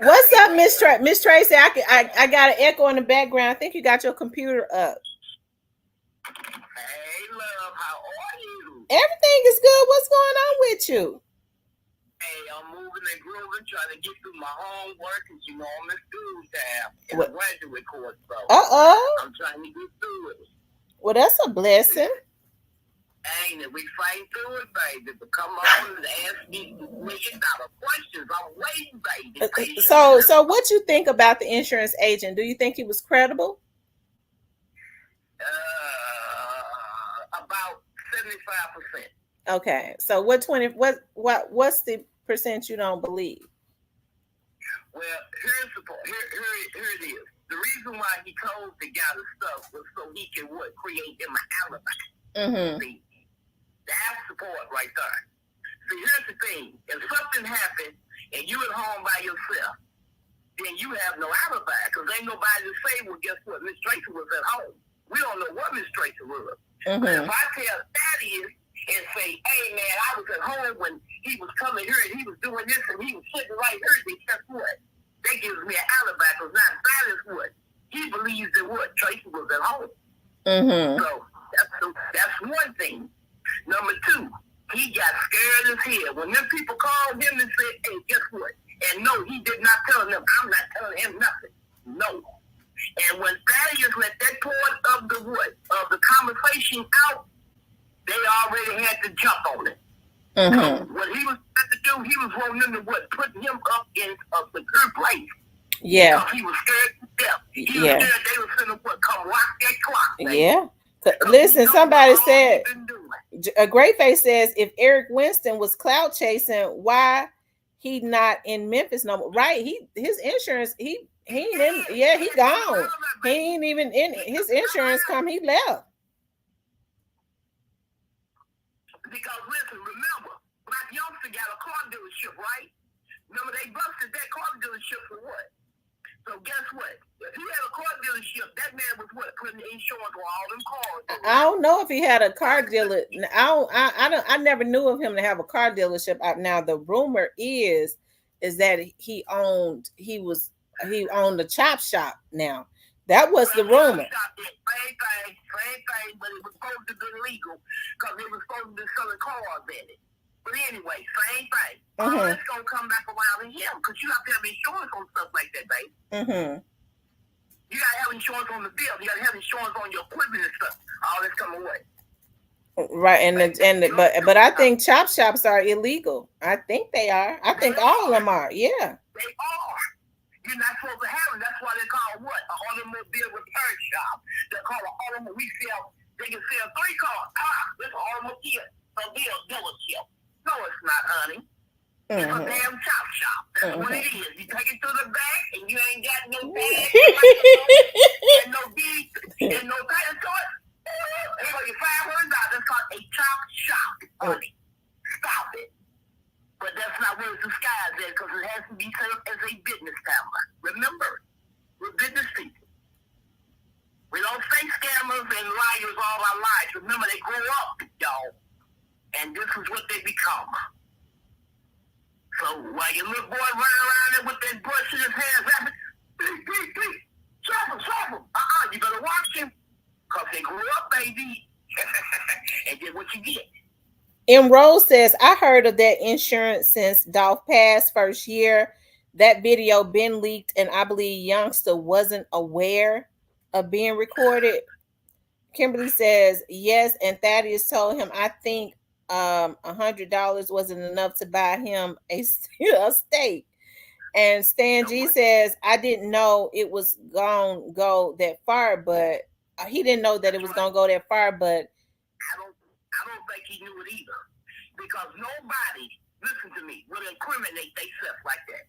What's up, Miss Tracy? I got an echo in the background. I think you got your computer up. Hey, love, how are you? Everything is good. What's going on with you? Hey, I'm moving and grooving, trying to get through my homework, because you know I'm in school now, in What? the graduate course, so Uh-oh. I'm trying to get through it. Well, that's a blessing. Ain't it? We fight through it, baby. But come on and ask me $1 million questions. I'm waiting, baby. So what you think about the insurance agent? Do you think he was credible? About 75%. Okay. So what's the percent you don't believe? Well, here's the point. Here it is. The reason why he told the guy the stuff was so he can create him an alibi. Mm-hmm. See, that's the part right there. See, here's the thing. If something happened and you at home by yourself, then you have no alibi, because ain't nobody to say, well, guess what? Miss Tracy was at home. We don't know what Miss Tracy was. Mm-hmm. But if I tell Thaddeus and say, hey, man, I was at home when he was coming here and he was doing this and he was sitting right here, then guess what? That gives me an alibi, because now Thaddeus what? He believes that what? Tracy was at home. Mm-hmm. So that's one thing. Number two, he got scared as hell. When them people called him and said, hey, guess what? And no, he did not tell them. I'm not telling him nothing. No. And when Thaddeus let that part of the conversation out, they already had to jump on it. Mm-hmm. So what he was trying to do, he was wanting them to put him up in a secure place. Yeah. Because he was scared to death. He was Yeah. scared they was finna come lock that clock. Baby. Yeah. Listen, somebody said, Great Face says, if Eric Winston was clout chasing, why he not in Memphis no more? Right? His insurance, he ain't in. Yeah, he gone. He ain't even in his insurance. He left. Because listen, remember, Black Youngster got a car dealership, right? Remember they busted that car dealership for what? So guess what? If he had a car dealership, that man was what? Putting the insurance on all them cars. I don't know if he had a car dealer. I never knew of him to have a car dealership. Now the rumor is that he owned the chop shop. Now that was the rumor. Same thing, but it was supposed to be legal because they were supposed to be selling cars in it. But anyway, same thing. Mm-hmm. All that's gonna come back around to him because you have to have insurance on stuff like that, babe. Mm-hmm. You gotta have insurance on the field. You gotta have insurance on your equipment and stuff. All that's coming away. Right, but I think chop shops are illegal. I think they are. I think all of them are. Yeah. They are. You're not supposed to have them. That's why they call what? An automobile repair shop. They call an automobile. They can sell 3 cars. This is an automobile dealership. No, it's not, honey. It's a damn chop shop. That's what it is. You take it to the back, and you ain't got no bag, and no deed, and no title to it. They give you $500. That's called a chop shop, honey. Stop it. But that's not where it's disguised at, because it has to be set up as a business timeline. Remember, we're business people. We don't say scammers and liars all our lives. Remember, they grow up, y'all. And this is what they become. So while your little boy running around there with that brush in his hands, rapping, please, stop him. You better watch him. Because they grew up, baby. And get what you get. M. Rose says, I heard of that insurance since Dolph passed first year. That video been leaked, and I believe Youngster wasn't aware of being recorded. Kimberly says, yes, and Thaddeus told him, I think $100 wasn't enough to buy him a steak. And Stan G says, I didn't know it was gonna go that far, but he didn't know that it was gonna go that far, but I don't think he knew it either. Because nobody, listen to me, would incriminate themselves like that.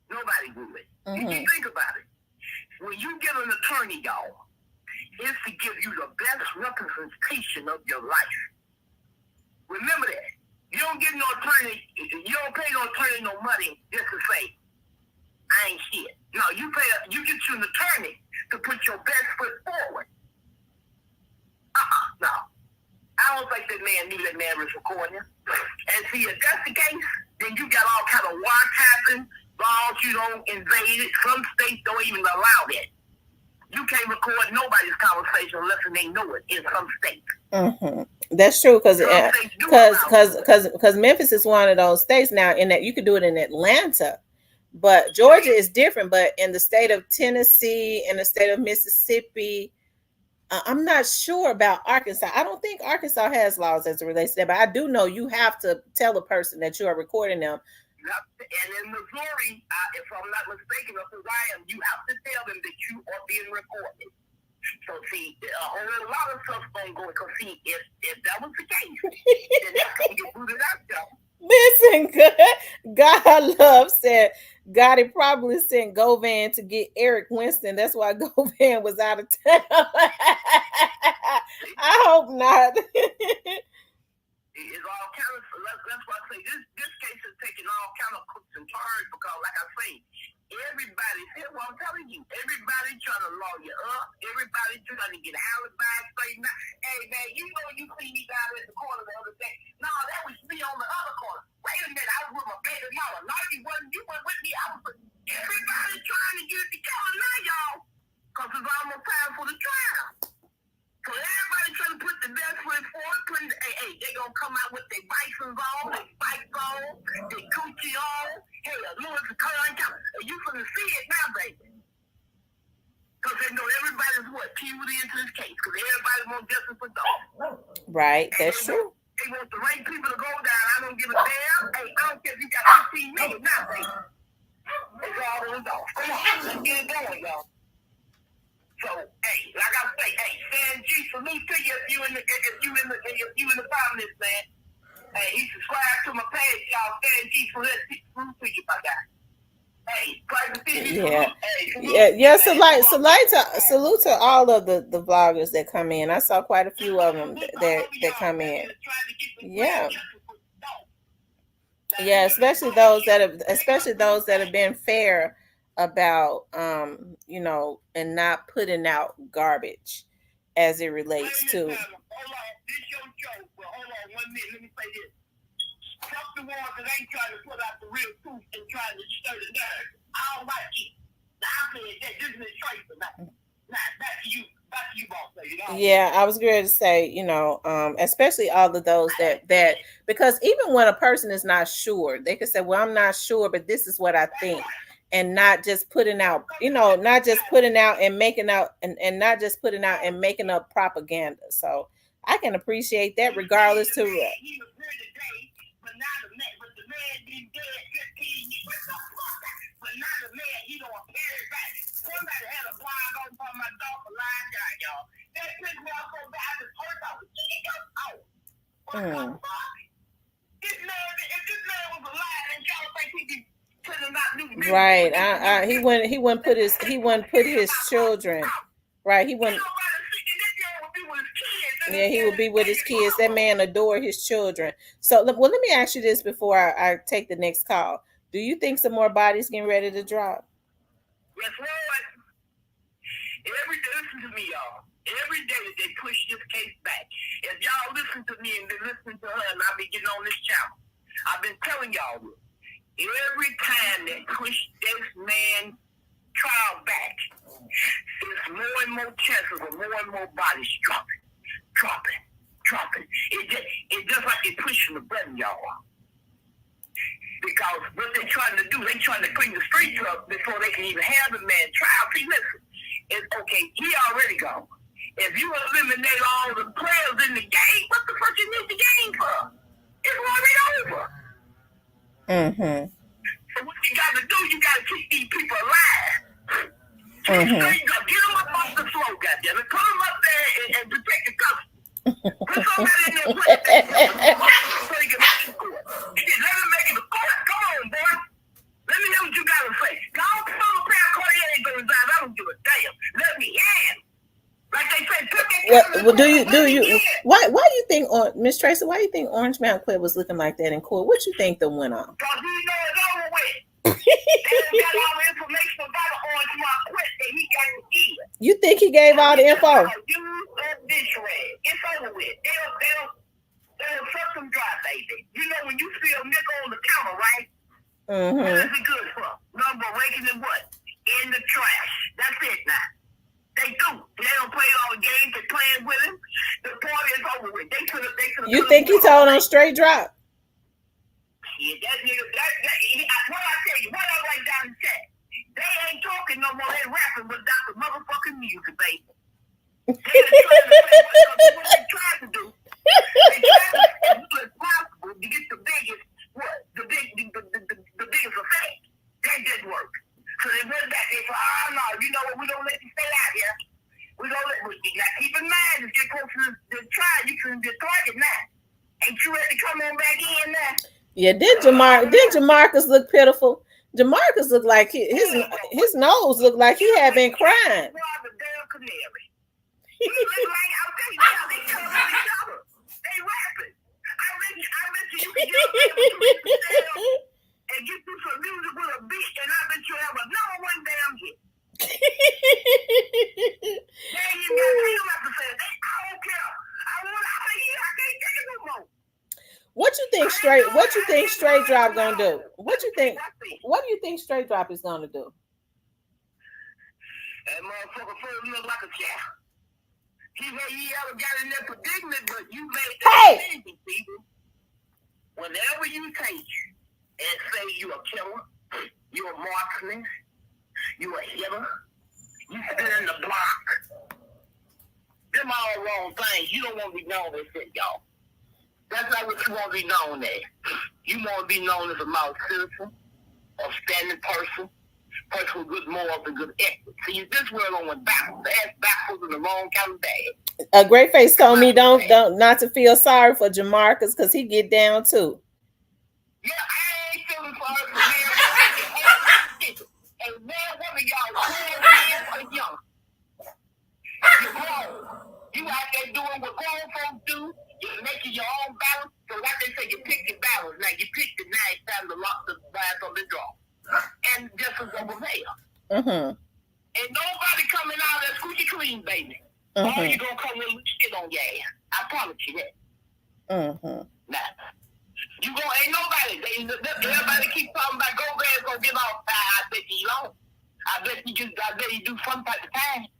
Nobody would. If you think about it, when you get an attorney, y'all, it's to give you the best representation of your life. Remember that. You don't get no attorney, you don't pay no attorney no money just to say, I ain't shit. No, you get you an attorney to put your best foot forward. No. I don't think that man knew that man was recording him. And see, if that's the case, then you got all kind of wiretapping laws you don't invade it. Some states don't even allow that. You can't record nobody's conversation unless they know it in some states. Mm-hmm. That's true, because Memphis is one of those states now, in that you could do it in Atlanta, but Georgia is different. But in the state of Tennessee and the state of Mississippi, I'm not sure about Arkansas. I don't think Arkansas has laws as it relates to that, but I do know you have to tell a person that you are recording them. And in Missouri, if I'm not mistaken, or Hawaii, you have to tell them that you are being recorded. So see, a whole lot of stuff's gonna go. Because see, if that was the case, then that's gonna get booted out there. Listen, God Love said Gotti probably sent Govan to get Eric Winston. That's why Govan was out of town. I hope not. It's all kind of, that's why I say this case is taking all kind of hooks and turns, because like I say, everybody, well, I'm telling you, everybody trying to law you up, everybody trying to get alibis straightened out. Hey man, you know you see me down at the corner the other day. No, that was me on the other corner. Wait a minute, I was with my baby mama. No, you weren't with me. I was with everybody trying to get it together now, y'all. Because it's almost time for the trial. So everybody trying to put the best foot forward. Hey, they gonna come out with their bisons on, their spikes on, their Gucci on. Hey, Louis Vuitton. You finna see it now, baby. Because they know everybody's keyed into this case. Because everybody wants justice for dogs. Right, that's true. They want the right people to go down. I don't give a damn. Hey, I don't care if you got 15 million now, baby. It's all those dogs. Come on, let's get it going, y'all. So, hey, like I say, hey, Stan G, salute to you if you in the finalist, man. Hey, he subscribed to my page, y'all. Stan G, salute to you, my guy. Hey, private TV. Yeah. Salute to all of the vloggers that come in. I saw quite a few of them that come in. Yeah. Yeah, especially those that have been fair about and not putting out garbage as it relates to. Hold on, this your joke, but hold on 1 minute. Let me say this. Fuck the ones that ain't trying to put out the real truth and trying to stir the nerves. I don't like it. Now I'm saying that this is a choice for now. Now back to you, boss. Yeah, I was going to say, especially all of those that because even when a person is not sure, they can say, well, I'm not sure, but this is what I think. And not just putting out, not just putting out and making out and not just putting out and making up propaganda. So I can appreciate that regardless to. He was here today, but now the man been dead 15 years. But now the man, he don't appear back. Somebody had a blind on for my dog for lying guy, y'all. That pissed me off so bad, I just heard out. What the fuck? If this man was alive and y'all think he could. Right. He wouldn't put his children. Right. He wouldn't. Yeah, he would be with his kids. That man adored his children. So, well, let me ask you this before I take the next call. Do you think some more bodies getting ready to drop? Yes, Lord. Listen to me, y'all. Every day that they push this case back, if y'all listen to me and been listening to her, and I've been getting on this channel, I've been telling y'all this. Every time they push this man trial back, it's more and more chances of more and more bodies dropping. It's just like they're pushing the button, y'all. Because what they're trying to do, they're trying to clean the streets up before they can even have the man trial. See, listen, it's okay, he already gone. If you eliminate all the players in the game, what the fuck you need the game for? It's already over. Mm-hmm. So what you got to do, you got to keep these people alive. Mm-hmm. So you got to get them up off the floor, goddammit. Put them up there and protect the custody. Put somebody in there so they can make the court. Let them make it the court. Come on, boy. Let me hear what you got to say. Go on, put on a pair of Cartier ain't going to drive. I don't give a damn. Let me in. Like they say, put that well, do you? Why do you think, Miss Tracy? Why do you think Orange Mountain Clip was looking like that in court? What you think that went on? Because we know it's over with. They got all the information about the Orange Mountain Clip that he got to give. You think he gave all the info? It's over with. They will suck some dry, baby. You know when you see a nigga on the counter, right? Mm-hmm. What is it good for? Number raking it what? In the trash. That's it now. They do. They don't play all the games. They playing with him. The party is over with. They could have. You think he told on straight drop? Yeah, that nigga. What I tell you, what I write down in chat. They ain't talking no more. They rapping without the motherfucking music, baby. They what they tried to do. They tried to do as possible to get the biggest, the biggest effect. That didn't work. So they went back. They said, oh no, you know what? We don't let you stay out here. We don't let you. Now keep in mind, if you're close to the trial, you can be a target now. Ain't you ready to come on back in now? Yeah, did Jamarcus look pitiful? Jamarcus looked like his nose looked like he had been crying. They rapping. I bet you can get up and get through some music with a beat, and I bet you have a number one damn hit. There you go. You have to say, I don't care. I can't take it no more. What you think straight drop gonna do? What do you think straight drop is gonna do? That motherfucker first look like a cat. He ever got in that predicament, but you made that decision, people. Whenever you take and say you're a killer, you're a marksman, you're a hitter, you spin in the block. Them all wrong things. You don't want to be known as that, y'all. That's not what you want to be known as. You want to be known as a model citizen, a standing person with good morals and good ethics. See, this world went backwards. That's backwards in the wrong kind of bag. A Great Face told me don't not to feel sorry for Jamarcus because he get down too. Yeah, I ain't feeling sorry for him. And man, one of y'all are young. You're grown. You out there doing what grown folks do. You're making your own balance. So like they say, you pick your balance. Now you picked it. Now it's time to lock the back on the draw. And just as over there. Mm-hmm. And nobody coming out as squeaky clean, baby. Mm-hmm. Or you gonna come with shit on your ass. I promise you that. Mm-hmm. Nah. You gonna ain't nobody. Everybody keep talking about Gomez gonna get off. I bet you don't. I bet you do some type of time.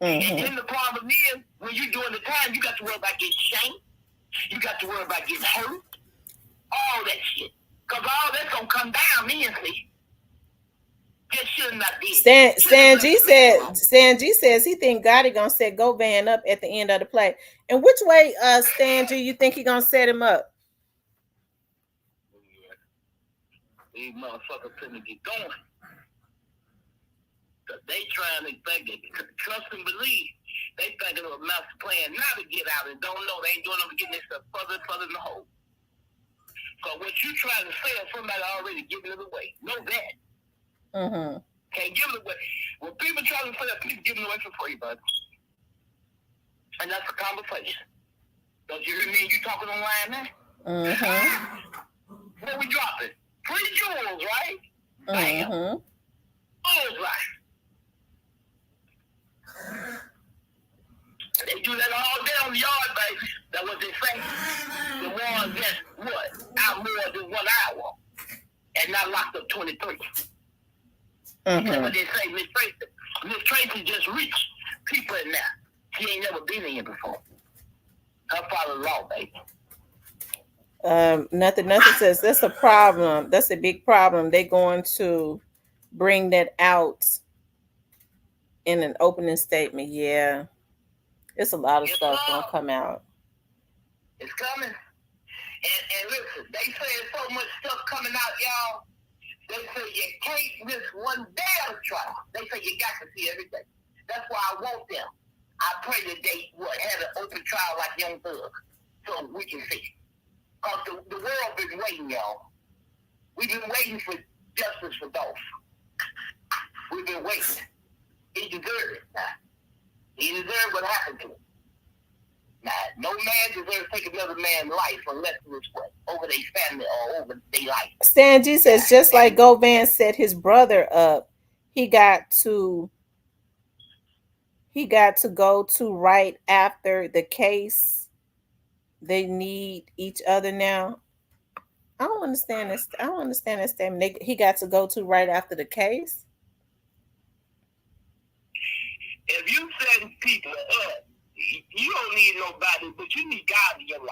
Mm-hmm. And then the problem is, when you're doing the time, you got to worry about getting shamed. You got to worry about getting hurt. All that shit. Because all that's going to come down, me and see. Just should not be. Stan G says he think Gotti going to set Govan up at the end of the play. And which way, Stan G, you think he going to set him up? These motherfuckers couldn't get going. Cause they trying to think it, trust and believe. They thinking of a master plan now to get out and don't know they ain't doing them to get themselves further in the hole. So what you trying to sell, somebody already giving it away. Know that. Mm-hmm. Can't give it away. When people try to sell, people giving it away for free, bud. And that's a conversation. Don't you hear me? You talking online now? Mm-hmm. What we dropping? Free jewels, right? Mm-hmm. All right. They do that all day on the yard, baby. That's what they say. The ones that, out more than 1 hour and not locked up 23. Mm-hmm. That's what they say. Miss Tracy just reached people in there. She ain't never been in here before. Her father's law, baby. Nothing says that's a problem. That's a big problem. They're going to bring that out in an opening statement. Yeah. It's a lot of stuff gonna come out. It's coming. And listen, they say so much stuff coming out, y'all. They say you can't miss one day of the trial. They say you got to see everything. That's why I want them. I pray that they have an open trial like Young Thug so we can see. Because the world been waiting, y'all. We've been waiting for justice for Dolph. We've been waiting. He deserved it. He deserved what happened to him. Now, no man deserves to take another man's life unless it was over their family or over their life. Stan G says just like Govan set his brother up, he got to go to right after the case they need each other now. I don't understand this. I don't understand that statement. He got to go to right after the case. If you setting people up, you don't need nobody, but you need God in your life.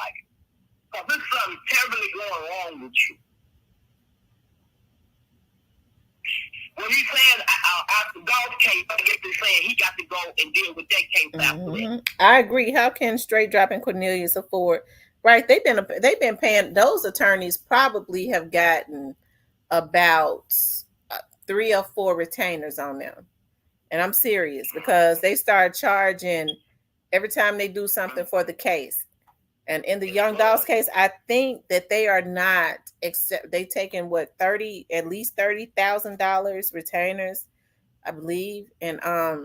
Because there's something terribly going wrong with you. When he's saying after golf case, I get to saying he got to go and deal with that case after that. I agree. How can Straight Drop and Cornelius afford? Right, they've been paying. Those attorneys probably have gotten about 3 or 4 retainers on them, and I'm serious because they start charging every time they do something for the case. And in the Young Dolls case, I think that they are not they taking what at least $30,000 retainers, I believe. And I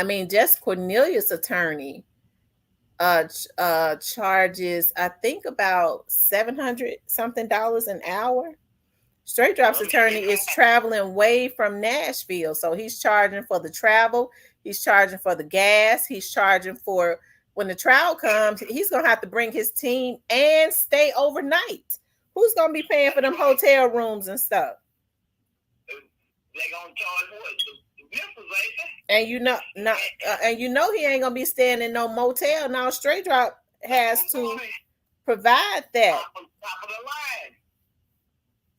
mean, just Cornelius' attorney charges, I think, about $700 something an hour. Straight Drop's attorney is traveling way from Nashville, so he's charging for the travel, he's charging for the gas, he's charging for when the trial comes, he's gonna have to bring his team and stay overnight. Who's gonna be paying for them hotel rooms and stuff? They gonna charge what? And you know he ain't gonna be staying in no motel. Now Straight Drop has to provide that. Top of the line.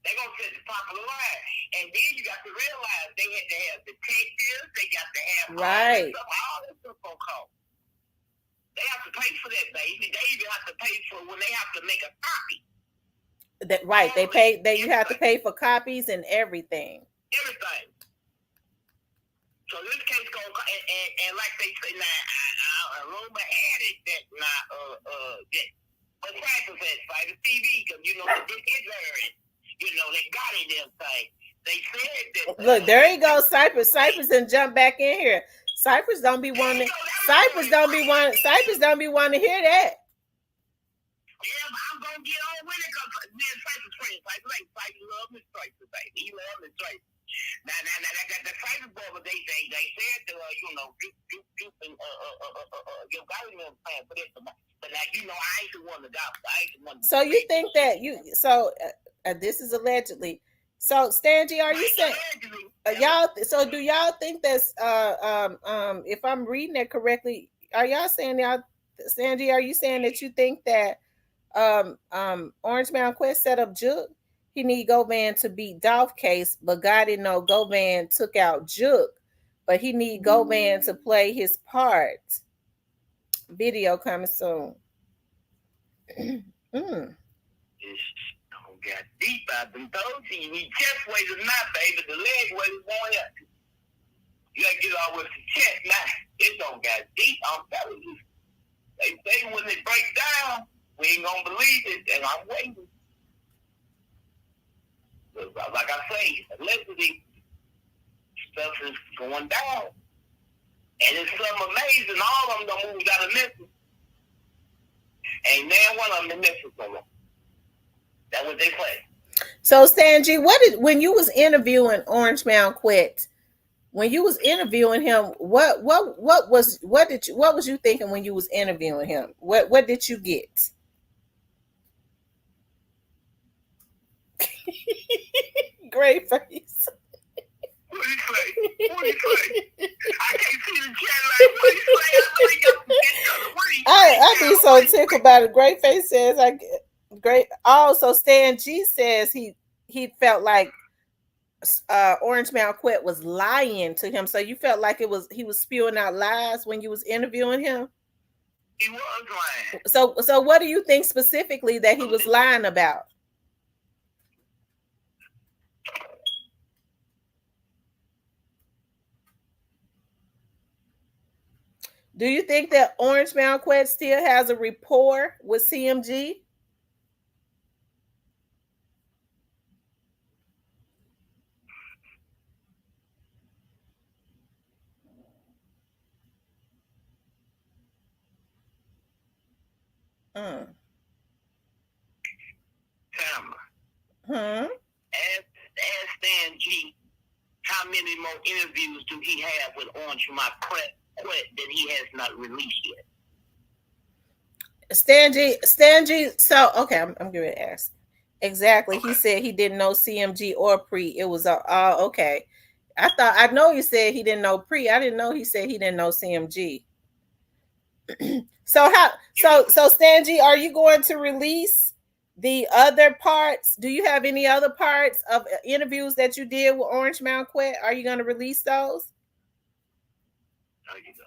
They gonna set the top of the line, and then you got to realize they had to have detectives. They got to have right. All that stuff gonna cost. They have to pay for that, baby. They even have to pay for when they have to make a copy. That right? They pay. You have to pay for copies and everything. Everything. So this case gonna and like they say now, rumor had it that but Cypress had Fighter TV because you know they did learn. You know they got in them thing. They said that. Look, there he goes, Cypress. Cypress and jump back in here. Cypress don't be wanting. Cypress don't be wanting to hear that. Yeah, but I'm gonna get on with it because me and Cypress friends. Cypress love me Cypress, baby. He love me Cypress. Now, the Cypress brother, they said to you and your government plan for this, but like you know, I ain't the one to go. So you think that this is allegedly. So Stan G, are you saying y'all? So do y'all think that's if I'm reading it correctly, are y'all saying Stan G, are you saying that you think that Orange Mound Quest set up Juke? He need Govan to beat Dolph case, but God didn't know Govan took out Juke, but he need Govan to play his part. Video coming soon. Got deep. I've been told you need chest weight is not, baby. The leg weight is going up. You gotta get all with the chest now. It don't got deep. I'm telling you. They say when it breaks down, we ain't gonna believe it, and I'm waiting. Like I say, allegedly, stuff is going down. And it's something amazing. All of them don't move out of Memphis. Ain't man one of them in Memphis no more. That's what they say. So Stan G, when you was interviewing Orange Mound Quet, when you was interviewing him, what was you thinking when you was interviewing him? What did you get? Great face. What do you say? What do you say? I can't see the chat like what do you say? I be so tickled about it. Great face says great. Also, Stan G says he felt like Orange Mound Quet was lying to him. So you felt like he was spewing out lies when you was interviewing him? He was lying. So what do you think specifically that he was lying about? Do you think that Orange Mound Quet still has a rapport with CMG? Ask Stan G, how many more interviews do he have with Orange Mound Quet that he has not released Stangy. So okay, I'm going to ask. Exactly. He said he didn't know CMG or pre. It was okay. I know you said he didn't know pre. I didn't know he said he didn't know CMG. So Stangy, are you going to release the other parts? Do you have any other parts of interviews that you did with Orange Mound Quet? Are you going to release those? There you go.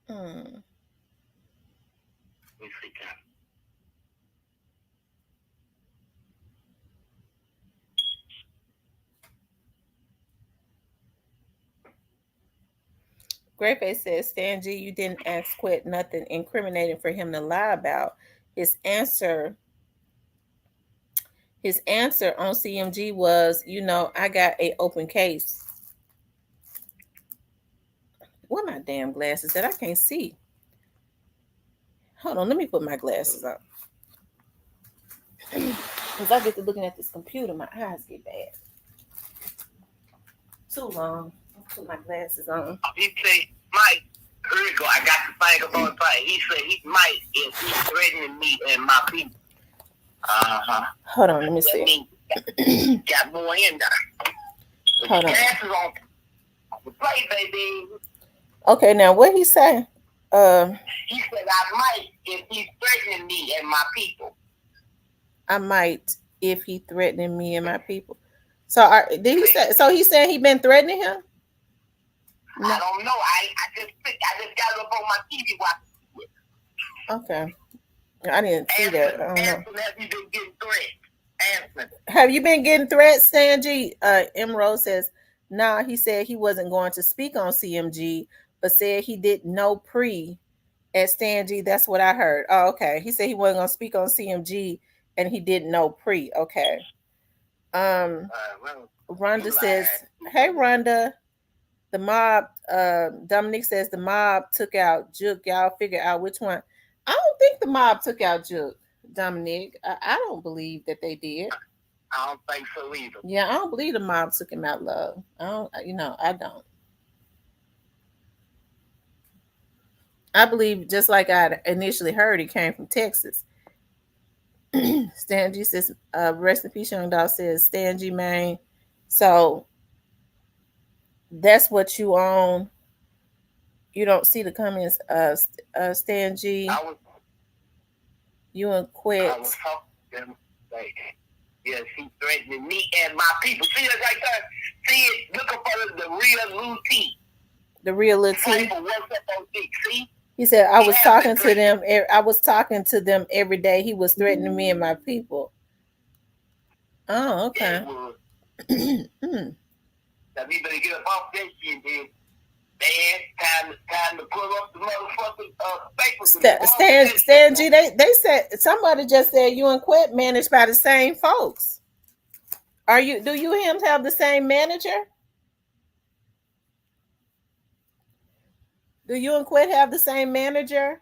Hmm. Let me see, Kat. Greyface says, Stan G, you didn't ask Quet nothing incriminating for him to lie about. His answer on CMG was, I got a open case. Where my damn glasses that I can't see? Hold on, let me put my glasses on. Because I get to looking at this computer, my eyes get bad. Too long. I'll put my glasses on. He said, Mike, here you go. I got the thing about the thing. He said, Mike, if he's threatening me and my people. Hold on, let me see. Got more in there. Hold on. Glasses on the plate, baby. Okay, now what he say? He said, I might if he's threatening me and my people. I might if he threatening me and my people. So did he say? So he said he been threatening him? No. I don't know. I just got it up on my TV watching. Okay, I didn't see that. I don't know. Have you been getting threats? Have you been getting threats, Stangy? Emerald says, nah. He said he wasn't going to speak on CMG, but said he didn't know pre at Stangy. That's what I heard. Oh, okay. He said he wasn't going to speak on CMG, and he didn't know pre. Okay. Rhonda says, hey, Rhonda. The mob, Dominic says the mob took out Juke. Y'all figure out which one. I don't think the mob took out Juke, Dominic. I don't believe that they did. I don't think so either. Yeah, I don't believe the mob took him out, love. I don't. I believe, just like I initially heard, he came from Texas. Stan G says, rest in peace, Young Dog says, Stan G, man. So that's what you own. You don't see the comments, Stan G. You and Quet. I was talking to them like, yes, he's threatening me and my people. See it right there? See it? Look up for the real Lil T. The real Lil T. See? He said, I was talking to them. I was talking to them every day. He was threatening me and my people. Oh, okay. Now we better get up off that shit, then. Man, time to pull up the motherfucking papers. Stan G, they said, somebody just said you and Quet managed by the same folks. Do you and him have the same manager? Do you and Quet have the same manager?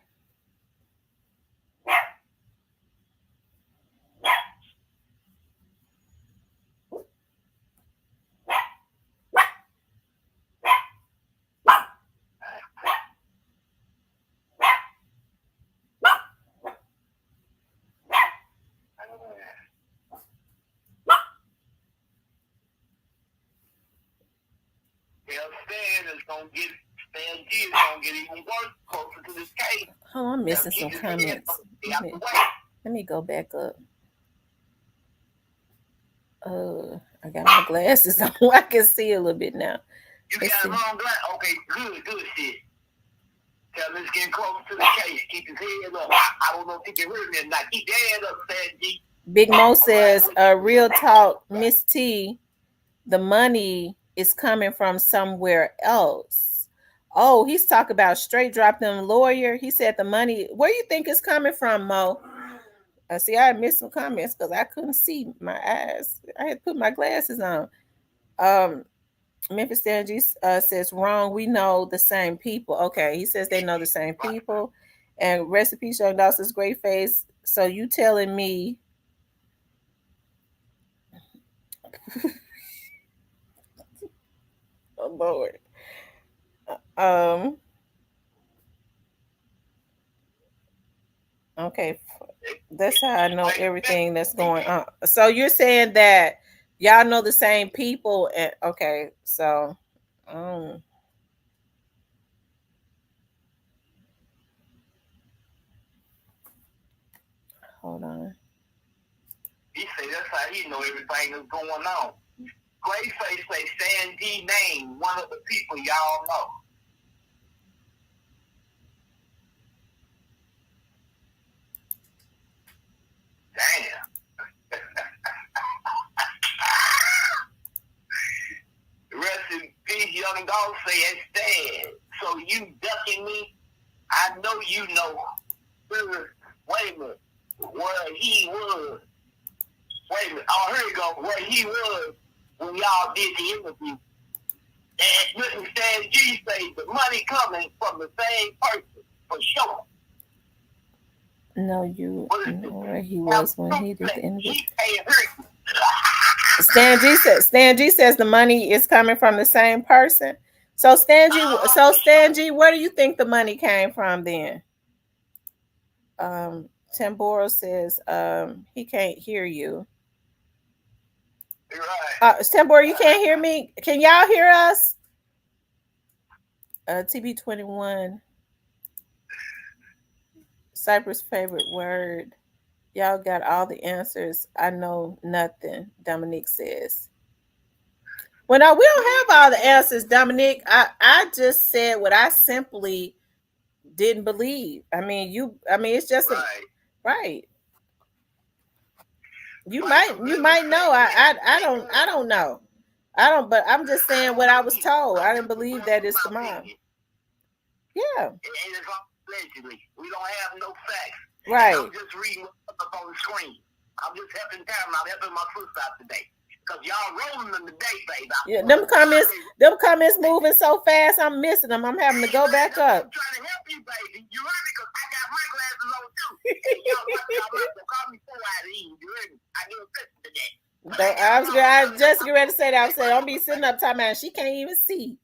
Stan G is gonna get even worse closer to this case. Oh, I'm missing some comments. Let me go back up. I got my glasses on. I can see a little bit now. You got the wrong glass. Okay, good shit. Tell him it's getting closer to the case. Keep his head up. I don't know if he can hear me or not. Keep your head up, Stan G. Big Mo says, real talk, Miss T, the money is coming from somewhere else. Oh, he's talking about straight drop them lawyer. He said the money, where you think it's coming from, Mo? See, I missed some comments because I couldn't see my eyes. I had to put my glasses on. Memphis Stan G says, wrong. We know the same people. Okay, he says they know the same people. And rest in peace, Young Dolph says great face. So you telling me oh Lord. Okay. That's how I know everything that's going on. So you're saying that y'all know the same people and okay, so hold on. He said that's how he know everything that's going on. Grayface say Stan G name one of the people y'all know. Damn. Rest in peace, Young Dolph say it's Stan. So you ducking me? I know you know. Wait a minute. Where he was. Wait a minute. Oh, here you go. Where he was when y'all did the interview. And listen, Stan G say the money coming from the same person for sure. No, you know where he was when he did the interview. Stan G says the money is coming from the same person. So Stan G, where do you think the money came from then? Tamboro says he can't hear you. Right. Tamboro, you can't hear me? Can y'all hear us? TB21. Cypress' favorite word. Y'all got all the answers. I know nothing, Dominique says. Well, no, we don't have all the answers, Dominique. I just said what I simply didn't believe. It's just right. You might know. I don't know. But I'm just saying what I was told. I didn't believe that it's the mom. Yeah. Allegedly. We don't have no facts. Right. I'm just reading up on the screen. I'm just helping Tam. I'm helping my sister out today. Because y'all rolling them today, baby. Yeah, them comments moving so fast, I'm missing them. I'm having to go back up. I'm trying to help you, baby. You heard me? Because I got my glasses on too. And y'all call me 4 out of E. You heard me? I didn't listen to that. I was just getting ready to say that. I was saying, don't be sitting up talking about she can't even see.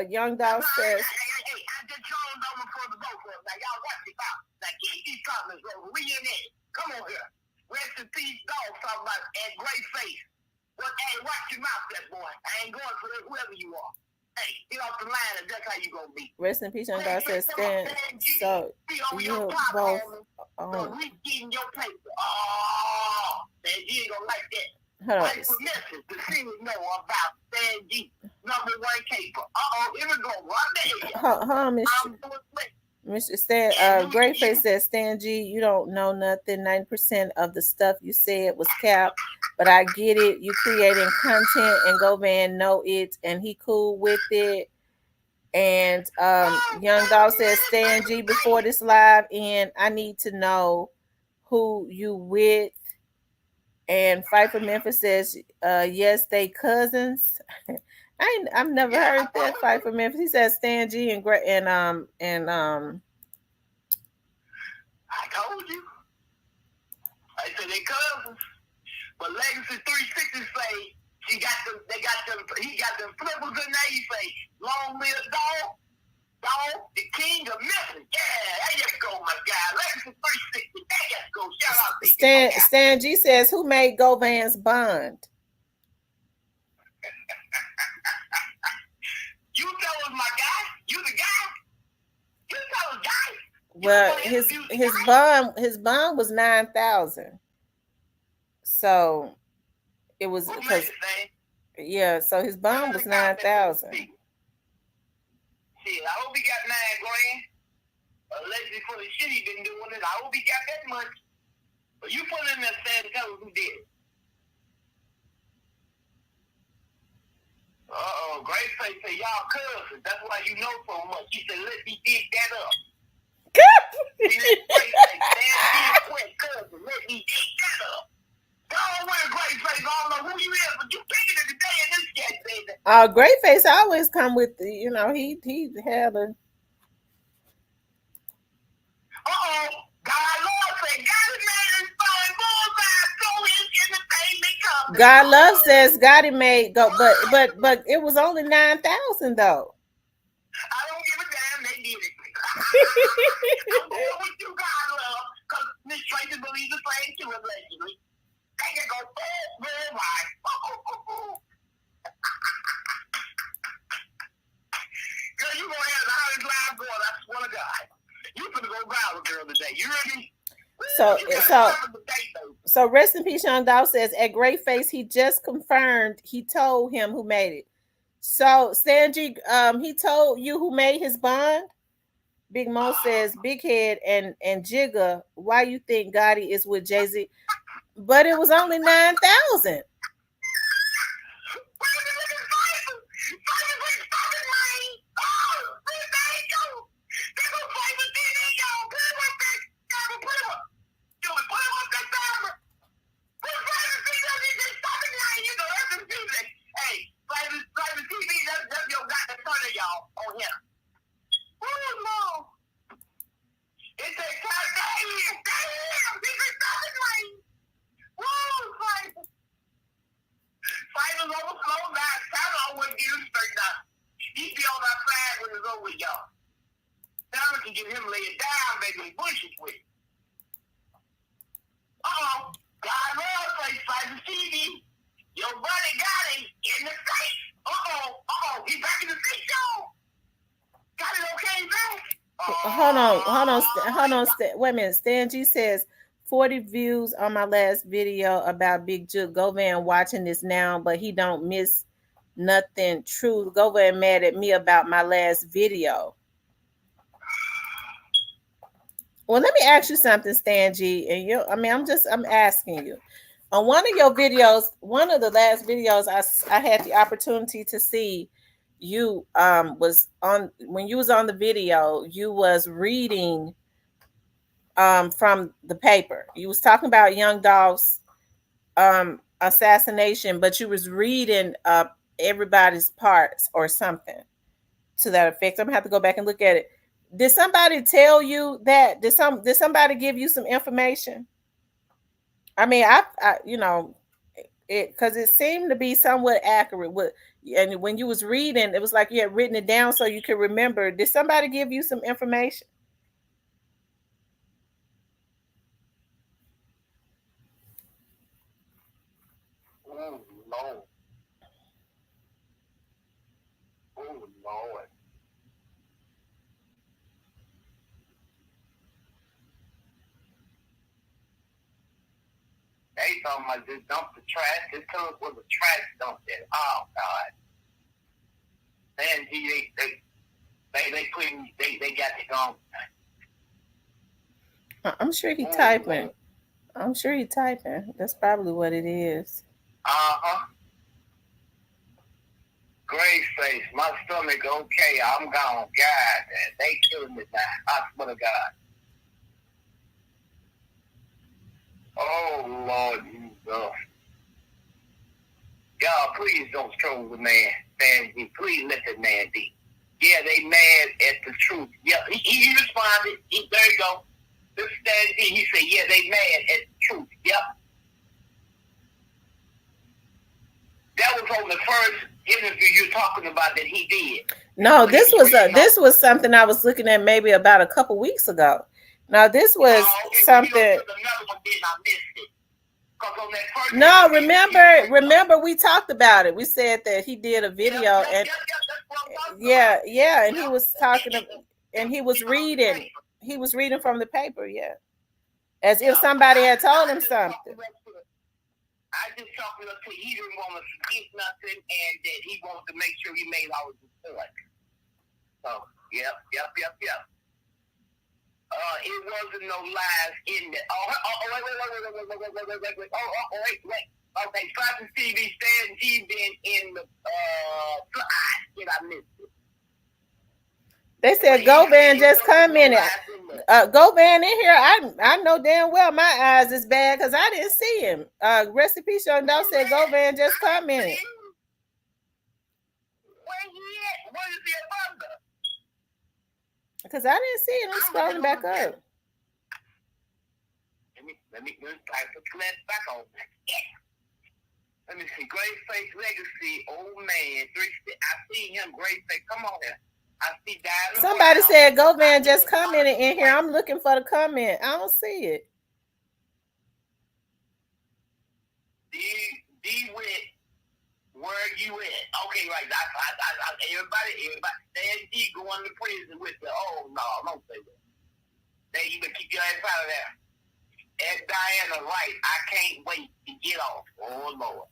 Young Dolph says. Hey, I just joined over for the both of us. Now, y'all watch it out. Now, keep these comments over. We in it. Come on here. Rest in peace, Dolph, talking about at great face. Well, hey, watch your mouth, that boy. I ain't going for whoever you are. Hey, get off the line and that's how you gonna be. Rest in peace, Young Dolph says, Stan. So, you both. So, we getting your paper. Oh, man, you ain't gonna like that. Hold on. Wait for message to see me know about Stan G, #1 caper. Here we go. Hold on, Mr. Stan. Great Face says, Stan G, you don't know nothing. 90% of the stuff you said was cap, but I get it. You creating content and Govan know it, and he cool with it. And Young Dolph says, Stan G, before this live end, I need to know who you with. And Fight for Memphis says, yes, they cousins. I've never heard that. Fight for Memphis. He says Stan G and I told you. I said they cousins. But Legacy 360 say he got them flippers in there. He say, long live Dog, the king of Memphis. Yeah, there you go, my guy. Legacy 360. There you go. Shout out to Stan G says, who made Govan's bond? You tell us, my guy. You the guy. You tell us, guy. Well, his bond was 9,000. So it was because so his bond was 9,000. Shit, I hope he got $9,000. Allegedly for the shit he been doing it. I hope he got that much. But you put in there saying tell us who did. Great face say y'all cousins. That's why you know so much. He said, let me dig that up. Let me dig that up. Don't wear Great Face. I don't know who you is, but you taking it today in this case, baby. Great Face always come with the, he had a. God Love says Gotti made go, but it was only 9,000 though. I don't give a damn. They did it. I'm going with you, God Love, because Miss Tracy believes the same too, allegedly. They can go, oh, very right. Girl, you gonna have the hottest live girl. I swear to God. You finna go viral, girl, today. You ready? So rest in peace, Young Dolph says at Great Face, he just confirmed he told him who made it. So Stanji, he told you who made his bond. Big Mo says Big Head and Jigga, why you think Gotti is with Jay-Z? But it was only 9,000. Hold on. Wait a minute. Stan G says 40 views on my last video about Big Juke. Govan watching this now, but he don't miss nothing. True. Govan mad at me about my last video. Well, let me ask you something, Stan G. And I'm asking you. On one of your videos, one of the last videos I had the opportunity to see, you was on, when you was on the video, you was reading from the paper. You was talking about Young Dolph's assassination, but you was reading everybody's parts or something to that effect. I'm gonna have to go back and look at it. Did somebody tell you that? Did somebody give you some information? I mean, I because it seemed to be somewhat accurate. And when you was reading, it was like you had written it down so you could remember. Did somebody give you some information? Oh, Lord. Oh, Lord. They talking about just dump the trash. This comes with a trash dump there. Oh, God. Man, they got it gone. I'm sure he typing. I'm sure he typing. That's probably what it is. Great face. My stomach okay. I'm gone. God, they killing me now. I swear to God. Oh, Lord Jesus. God, please don't troll the man. Please let the man be. Yeah, they mad at the truth. Yeah, he responded. There you go. This Stan G, he said, yeah, they mad at the truth. Yep. That was on the first interview you're talking about that he did. No, this was something I was looking at maybe about a couple weeks ago. Now this was something. No, remember we talked about it. We said that he did a video and and he was talking and he was reading from the paper, as if somebody had told him something. I just talked to him because he didn't want to forget nothing and that he wanted to make sure he made all of his points. So, yep. It wasn't no lies in there. Wait. Okay, Fox TV Stan G been in the slides. Did I miss it? They said Govan just commented. Govan in here. I know damn well my eyes is bad because I didn't see him. Rest in peace, Young Dolph said Govan just commented. Where is the above? Because I didn't see him. I'm scrolling back up. Let me put the lens back on. Let me see. Great Face Legacy, old man. I see him. Great Face. Come on here. I see Diana. Somebody Brown. said Govan just commented in here. I'm looking for the comment. I don't see it. D Witt, where you at? Okay, right. Everybody, Stan G going to prison with the. Oh no, don't say that. Then you better keep your ass out of there. And Diana, right? I can't wait to get off. Oh Lord.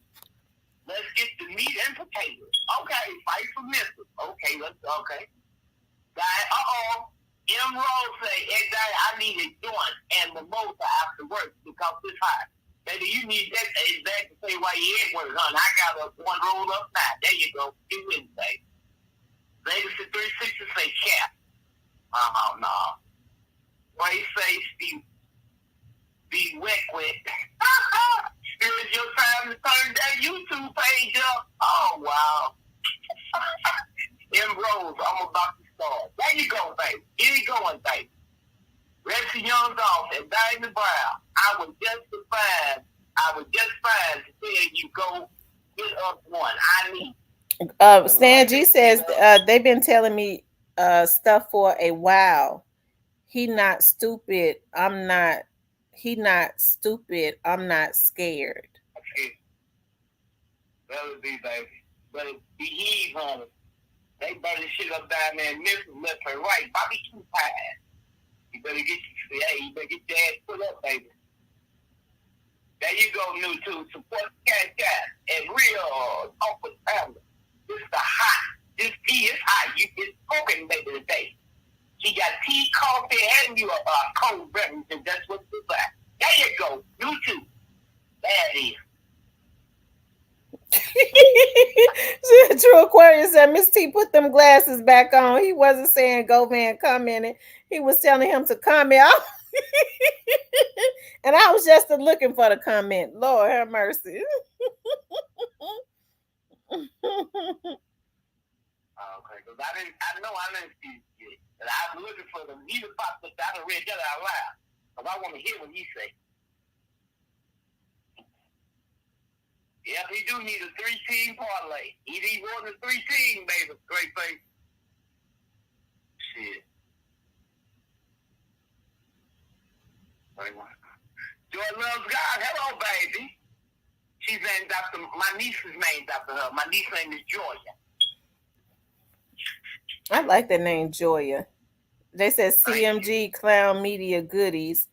Let's get the meat and potatoes. Okay, fight for Memphis. Okay, okay. M. Rose say, hey, Diana, I need a joint and mimosa after work because it's hot. Baby, you need that to say why you ain't work, honey. I got one rolled up now. There you go. Get Wednesday. Legacy 360 say cap. No. Ray say be wet. It's your time to turn that YouTube page up. Oh, wow. M. Rose, I'm about to start. There you go, baby. Get it going, baby. Reggie Young Dolph and Diamond Brown. I was just fine to tell you go get us one. I need. Stan G says they've been telling me stuff for a while. He not stupid. I'm not scared. Okay. That'll be, baby. But be heave on it. They better shit up down there in Memphis, left and right. Bobby too tired. You better get your ass put up, baby. There you go, new too. Support the cat and real Uncle Family. This is the hot. This tea is hot. You get spoken, baby, today. She got tea, coffee, and you a cold beverage, and that's what it's about. There you go, new too. There it is. True Aquarius said Miss T put them glasses back on. He wasn't saying Govan commented. He was telling him to comment. And I was just looking for the comment. Lord have mercy. Okay, because I know I didn't see it. But I was looking for them. He was popped up. I done read that out loud. Because I want to hear what he say. Yeah, he do need a 3-team parlay. He need more than 3 teams, baby. Great face. Shit. Joy loves God. Hello, baby. She's named after my niece's named after her. My niece's name is Joya. I like the name Joya. They said CMG Clown Media Goodies.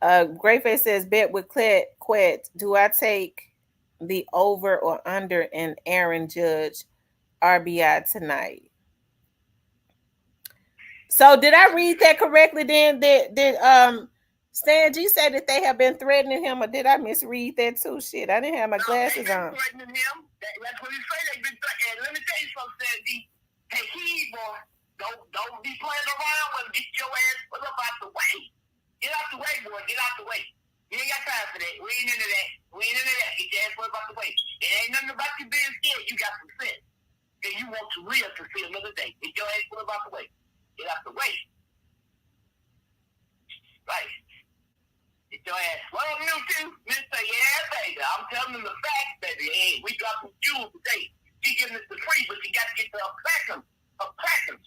Greyface says bet with Quet. Do I take the over or under in Aaron Judge RBI tonight? So did I read that correctly? Then did Stan G say that they have been threatening him, or did I misread that too? Shit, I didn't have my glasses on. Threatening him. That's what he say. They've been threatening. And let me tell you something, Stan G. Hey, boy, don't be playing around with him. Get your ass put up out the way. Get out the way, boy. Get out the way. You ain't got time for that. We ain't into that. Get your ass put up out the way. It ain't nothing about you being scared. You got some sense. And you want to live to see another day. Get your ass put up out the way. Get out the way. Right. Get your ass. What I'm new to? Mr. Yeah, baby. I'm telling them the facts, baby. Hey, we got some jewels today. She giving us the free, but she got to get to a platinum.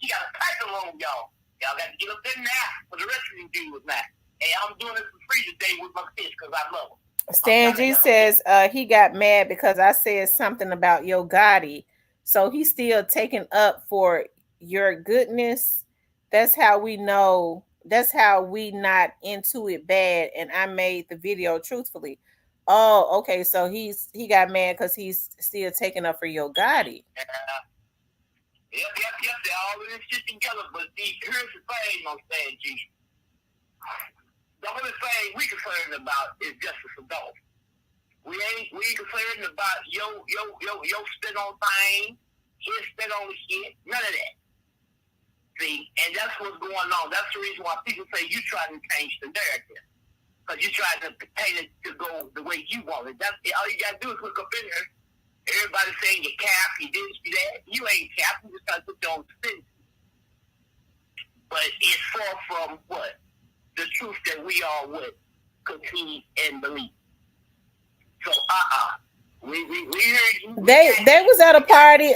She got a platinum on y'all. Y'all got to get up there now for the rest of these jewels now. Hey, I'm doing this for free today with my fish because I love them. Stan G says he got mad because I said something about Yo Gotti. So he's still taking up for your goodness. That's how we know. That's how we not into it bad. And I made the video truthfully. Oh, okay. So he got mad because he's still taking up for Yo Gotti. Yep. They're all in this shit together. But see, here's the thing on Stan G. The only thing we concerned about is justice for Dolph. We ain't concerned about yo spit on thing, his spit on the shit, none of that. See, and that's what's going on. That's the reason why people say you trying to change the narrative. Because you trying to paint it to go the way you want it. That's all you gotta do is look up in here. Everybody saying you cap, you didn't see that. You ain't cap, you just gotta put your own spin. But it's far from what? The truth that we all would concede and believe. So, We heard you. They was at a party.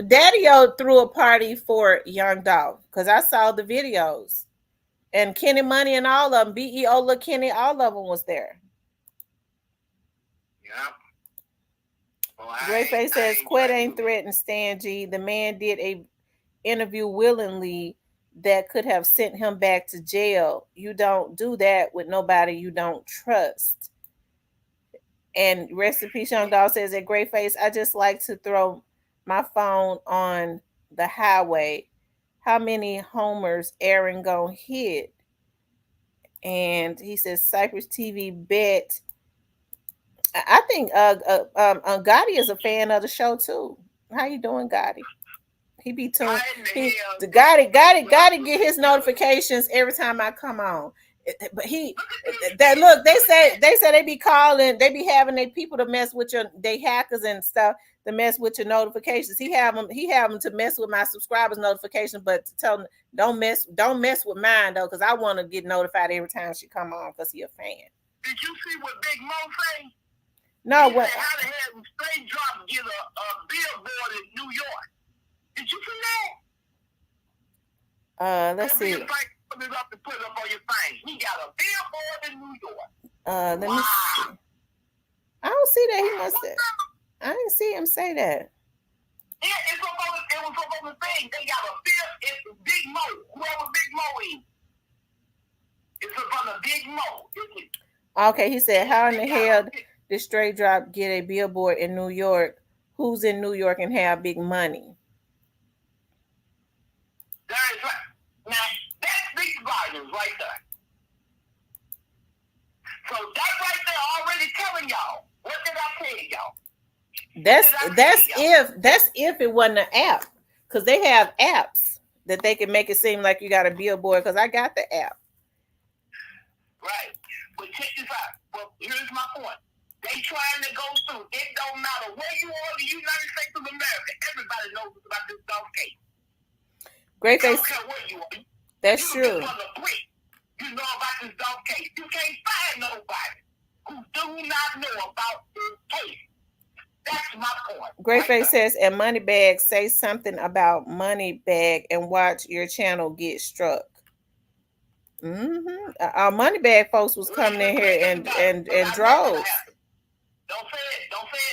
Daddy-O threw a party for Young Dolph because I saw the videos, and Kenny Money and all of them, BEO Kenny, all of them was there. Yeah. Well, Greyface says Quet ain't threatened Stan G. The man did a interview willingly that could have sent him back to jail. You don't do that with nobody you don't trust. And rest in peace, Young Dog says at Greyface, I just like to throw my phone on the highway. How many homers Aaron gonna hit? And he says Cypress TV bet. I think Gotti is a fan of the show too. How you doing, Gotti? He be tuned. Gotti get his notifications every time I come on. But they say they be calling, they be having their people to mess with they hackers and stuff to mess with your notifications. He have them to mess with my subscribers' notifications, but to tell them don't mess with mine though, because I want to get notified every time she come on because he a fan. Did you see what Big Mo say? No, he what? Said, how the hell Straight Drop get a billboard in New York? Did you see that? Let's see. Put it up and put it up on your thing. He got a billboard in New York. Let me see. I don't see that. He must have. I didn't see him say that. Yeah, it was up on the thing. They got a bill. It's Big Mo. Whoever Big Mo is. It's up on the Big Mo. Okay, he said, how in the hell did Straight Drop get a billboard in New York? Who's in New York and have big money? That is right. Now, that speaks volumes right there. So that right there already telling y'all. What did I tell y'all? That's if it wasn't an app. Because they have apps that they can make it seem like you got a billboard, because I got the app. Right. But check this out. Well, here's my point. They trying to go through. It don't matter where you are in the United States of America. Everybody knows about this Dolph case. Greyface. I don't care where you are. That's you true. You know about this Dolph case. You can't find nobody who do not know about this case. That's my point. Greyface says, and Moneybag, say something about Moneybag and watch your channel get struck. Our Moneybag folks was coming in here and droves. Don't say it,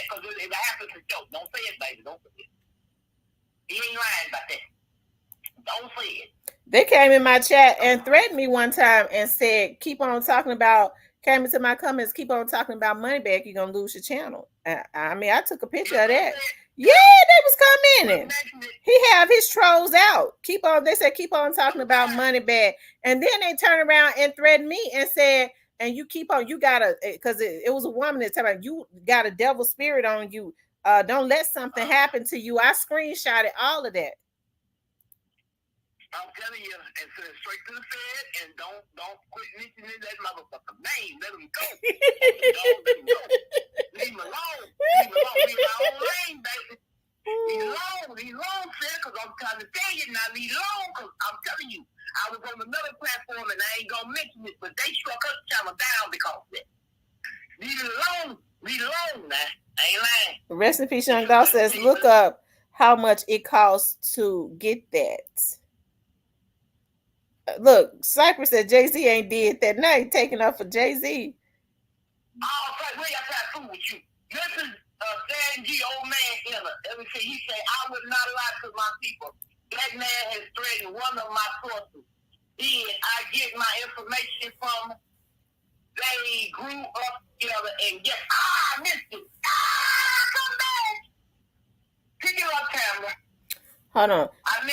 because if it happens, it's a joke. Don't say it, baby. Don't say it. He ain't lying about that. Don't say it. They came in my chat and threatened me one time and said, keep on talking about, came into my comments, keep on talking about Moneybag, you're going to lose your channel. I mean, I took a picture of that. Yeah, they was commenting. He have his trolls out. They said, keep on talking about Moneybag. And then they turn around and threatened me and said, and you keep on, you gotta, because it was a woman that said, you got a devil spirit on you. Don't let something happen to you. I screenshotted all of that. I'm telling you, and send it straight to the Fed, and don't quit mentioning that motherfucker name. Let him go. Leave him alone. Leave my own lane, baby. Leave alone, Fed, because I'm trying to tell you now, leave alone, because I'm telling you, I was on another platform, and I ain't gonna mention it, but they struck her channel down because of it. Leave it alone. Leave it alone, man. I ain't lying. Rest in peace, Young Dog says, look up how much it costs to get that. Look, Cypress said Jay-Z ain't did that. Now he's taking up for Jay-Z. Oh, we got to fool with you. This is Stan G, old man Ella. Everything he said, I would not lie to my people. That man has threatened one of my sources. I get my information from. They grew up together, and yes, I missed it. Come back. Pick it up, camera. Hold on.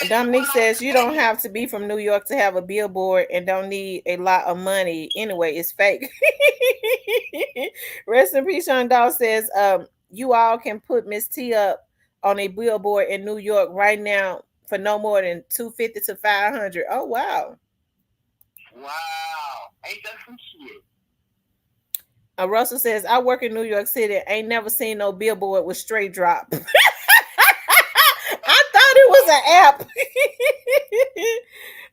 Dominique says you don't have to be from New York to have a billboard and don't need a lot of money. Anyway, it's fake. Rest in peace, Young Dog says you all can put Miss T up on a billboard in New York right now for no more than $250 to $500. Oh, wow. Wow. Ain't that some shit? Russell says, I work in New York City. Ain't never seen no billboard with Straight Drop. I thought it was an app.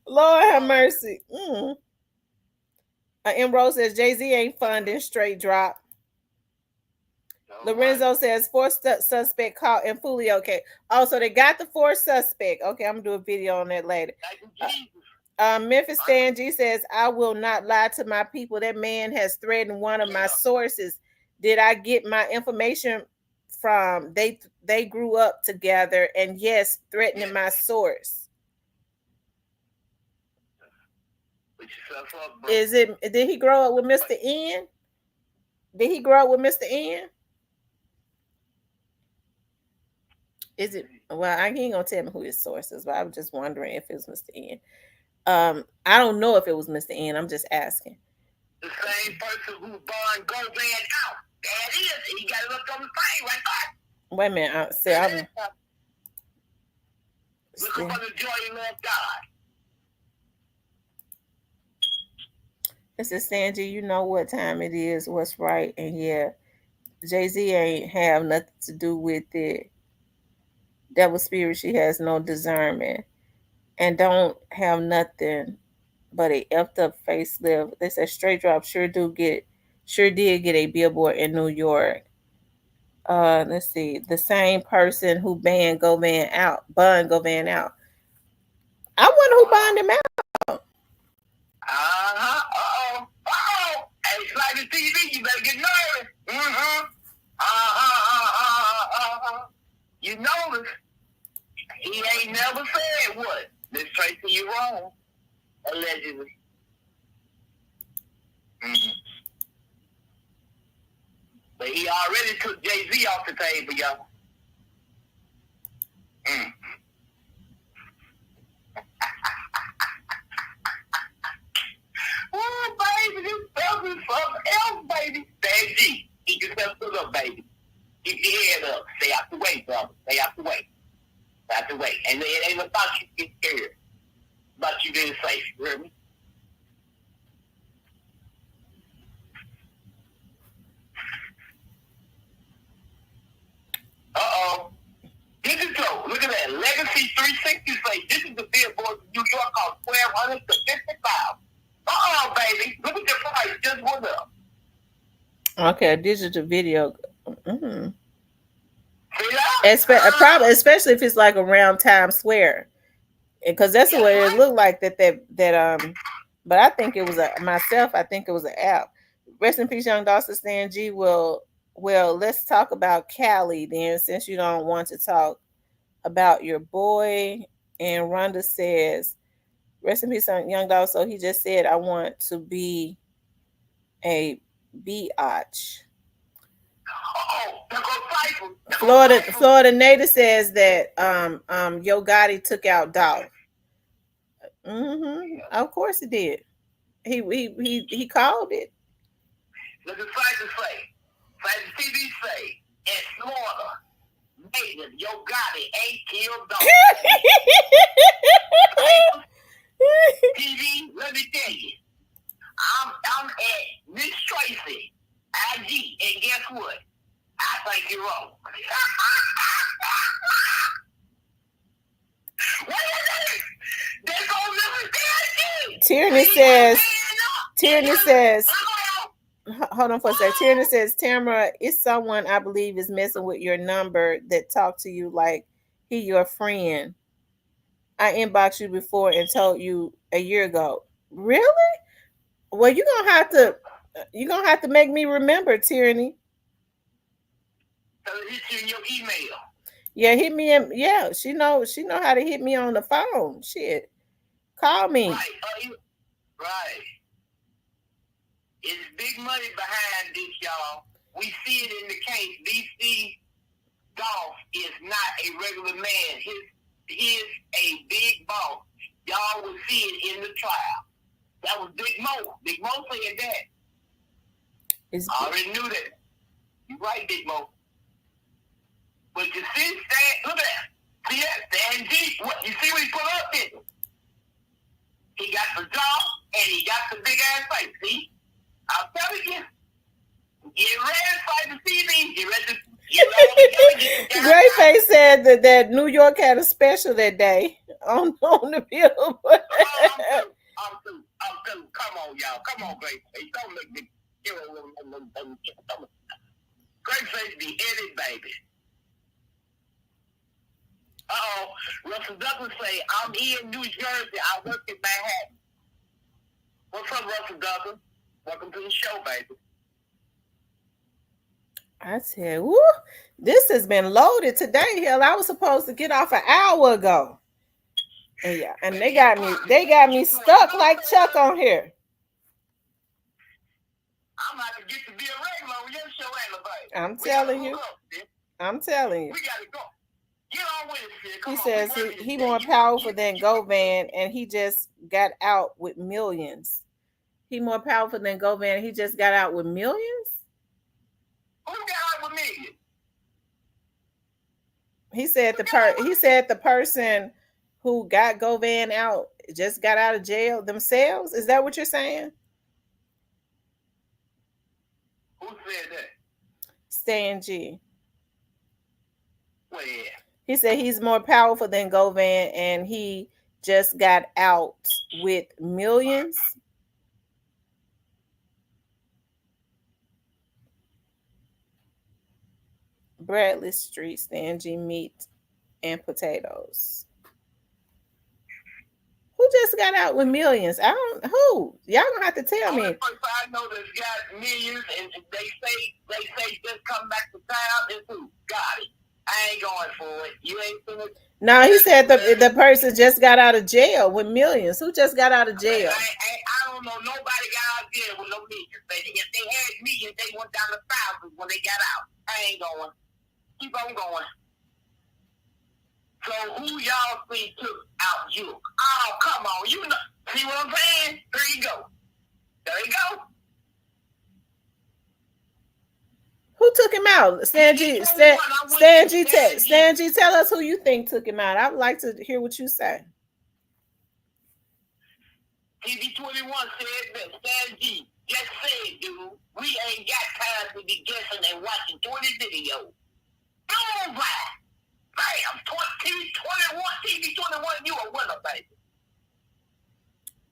Lord have mercy. M. Rose says Jay-Z ain't funding Straight Drop. Lorenzo says 4 suspect caught in Fulio. Oh, so they got the 4 suspect. Okay, I'm gonna do a video on that later. Memphis Stan G says, I will not lie to my people. That man has threatened one of my sources. Did I get my information from? They grew up together, and yes, threatening my source. Is it? Did he grow up with Mr. N? Did he grow up with Mr. N? Is it? Well, he ain't gonna tell me who his source is, but I was just wondering if it was Mr. N. I don't know if it was Mr. N. I'm just asking. The same person who burned Govan out. There it is. He got it up on the thing right there. Wait a minute. Looking for the joy and love God. This is Sanji. You know what time it is, what's right, and yeah, Jay-Z ain't have nothing to do with it. Devil spirit, she has no discernment and don't have nothing but a effed up facelift. They said Straight Drop sure did get a billboard in New York. Let's see, the same person who banned Govan out. I wonder who banned him out. Hey, it's like the TV, you better get nervous. You notice he ain't never said what. Miss Tracy, you wrong. Allegedly. But he already took Jay-Z off the table, y'all. Oh, baby, this stuff is something else, baby. Stan G, keep yourself stood up, baby. Keep your head up. Stay out the way, brother. Stay out the way. Stay out the way. And it ain't about you getting scared. It's about you being safe. You hear me? Digital. Look at that. Legacy 360 say this is the billboard in New York called 1,200 to 55. Baby. Look at the price. Just went up. Okay, a digital video. Especially if it's like around Times Square, because that's the way it looked like that. But I think it was I think it was an app. Rest in peace, Young Dawson Stan G. Well, let's talk about Cali then, since you don't want to talk about your boy. And Rhonda says, rest in peace, Young Dawson. So he just said, I want to be a biatch. Florida native says that Yo Gotti took out Dolph. Of course he did. He called it. Look at Cypher say. Cypher TV say in Florida, native Yo Gotti ain't killed Dolph. TV, let me tell you, I'm at Miss Tracy IG, and guess what? I think you're wrong. What is it? They're going to never Tierney says, hold on for a second. Tierney says, Tamara, it's someone I believe is messing with your number that talked to you like he your friend. I inboxed you before and told you a year ago. Really? Well, you're gonna have to make me remember, Tierney. So hit you in your email. Yeah, hit me in. Yeah, she know how to hit me on the phone. Shit, call me. Right. It's big money behind this, y'all. We see it in the case. DC Dolph is not a regular man. He is a big boss. Y'all will see it in the trial. That was Big Mo. Big Mo said that. I already knew that. You're right, Big Mo. But you see, look at that. See that? Stan G. What you see what he put up there? He got the jaw and he got the big ass face. See? I'm telling you. Get ready to see me. Get ready to Gray Face said that New York had a special that day on the billboard. I'm through. Come on, y'all. Come on, Gray Face. Don't make me Graceface be headed, baby. Russell Douglas say, I'm in New Jersey. I work in Manhattan. What's up, Russell Douglas? Welcome to the show, baby. I tell you, woo, this has been loaded today. Hell, I was supposed to get off an hour ago. And yeah, and they got me stuck like Chuck on here. I'm about to get to be a regular on your show, ain't it, baby? I'm telling you. We gotta go. Get on with it, sis. He says he more powerful than Govan, and he just got out with millions. He more powerful than Govan. He just got out with millions. Who got out with millions? He said the person who got Govan out just got out of jail themselves. Is that what you're saying? Who said that? Stan G. Well, He said he's more powerful than Govan, and he just got out with millions. Bradley Street, Stan G meat and potatoes. Who just got out with millions? Who? Y'all gonna have to tell me. The person I know that's got millions, and they say just come back to town is who? Got it. I ain't going for it. You ain't finished. No, he said the person just got out of jail with millions. Who just got out of jail? I don't know. Nobody got out of jail with no millions. If they had millions, they went down to thousands when they got out. I ain't going. Keep on going. So who y'all think took out you? Oh, come on. You know. See what I'm saying? There you go. There you go. Who took him out? Stan G, tell us who you think took him out. I would like to hear what you say. TV21 said that Stan G just said, dude, we ain't got time to be guessing and watching 20 videos. Boom, bam. Bam. TV21, you a winner, baby.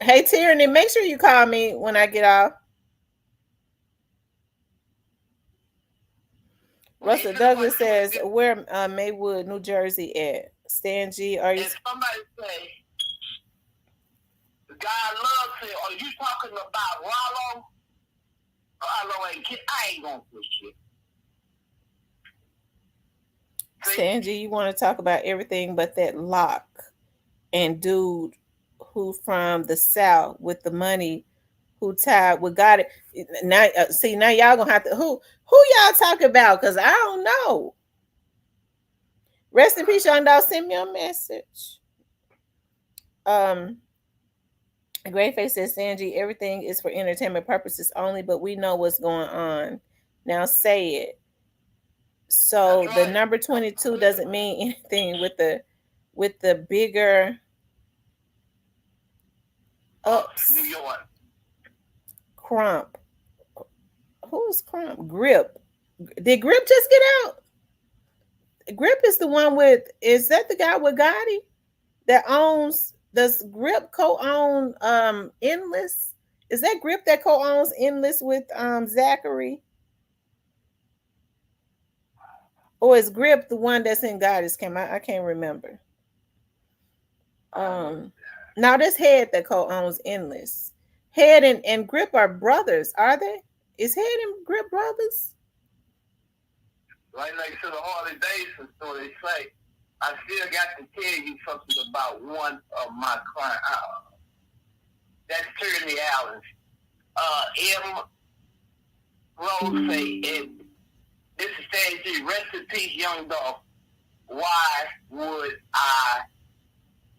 Hey, Tierney, make sure you call me when I get off. Russell Douglas says, where Maywood, New Jersey at? Stan G, are you? And somebody say, God loves it. Are you talking about Rollo? Rollo ain't kid. I ain't going to push shit. Stan G, you want to talk about everything but that lock and dude who from the South with the money who tied with got it. Now, now y'all gonna have to who y'all talking about? Because I don't know. Rest in peace, Young Dog. Send me a message. Great Face says, Sanji, everything is for entertainment purposes only, but we know what's going on. Now say it. So the number 22 doesn't mean anything with the bigger ups. New York. Crump. Who's Crump? Grip. Did Grip just get out? Grip is the one with, is that the guy with Gotti that owns, does Grip co-own Endless? Is that Grip that co-owns Endless with Zachary? Or is Grip the one that's in Gotti's camp? I can't remember. Now this Head that co-owns Endless. Head and Grip are brothers, are they? Is Head and Grip brothers? Right next to the Harley Davidson, so they say. I still got to tell you something about one of my clients. That's Tierney Allen. M. Rose say, and this is Stan G. Rest in peace, Young Dolph. Why would I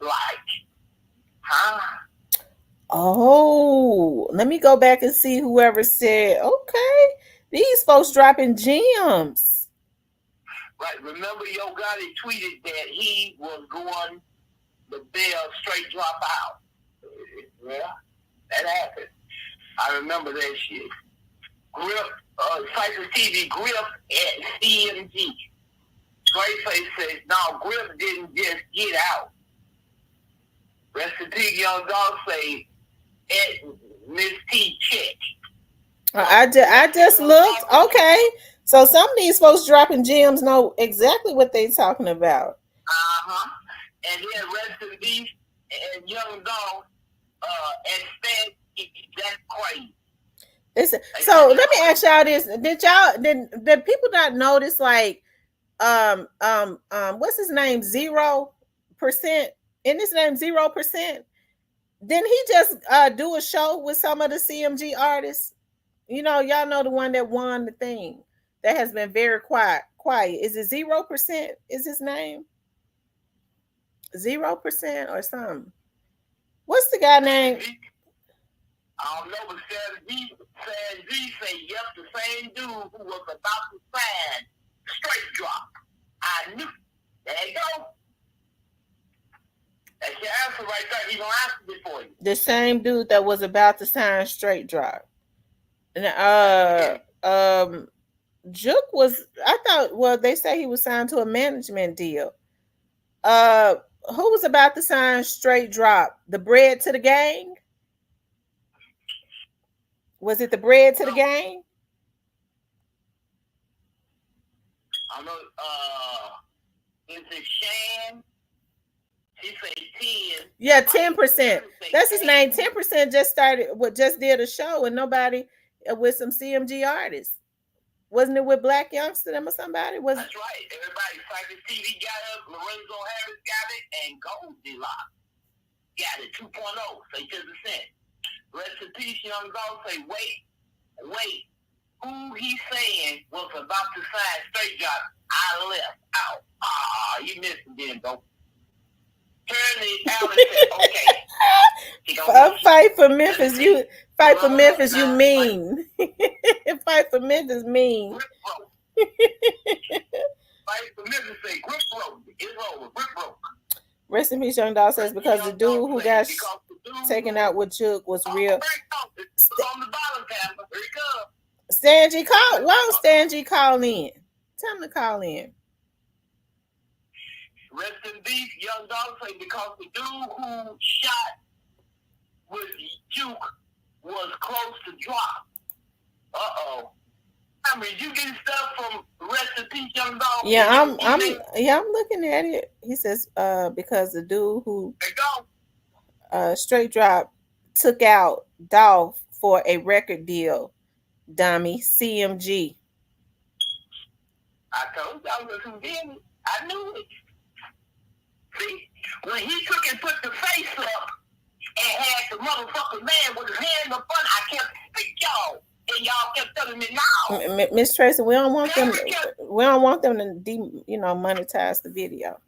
like? Huh? Oh, let me go back and see whoever said, okay, these folks dropping gems. Right. Remember, Yo Gotti tweeted that he was going the bail straight drop out. Yeah, that happened. I remember that shit. Grip, Cypress TV, Grip at CMG. Grayface says, no, Grip didn't just get out. Rest in peace, Young Dog say, at Miss T check. I just looked. Okay. So some of these folks dropping gems know exactly what they talking about. And then rest in peace and Young Dog and Stan, that's crazy. So let me ask y'all this: did people not notice like what's his name 0%? In his name 0%? Didn't he just do a show with some of the CMG artists? You know, y'all know the one that won the thing that has been very quiet. Is it 0%? Is his name 0% or something? What's the guy name? I don't know, but Stan G say, yep, the same dude who was about to sign Straight Drop. I knew. There you go. That's your answer right there. He gonna answer it for you. The same dude that was about to sign Straight Drop. And Juke was, I thought, well, they say he was signed to a management deal. Who was about to sign Straight Drop? The Bread to the Gang? Was it the Bread to the Gang? I know, is it Shan? He said 10. Yeah, 10%. That's his name. 10% just did a show with nobody, with some CMG artists. Wasn't it with Black Youngster them or somebody? That's right. Everybody, Cypress TV got it, Lorenzo Harris got it, and Goldilocks got it 2.0, say 10%. Rest in peace, Young Dog say, wait. Who he saying was about to sign Straight Drop, I left out. You missed it then, though. Turn the out and say, okay. Fight for Memphis, you mean. Fight for Memphis mean. Fight for Memphis say, grip broke. It's over, grip broke. Rest in peace, Young Dog says, because the dude who got taken out with Juke was real. Stan G, why don't Stan G call in? Tell him to call in. Rest in peace, Young Dog say, because the dude who shot with Juke was close to drop. I mean, you getting stuff from Rest in Peace, Young Dog? Yeah, I'm looking at it. He says, because the dude who Straight Drop took out Dolph for a record deal, dummy, CMG. I told you I was who did it. I knew it. See, when he took and put the face up and had the motherfucking man with his hand up front, I kept speaking y'all, and y'all kept telling me no. Miss Tracy, we don't want them. We don't want them to monetize the video.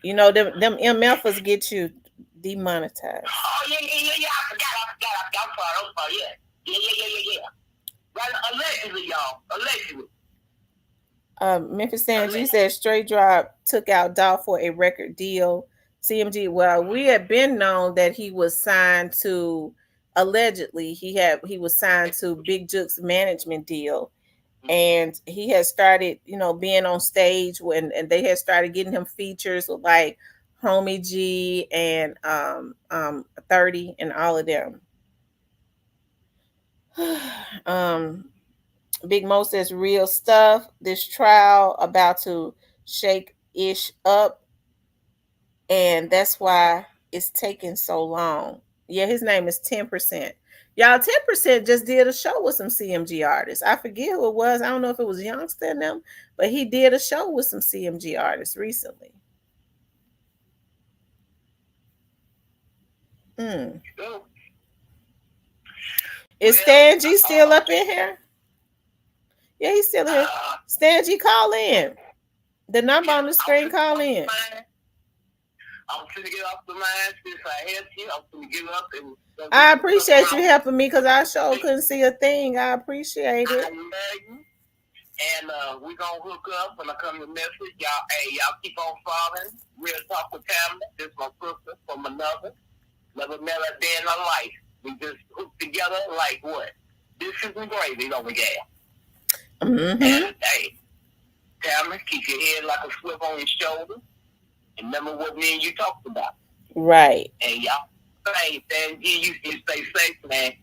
You know, them MFers get you demonetized. Oh yeah. I forgot. I'm sorry. Yeah. Right, allegedly, y'all. Allegedly. Memphis Stan G said Straight Drop took out Dolph for a record deal. CMG, well, we had been known that he was signed to, allegedly, he was signed to Big Juke's management deal. And he had started, being on stage and they had started getting him features with like Homie G and 30 and all of them. Big Mo says real stuff. This trial about to shake Ish up, and that's why it's taking so long. Yeah, his name is 10%. Y'all, 10% just did a show with some CMG artists. I forget who it was. I don't know if it was Youngster and them, but he did a show with some CMG artists recently. Is Stan G still up in here? Yeah, he's still here. Stan G, call in. The number on the screen, call in. I'm going to get off the line since I helped you. I'm going to get up and... I appreciate you helping me because I sure couldn't see a thing. I appreciate it. I love you. And we're going to hook up when I come to message. Y'all keep on following. Real Talk with Tamla. This is my sister from another. Never met a day in my life. We just hooked together like what? This isn't gravy over there. Mm-hmm. And, hey, Tamla, keep your head like a slip on your shoulder. And remember what me and you talked about. Right. And y'all, Stan G, you can stay safe, man.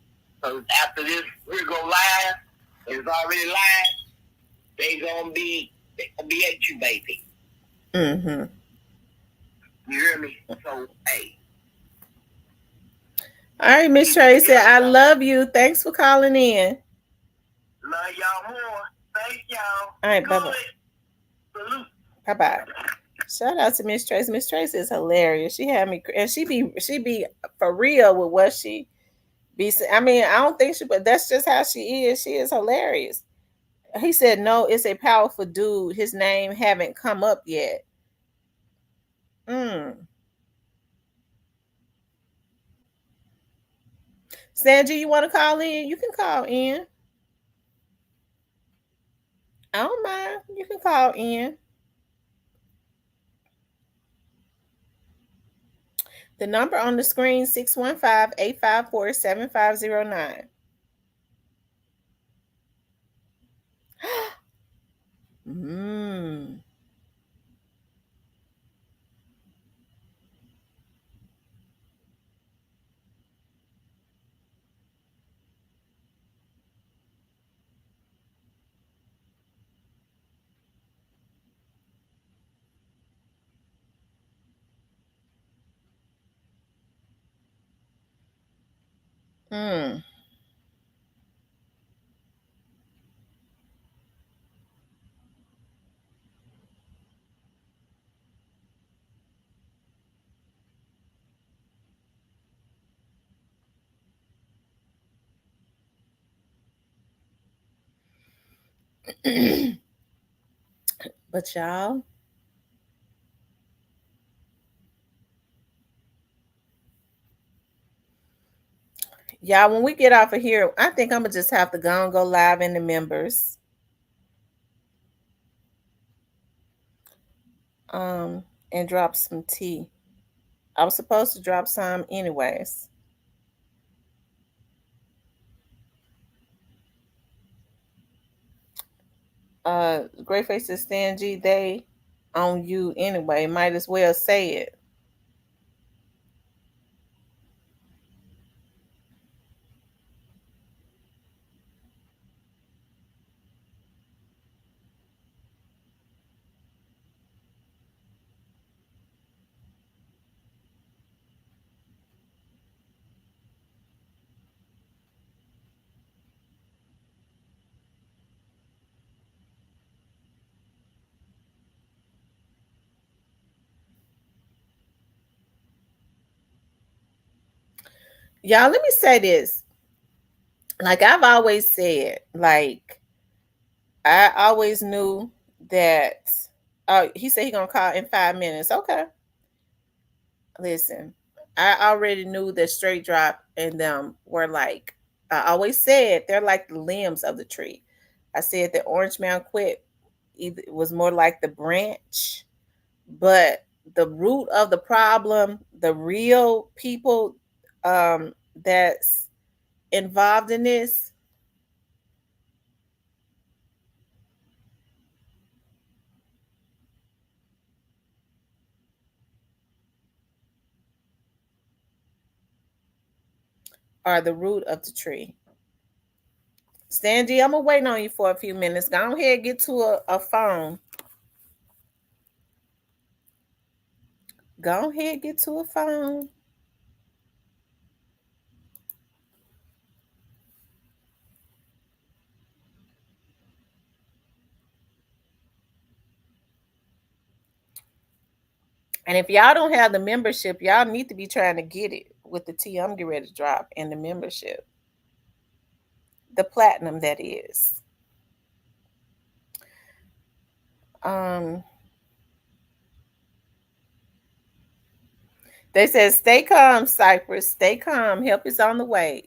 Because after this, we go live. It's already live. They gonna be at you, baby. Mm-hmm. You hear me? So, hey. All right, Miss Tracy, I love you. Thanks for calling in. Love y'all more. Thank y'all. All right, bye-bye. Bye-bye. Shout out to Miss Tracy. Miss Tracy is hilarious. She had me, and she be for real with what she be. I mean, I don't think she, but that's just how she is. She is hilarious. He said, no, it's a powerful dude. His name haven't come up yet. Sanji, you want to call in? You can call in. I don't mind. You can call in. The number on the screen, 615-854-7509. Mm. Mm. But y'all, when we get off of here, I think I'm gonna just have to go and go live in the members. And drop some tea. I was supposed to drop some anyways. Great Faces Stan G, they on you anyway. Might as well say it. Y'all, let me say this. Like I've always said, like I always knew that he said he gonna call in 5 minutes. Okay. Listen, I already knew that Straight Drop and them were like, I always said they're like the limbs of the tree. I said that Orange Mound Quit was more like the branch, but the root of the problem, the real people that's involved in this, are the root of the tree. Stangy, I'm gonna wait on you for a few minutes. Go ahead, get to a phone. Go ahead, get to a phone. And if y'all don't have the membership, y'all need to be trying to get it with the tea I'm getting ready to drop and the membership. The platinum, that is. They said, stay calm, Cypress. Stay calm. Help is on the way.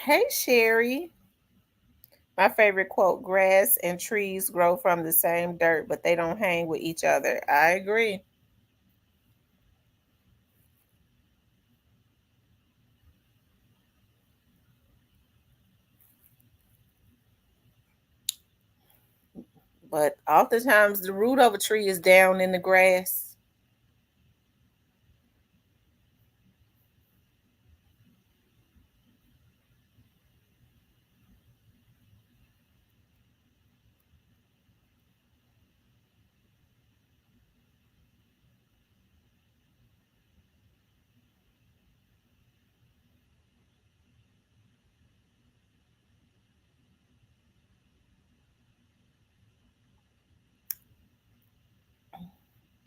Hey, Sherry. My favorite quote: grass and trees grow from the same dirt, but they don't hang with each other. I agree. But oftentimes the root of a tree is down in the grass.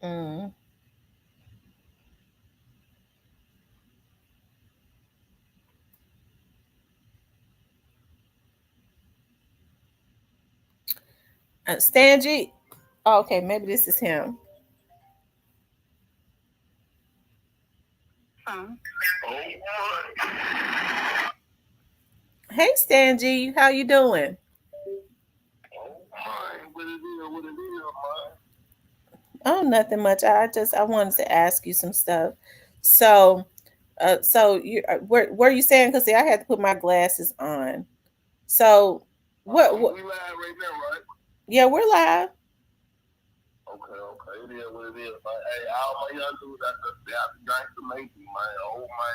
Mm. Stangy. Oh, okay, maybe this is him. Hey, Stangy, how you doing? Oh, nothing much. I wanted to ask you some stuff. So, where you saying? Because see, I had to put my glasses on. So, what? We live right now, right? Yeah, we're live. Okay. It is what it is. But hey, all my young dudes out there, I be nice to make you, man. Oh my,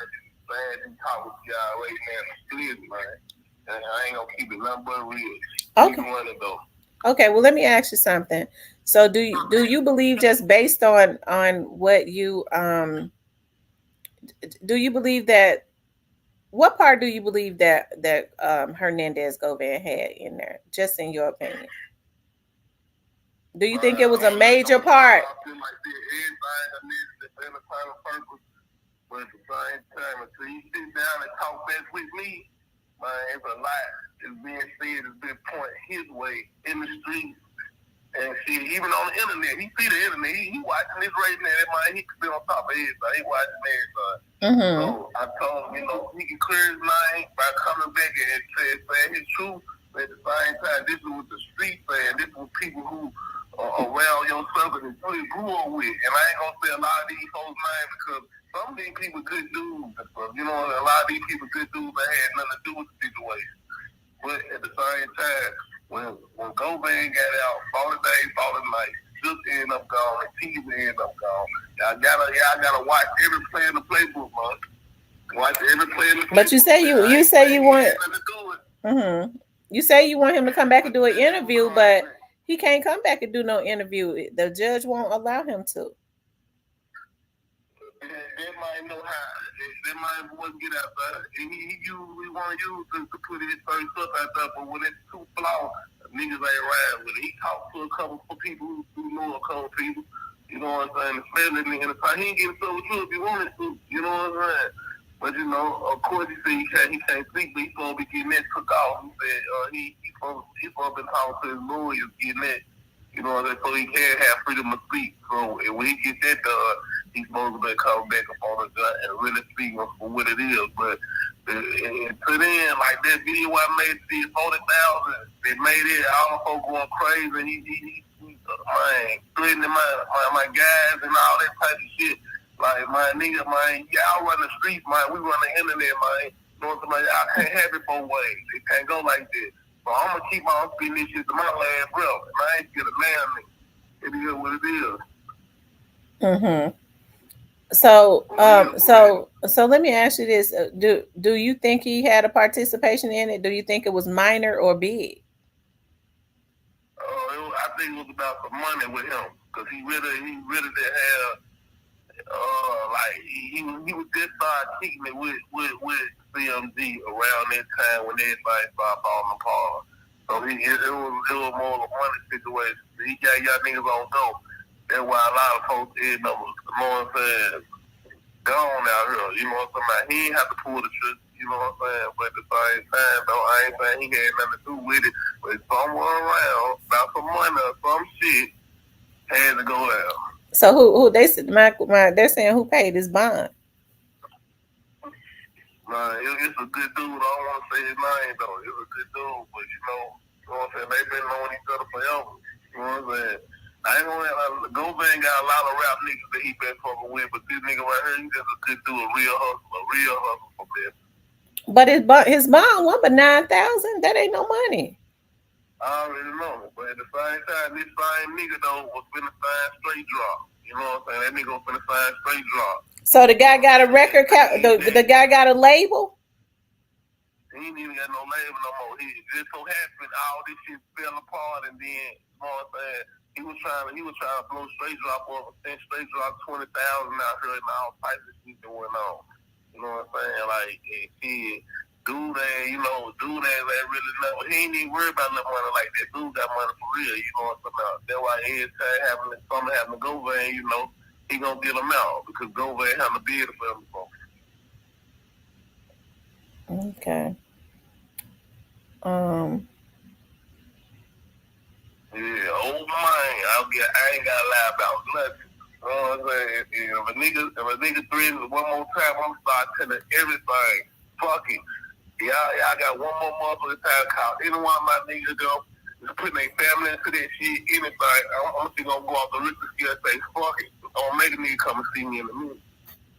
bad and talk with y'all right now. Please, man. And I ain't gonna keep it nothing but real. Okay. Okay. Well, let me ask you something. So, do you believe, just based on what you do you believe that, what part do you believe that Hernandez Govan had in there, just in your opinion? Do you think it was a major part? I feel like everybody needs to spend a time of purpose, but at the same time, until you sit down and talk back with me, man, it's a lot. It's being said, it's been pointed his way in the streets. And shit, even on the internet, he see the internet, he watching this right now. That man, he can be on top of it, so he watching everything. Mm-hmm. So I told him, he can clear his mind by coming back and saying his truth. But at the same time, this is what the streets saying. This is what people who are around your circle and really grew up with. And I ain't gonna say a lot of these folks' names because some of these people good dudes and stuff. You know, a lot of these people good dudes that had nothing to do with the situation. But at the same time, when Govan got out, 40 days, 40 nights, just ended up gone, and T's ended up gone. Y'all gotta watch every play in the playbook, man. Watch every play in the playbook. But you say you want. Mm-hmm. You say you want him to come back and do an interview, but he can't come back and do no interview. The judge won't allow him to. That might know how. That might want to get out there. And he usually want to use to put his first stuff out there, but when it's too flawed, niggas ain't ride with it. He talked to a couple of people who know a couple of people. You know what I'm saying? Especially in the time. He ain't getting so with you if he wanted to. You know what I'm saying? But you know, of course he said he can't speak, but he's supposed to be getting that took off. He said he's supposed to be talking to his lawyers, getting that. You know what I'm saying? So he can have freedom of speech. So when he gets that done, he's supposed to be coming back up on the gun and really speak for what it is. But and put in like that video I made, see 40,000. They made it. All the folks going crazy. He threatening my guys and all that type of shit. Like my nigga, man, y'all run the streets, man. We run the internet, man. You know what I'm saying? I can't have it both ways. It can't go like this. So I'm gonna keep on speaking this shit to my last breath. And I ain't get a man me. It is what it is. Mm-hmm. So let me ask you this: do you think he had a participation in it? Do you think it was minor or big? I think it was about the money with him because he really did have like he was just start kicking it with CMG around that time when everybody started falling apart. So it was more of a money situation. He got y'all niggas on dope. That's why a lot of folks end up, you know what I'm saying, gone out here. You know what I'm saying? He ain't have to pull the trigger. You know what I'm saying? But at the same time, though, I ain't saying he had nothing to do with it. But somewhere around, about some money or some shit, had to go out. So who they said they're saying who paid his bond? Nah, it's a good dude. I don't want to say his name though. It's a good dude, but you know what I'm saying? They've been knowing each other forever. You know what I'm saying? I ain't gonna Govan got a lot of rap niggas that he been fucking with, but this nigga right here, he just a good dude, a real hustler for this. But his bond won but 9,000. That ain't no money. I already know, but at the same time, this same nigga though was finna sign straight drop. You know what I'm saying? That nigga was finna sign straight drop. So the guy got a record. The guy got a label. He ain't even got no label no more. He just so happened all this shit fell apart, and then you know what I'm saying? He was trying to blow straight drop up, and straight drop 20,000 out here, and all types of shit that went on. You know what I'm saying? Like, shit, dude ain't really know. He ain't even worried about no money like that. Dude got money for real. You know what I'm saying? That's why every time something happen to Govan, you know, he gonna get him out because Govan had a bid for him before. Okay. Yeah, old man. I ain't gotta lie about nothing. You know what I'm saying? If a nigga threatens one more time, I'm gonna start telling everything. Fuck it. Y'all got one more motherfucking time to call any one of my niggas go. Just putting their family into that shit, anything. I'm just gonna go off the risk scale and say, fuck it. I'm gonna make a nigga come and see me in a minute.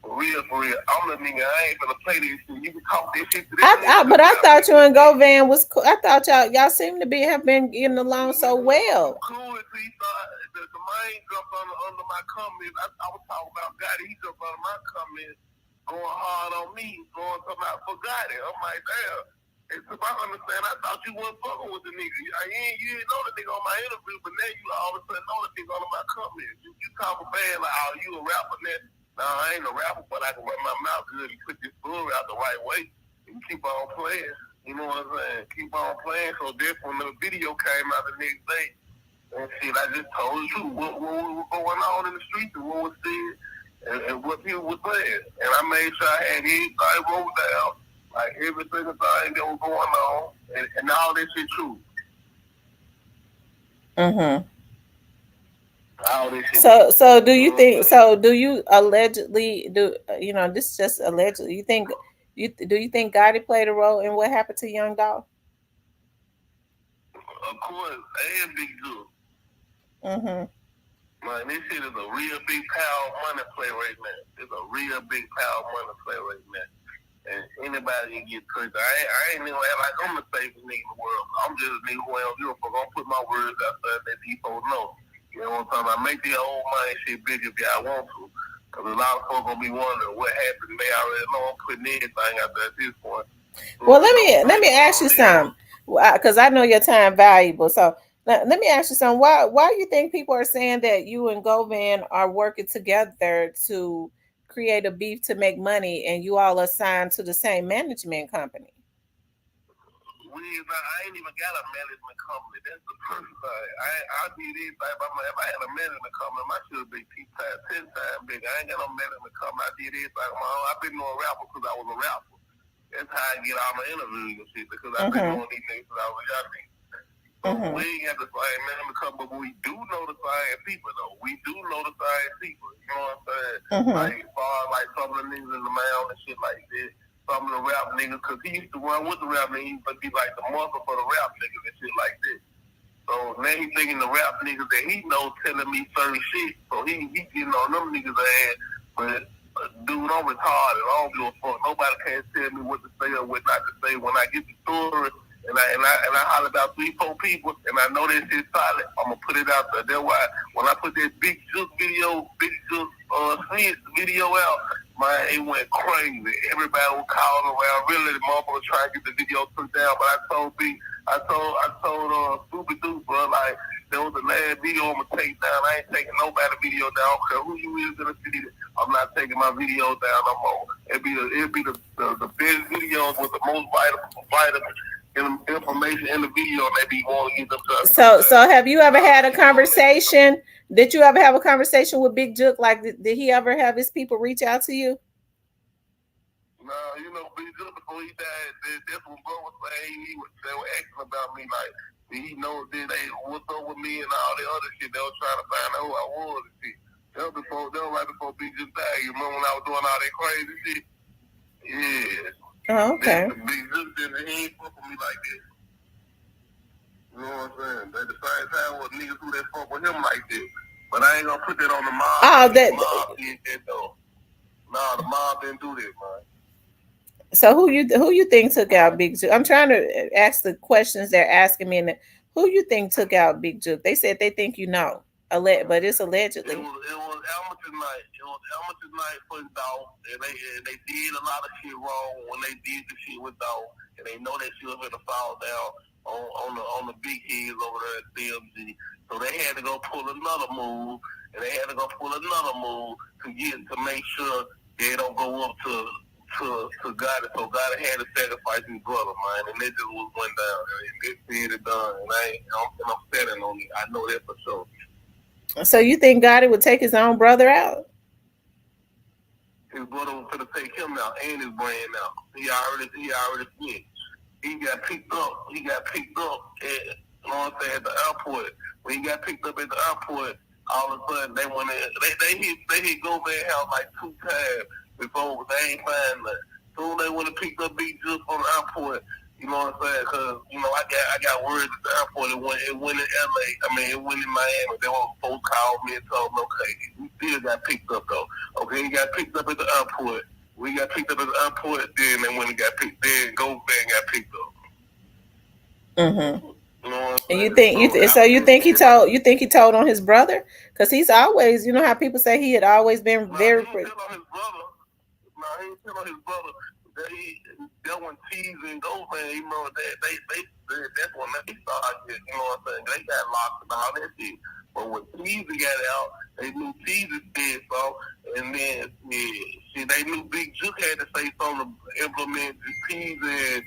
For real. I'm the nigga. I ain't gonna play this shit. You can talk this shit to that. But I thought you and Govan was cool. I thought y'all seem to have been getting along so well. Cool until he started. The main jumped under my comments. I was talking about Gotti. He jumped under my comments, going hard on me, going talking about for Gotti. I'm like, damn. And to my understanding, I thought you wasn't fucking with the nigga. You didn't know the nigga on my interview, but now you all of a sudden know the nigga under my comments. You talking bad like, oh, you a rapper now. No, I ain't a rapper, but I can run my mouth good and put this story out the right way and keep on playing. You know what I'm saying? Keep on playing. So therefore, when the video came out the next day, and shit, I just told you what was going on in the streets and what was said and what people were saying. And I made sure I had everything wrote down, like every single thing that was going on, and all this shit true. Mm-hmm. So do you think? So do you allegedly do? You know, this is just allegedly. You think? Do you think Gotti played a role in what happened to Young Dolph? Of course, and Big Good. Mm-hmm. Man, this shit is a real big power money play right now. It's a real big power money play right now. And anybody can get tricked. I ain't even like I'm the safest nigga in the world. I'm just a nigga who ain't give a fuck. I'm put my words out there that these folks know. You know what I'm talking about? Make the old money shit big if y'all want to. Because a lot of folks gonna be wondering what happened. They already know I'm putting anything out there at this point. Well, let me ask you something. Because I know your time valuable. So let me ask you something. Why do you think people are saying that you and Govan are working together to create a beef to make money, and you all are signed to the same management company? I ain't even got a management company. That's the first thing. I did anything. If I had a management company, my shit would be 10 times big. I ain't got no management company. I did anything on my own. I've been doing rapper because I was a rapper. That's how I get all my interviews and shit, because I've been doing these things since I was young. We ain't got the same management company, but we do know the same people, though. We do know the same people. You know what I'm saying? Like, as far as like some of the niggas in the mound and shit like that. Some of the rap niggas, because he used to run with the rap niggas, but he like the muscle for the rap niggas and shit like that. So now he thinking the rap niggas that he knows telling me certain shit. So he getting on them niggas' ass. But dude, I'm retarded. I don't give a fuck. Nobody can't tell me what to say or what not to say. When I get the story and I holler about 3-4 people and I know that shit's solid, I'm gonna put it out there. That's why when I put that Big Juke video out, man, it went crazy. Everybody was calling around. Really, the motherfucker trying to get the video took down. But I told Stupid Dude, bro, like, there was the last video I'm gonna take down. I ain't taking nobody video down. I don't care who you is in the city. I'm not taking my video down no more. It'd be the best videos with the most vital information in the video, and they be want to get them. So have you ever had a conversation? Did you ever have a conversation with Big Juke? Like, did he ever have his people reach out to you? No, you know, Big Juke, before he died, that's what bro was saying. They were asking about me, like, did he know that they what's up with me and all the other shit? They were trying to find out who I was and shit. That was right before Big Juke died. You remember when I was doing all that crazy shit? Yeah. Oh, okay. Big Zook didn't, he ain't fuck with me like this. You know what I'm saying? But at the same time, with niggas who that fuck with him like this. But I ain't gonna put that on the mob. Oh, The mob did that though. Nah, the mob didn't do that, man. So who you think took out Big Juke? I'm trying to ask the questions they're asking me. And who you think took out Big Juke? They said they think you know, but it's allegedly. It was amateur night. It was amateur night for Dolph, and they did a lot of shit wrong when they did the shit with Dolph, and they know that shit was gonna fall down on the big heads over there at CMG. So they had to go pull another move, and they had to go pull another move to make sure they don't go up to God. So God had to sacrifice his brother, man, and it just went down. It's said and done, and I'm standing on it. I know that for sure. So you think Gotti would take his own brother out? His brother was gonna take him out and his brand out. He already snitched. He got picked up. At, you know what I'm saying, at the airport. When he got picked up at the airport, all of a sudden they went in. They hit Gobert house like 2 times before they ain't find nothing. Soon they went and picked up Big Juke from the airport. You know what I'm saying? Because, you know, I got words at the airport. It went in LA. I mean, it went in Miami. They were folks called me and told me, okay, we still got picked up, though. Okay, he got picked up at the airport. We got picked up at the airport. Then they went and got picked. Then Gobert got picked up. Mm-hmm. You know what I'm And saying? you think he told on his brother? Because he's always, you know how people say he had always been very. He didn't tell on his brother. No, he didn't tell on his brother. That one Tease and Gobert, you know, that's when they started, you know what I'm saying? They got locked and all that shit. But when Tease got out, they knew Tease did so, and then they knew Big Juke had to say something to implement Tease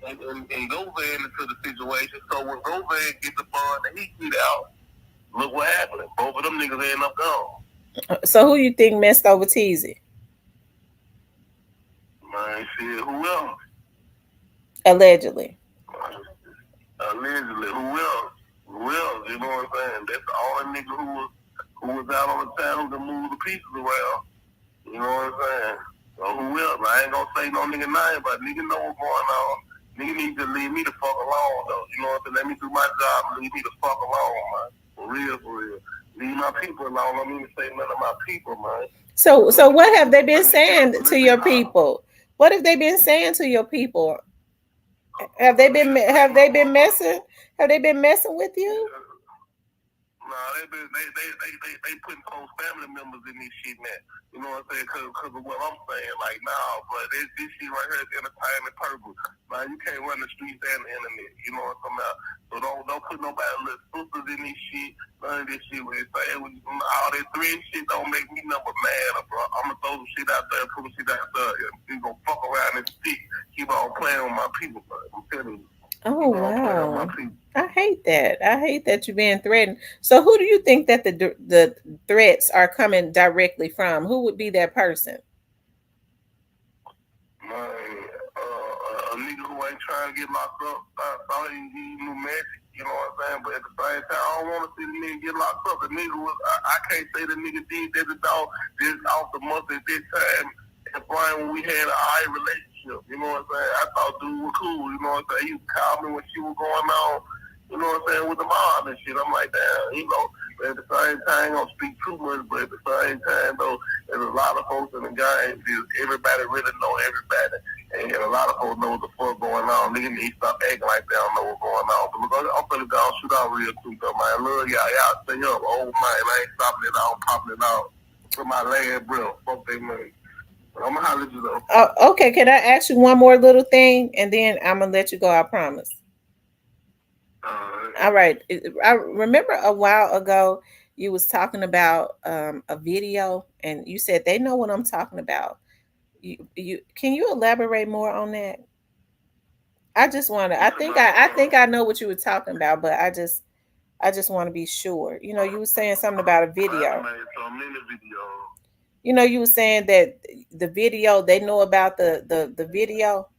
and Gobert into the situation. So when Gobert get the bond and he get out, look what happened. Both of them niggas end up gone. So who you think messed over Teezy? Man, shit, who else? Allegedly. Allegedly, who else? Who else? You know what I'm saying? That's the only nigga who was out on the channel to move the pieces around. You know what I'm saying? So who else? I ain't gonna say no nigga name, but nigga know what's going on. Nigga need to leave me the fuck alone, though. You know what I'm saying? Let me do my job. Leave me the fuck alone, man. For real. Leave my people alone. I don't mean to say none of my people, man. So what have they been saying to your people? What have they been saying to your people? Have they been messing? Have they been messing with you? Nah, they putting close family members in this shit, man. You know what I'm saying? Because of what I'm saying. Like, nah, but this shit right here is entertainment purpose. Now, you can't run the streets and the internet. You know what I'm talking about? So don't put nobody little sisters in this shit. None of this shit. When they say all that thread shit don't make me number mad, bro. I'm going to throw some shit out there, put some shit out there. You going to fuck around and stick. Keep on playing with my people, bro. I'm telling you. Oh, wow. I hate that. I hate that you're being threatened. So who do you think that the threats are coming directly from? Who would be that person? Man, a nigga who ain't trying to get locked up. I thought he knew magic, you know what I'm saying? But at the same time, I don't want to see the nigga get locked up. The nigga was, I can't say the nigga did that at all. Just off the month at this time. And Brian, when we had a high relationship, you know what I'm saying? I thought dude was cool, you know what I'm saying? He would call me when she was going on, you know what I'm saying, with the mob and shit. I'm like, damn, you know. But at the same time, I ain't gonna speak too much, but at the same time, though, there's a lot of folks in the game. Everybody really know everybody. And a lot of folks know what the fuck going on. Niggas need to stop acting like they don't know what's going on. But look, I'm finna go shoot out real quick, though, man. I love y'all. Y'all stay up. Oh, man, I ain't stopping it out, popping it out. For my last breath. Fuck they money. I'm gonna holler at you though. Okay, can I ask you one more little thing, and then I'm gonna let you go? I promise. All right. I remember a while ago you was talking about a video, and you said they know what I'm talking about. You can you elaborate more on that? I just want to. I think I know what you were talking about, but I just want to be sure. You know, you were saying something about a video. You know, you were saying that the video, they know about the video.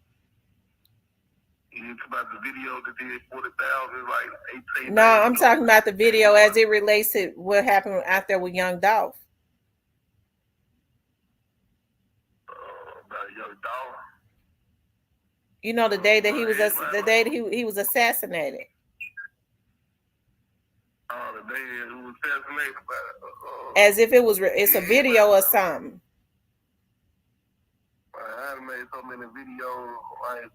It's about the video that did 40,000, like 18. No, I'm talking about the video as it relates to what happened out there with Young Dolph. About Young Dolph. You know, the day that he was assassinated. The day he was assassinated. As if it's a video or something. I done made so many videos, like,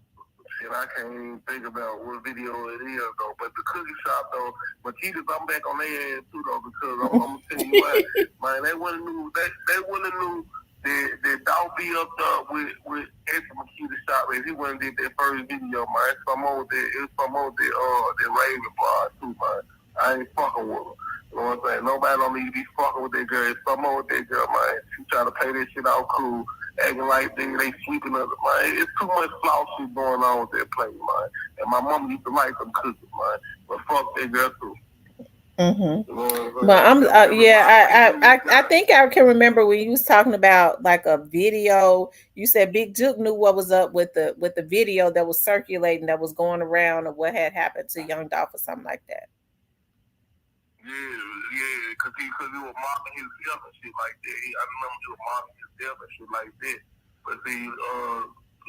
shit, I can't even think about what video it is, though. But the cookie shop, though, Makitas, I'm back on their ass, too, though, because I'm going to tell you what, man, they wouldn't knew that Dog be up there with Esther Makita shop if he wouldn't did that first video, man. It's from over that Raven bar, too, man. I ain't fucking with her. You know what I'm saying? Nobody don't need to be fucking with that girl. It's some more with that girl, man. She try to pay that shit out cool, acting like they sweeping us, man. It's too much flaw shit going on with that place, man. And my mom used to like them cookies, man. But fuck that girl too. Mm-hmm. You know but I'm I think I can remember when you was talking about like a video. You said Big Juke knew what was up with the video that was circulating, that was going around, of what had happened to Young Dolph or something like that. Yeah, because he was mocking himself and shit like that. I remember he was mocking himself and shit like that. But see,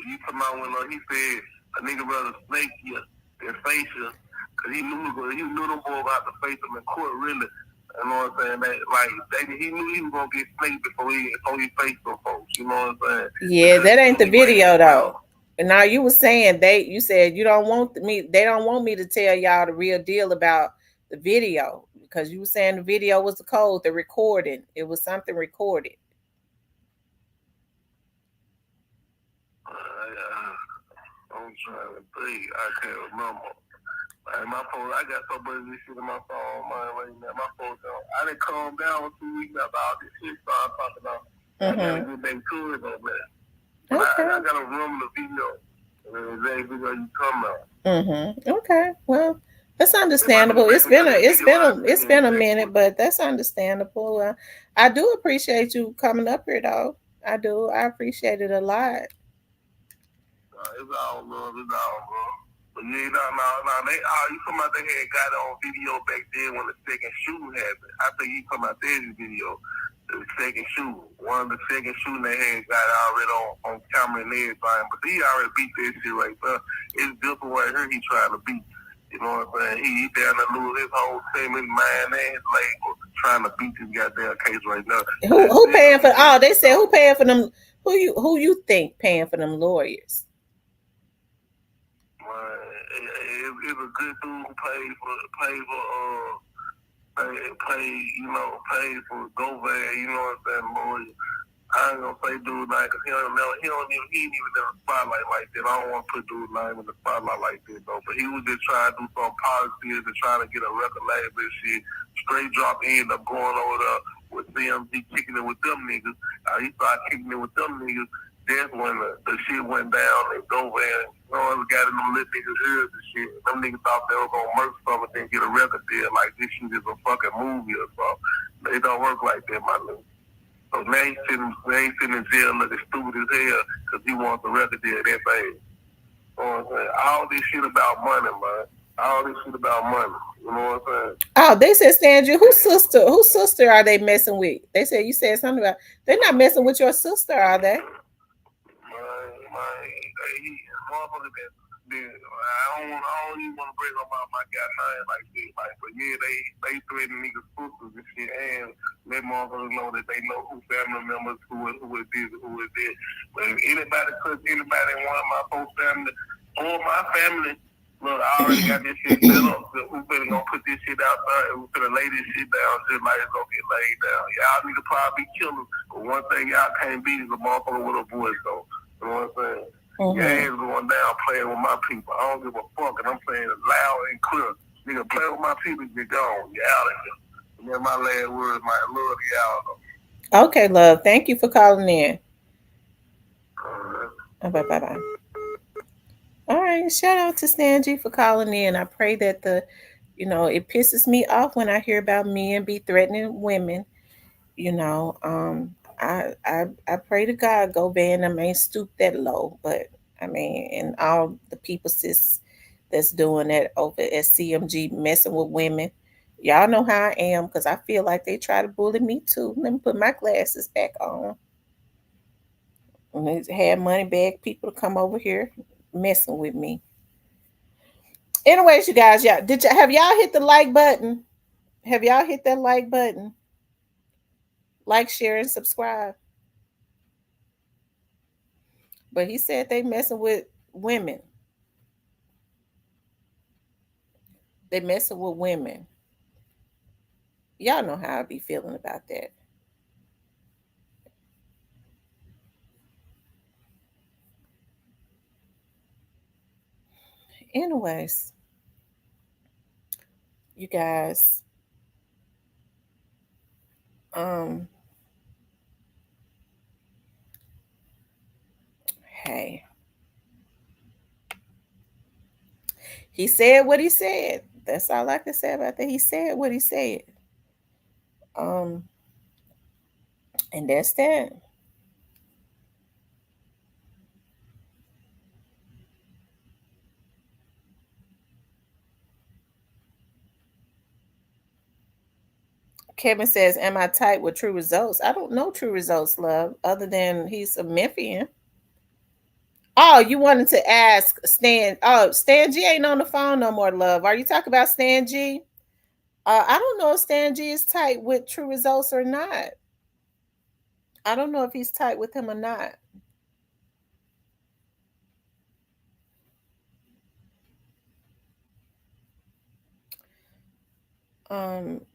you come out when he said a nigga rather snake you than face you, because he knew them boys about to face him in court, really. You know what I'm saying? He knew he was gonna get snaked before he faced them folks. You know what I'm saying? Yeah, that ain't the video though. And now you were saying you said you don't want me. They don't want me to tell y'all the real deal about the video, because you were saying the video was the code, the recording. It was something recorded. I'm trying to think. I can't remember. Man, my phone, I got so much of this shit in my phone, man, right now. My phone, I didn't calm down 2 weeks after all this shit started popping up. I gotta get back to it, though, man. Okay. I gotta remember the video. Exactly video you come out. Okay. Well, that's understandable. It's been a minute, but that's understandable. I do appreciate you coming up here, though. I do. I appreciate it a lot. It's all love. But yeah, no. You come out, they had got it on video back then when the second shooting happened. I think you come out there's video, the second shooting. One of the second shooting they had got already on camera and everything. But he already beat that shit right there. It's different right here he trying to beat. You know what I'm saying? He down to lose his whole team, his mind and his label, trying to beat this goddamn case right now. Who paying for? Oh, they said who paying for them? Who you think paying for them lawyers? It's a good dude who paid for Govan, you know what I'm saying, lawyer. I ain't gonna say dude name because he ain't even in the spotlight like that. I don't want to put dude name in the spotlight like that though. But he was just trying to do something positive and trying to get a record label and shit. Straight drop ended up going over there with CMG kicking it with them niggas. He started kicking it with them niggas. That's when the shit went down and Govan, got in them lit niggas' ears and shit. Them niggas thought they were gonna murk something and get a record deal like this shit is a fucking movie or something. They don't work like that, my nigga. So now he's sitting in jail looking stupid as hell because he wants a record deal that bad. You know what I'm saying? All this shit about money, man. All this shit about money. You know what I'm saying? Oh, they said, Sandra, whose sister are they messing with? They said, you said something about, they're not messing with your sister, are they? I don't even want to bring up my guy name like this. But yeah, they threaten niggas' sisters and shit, and let motherfuckers know that they know who family members, who is this, who is that. But if anybody touch anybody in one of my folks' family or my family, look, I already got this shit set up. So we better gonna put this shit out there and we finna lay this shit down just like it's gonna get laid down. Y'all need to probably be killers, but one thing y'all can't beat is a motherfucker with a voice, though. You know what I'm saying? Your ass going down playing with my people. I don't give a fuck, and I'm saying it loud and clear. Nigga, play with my people, you're gone. You're out of here. And then my last words, my love, you out. Okay, love. Thank you for calling in. Bye-bye. All right. Shout out to Stangy for calling in. I pray that it pisses me off when I hear about men be threatening women. I pray to God Govan them ain't stooped that low, but I mean, and all the people that's doing that over at CMG messing with women, y'all know how I am because I feel like they try to bully me too. Let me put my glasses back on. And they had money bag people to come over here. messing with me. Anyways, you guys, have y'all hit the like button? Have y'all hit that like button? Like, share, and subscribe. But he said they messing with women. They messing with women. Y'all know how I be feeling about that. Anyways, you guys, hey, he said what he said. That's all I can say about that. He said what he said. And that's that. Kevin says, am I tight with True Results? I don't know True Results, love, other than he's a Memphian. Oh, you wanted to ask Stan. Oh, Stan G ain't on the phone no more, love. Are you talking about Stan G? I don't know if Stan G is tight with True Results or not. I don't know if he's tight with him or not.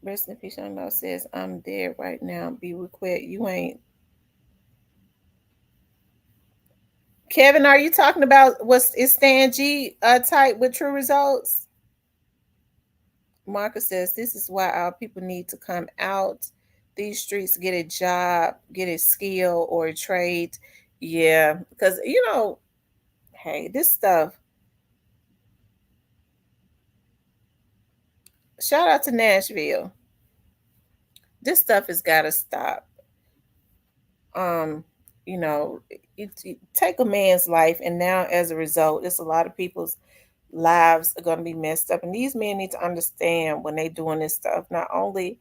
Rest in peace, Young says, I'm there right now. Be quick. You ain't. Kevin, are you talking about is Stan G tight with True Results? Marcus says, this is why our people need to come out these streets, get a job, get a skill or a trade. Yeah, because, you know, hey, this stuff. Shout out to Nashville. This stuff has got to stop. You know, you take a man's life, and now as a result, it's a lot of people's lives are going to be messed up. And these men need to understand when they're doing this stuff, not only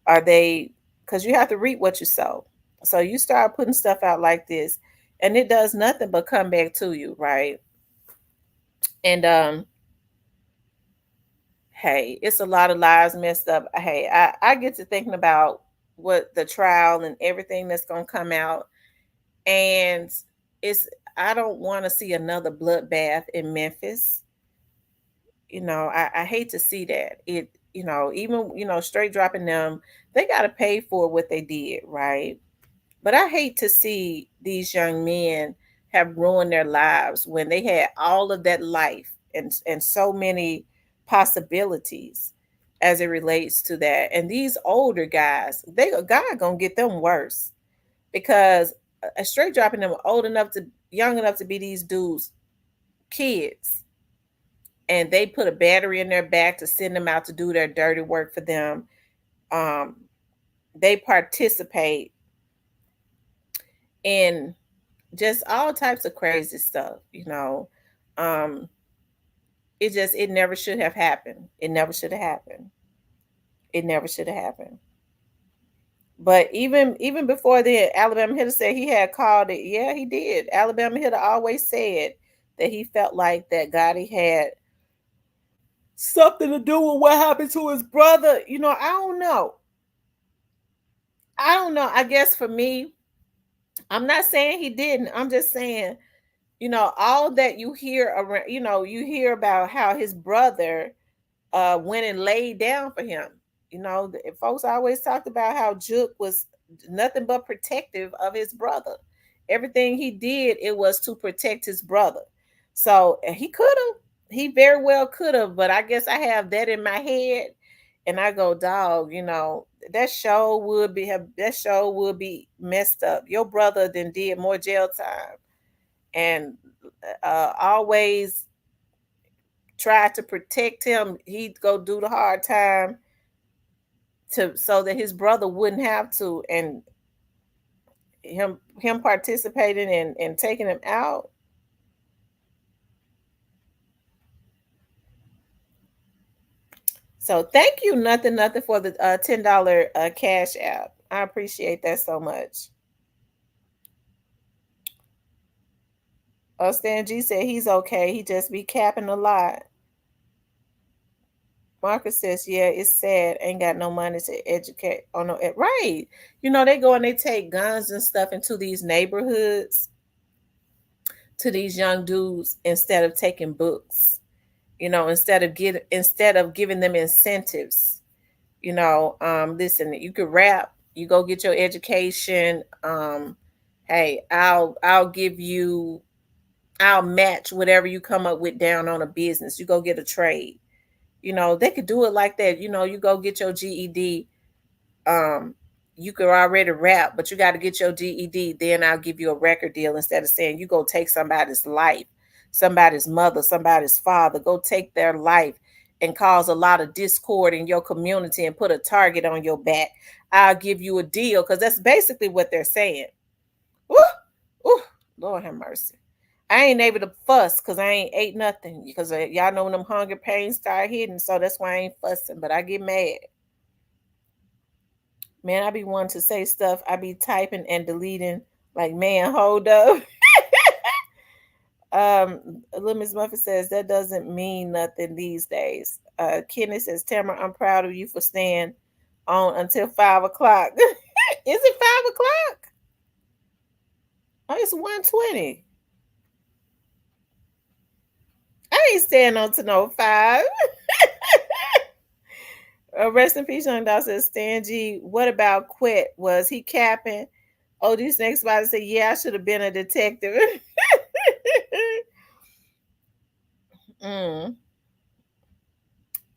are they, because you have to reap what you sow. So you start putting stuff out like this, and it does nothing but come back to you, right? And hey, it's a lot of lives messed up. Hey, I get to thinking about what the trial and everything that's going to come out. And I don't want to see another bloodbath in Memphis. You know, I hate to see that. It, you know, even, you know, straight dropping them, they got to pay for what they did, right? But I hate to see these young men have ruined their lives when they had all of that life and so many possibilities as it relates to that. And these older guys, God gonna get them worse, because a straight dropping them young enough to be these dudes, kids, and they put a battery in their back to send them out to do their dirty work for them. They participate in just all types of crazy stuff, you know. It never should have happened. It never should have happened. It never should have happened. But even before the Alabama Hitter said he had called it, yeah, he did. Alabama Hitter always said that he felt like that Gotti had something to do with what happened to his brother. You know, I don't know. I guess for me, I'm not saying he didn't. I'm just saying, you know, all that you hear around, you know, you hear about how his brother went and laid down for him. You know, folks always talked about how Juke was nothing but protective of his brother. Everything he did, it was to protect his brother. So he very well could have, but I guess I have that in my head, and I go, dog, you know, that show would be messed up. Your brother then did more jail time, and always tried to protect him. He'd go do the hard time so that his brother wouldn't have to, and him participating and taking him out. So thank you, nothing for the $10 cash app. I appreciate that so much. Stan G said he's okay. He just be capping a lot. Marcus says, yeah, it's sad. Ain't got no money to educate. Oh, no. Right. You know, they go and they take guns and stuff into these neighborhoods to these young dudes instead of taking books. You know, instead of giving them incentives. You know, listen, you could rap, you go get your education. Hey, I'll match whatever you come up with down on a business. You go get a trade. You know, they could do it like that. You know, you go get your GED. You could already rap, but you got to get your GED. Then I'll give you a record deal instead of saying you go take somebody's life, somebody's mother, somebody's father. Go take their life and cause a lot of discord in your community and put a target on your back. I'll give you a deal, because that's basically what they're saying. Woo! Ooh, Lord have mercy. I ain't able to fuss because I ain't ate nothing, because y'all know when them hunger pains start hitting, so that's why I ain't fussing, but I get mad. Man, I be wanting to say stuff. I be typing and deleting like, man, hold up. Little Miss Muffet says that doesn't mean nothing these days. Kenny says, Tamara, I'm proud of you for staying on until 5 o'clock. Is it 5 o'clock? Oh, it's 1:20. I ain't staying on to no 5. Rest in peace, Young Dog says, Stan G, what about Quet? Was he capping? Oh, this next body said, yeah, I should have been a detective.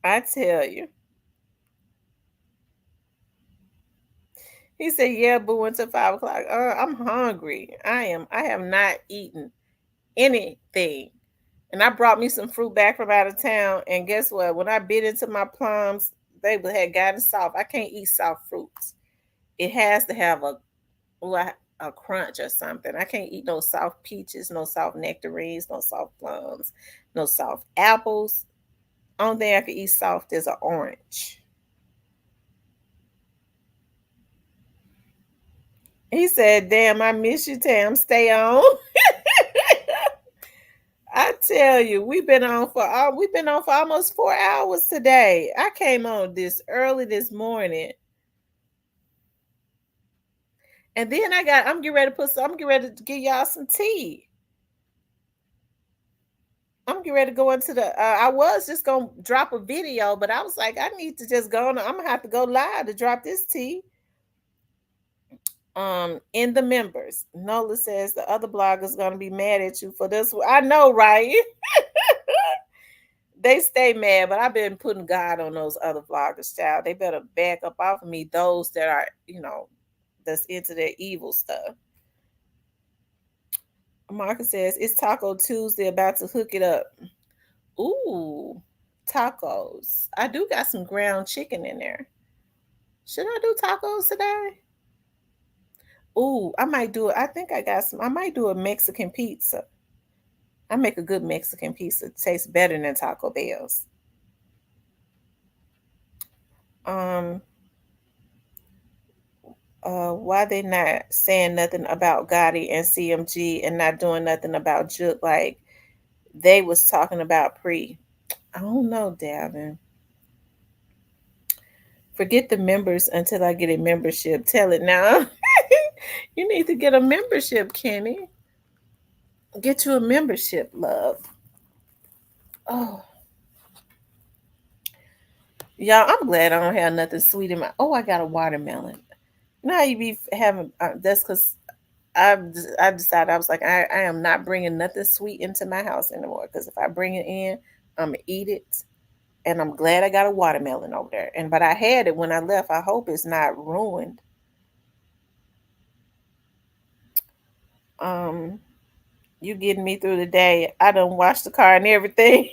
I tell you. He said, yeah, boo, until 5 o'clock. I'm hungry. I have not eaten anything. And I brought me some fruit back from out of town. And guess what? When I bit into my plums, they had gotten soft. I can't eat soft fruits. It has to have a crunch or something. I can't eat no soft peaches, no soft nectarines, no soft plums, no soft apples. Only thing I can eat soft is an orange. He said, damn, I miss you, Tam. Stay on. I tell you, we've been on for almost 4 hours today. I came on this early this morning. And then I'm getting ready to give y'all some tea. I'm getting ready to go into I was just going to drop a video, but I was like, I need to just go on. I'm going to have to go live to drop this tea. In the members. Nola says the other blogger's going to be mad at you for this. I know, right? They stay mad, but I've been putting God on those other vloggers, child. They better back up off of me, those that are, that's into their evil stuff. Marcus says, it's Taco Tuesday, about to hook it up. Ooh, tacos. I do got some ground chicken in there. Should I do tacos today? Ooh, I might do it. I think I might do a Mexican pizza. I make a good Mexican pizza. It tastes better than Taco Bell's. Why they not saying nothing about Gotti and CMG and not doing nothing about Juke like they was talking about pre? I don't know, Davin. Forget the members until I get a membership. Tell it now. You need to get a membership, Kenny. Get you a membership, love. Oh. Y'all, I'm glad I don't have nothing sweet in my... Oh, I got a watermelon. Now you be having... that's because I decided, I was like, I am not bringing nothing sweet into my house anymore, because if I bring it in, I'm going to eat it. And I'm glad I got a watermelon over there. But I had it when I left. I hope it's not ruined. You getting me through the day. I done washed the car and everything.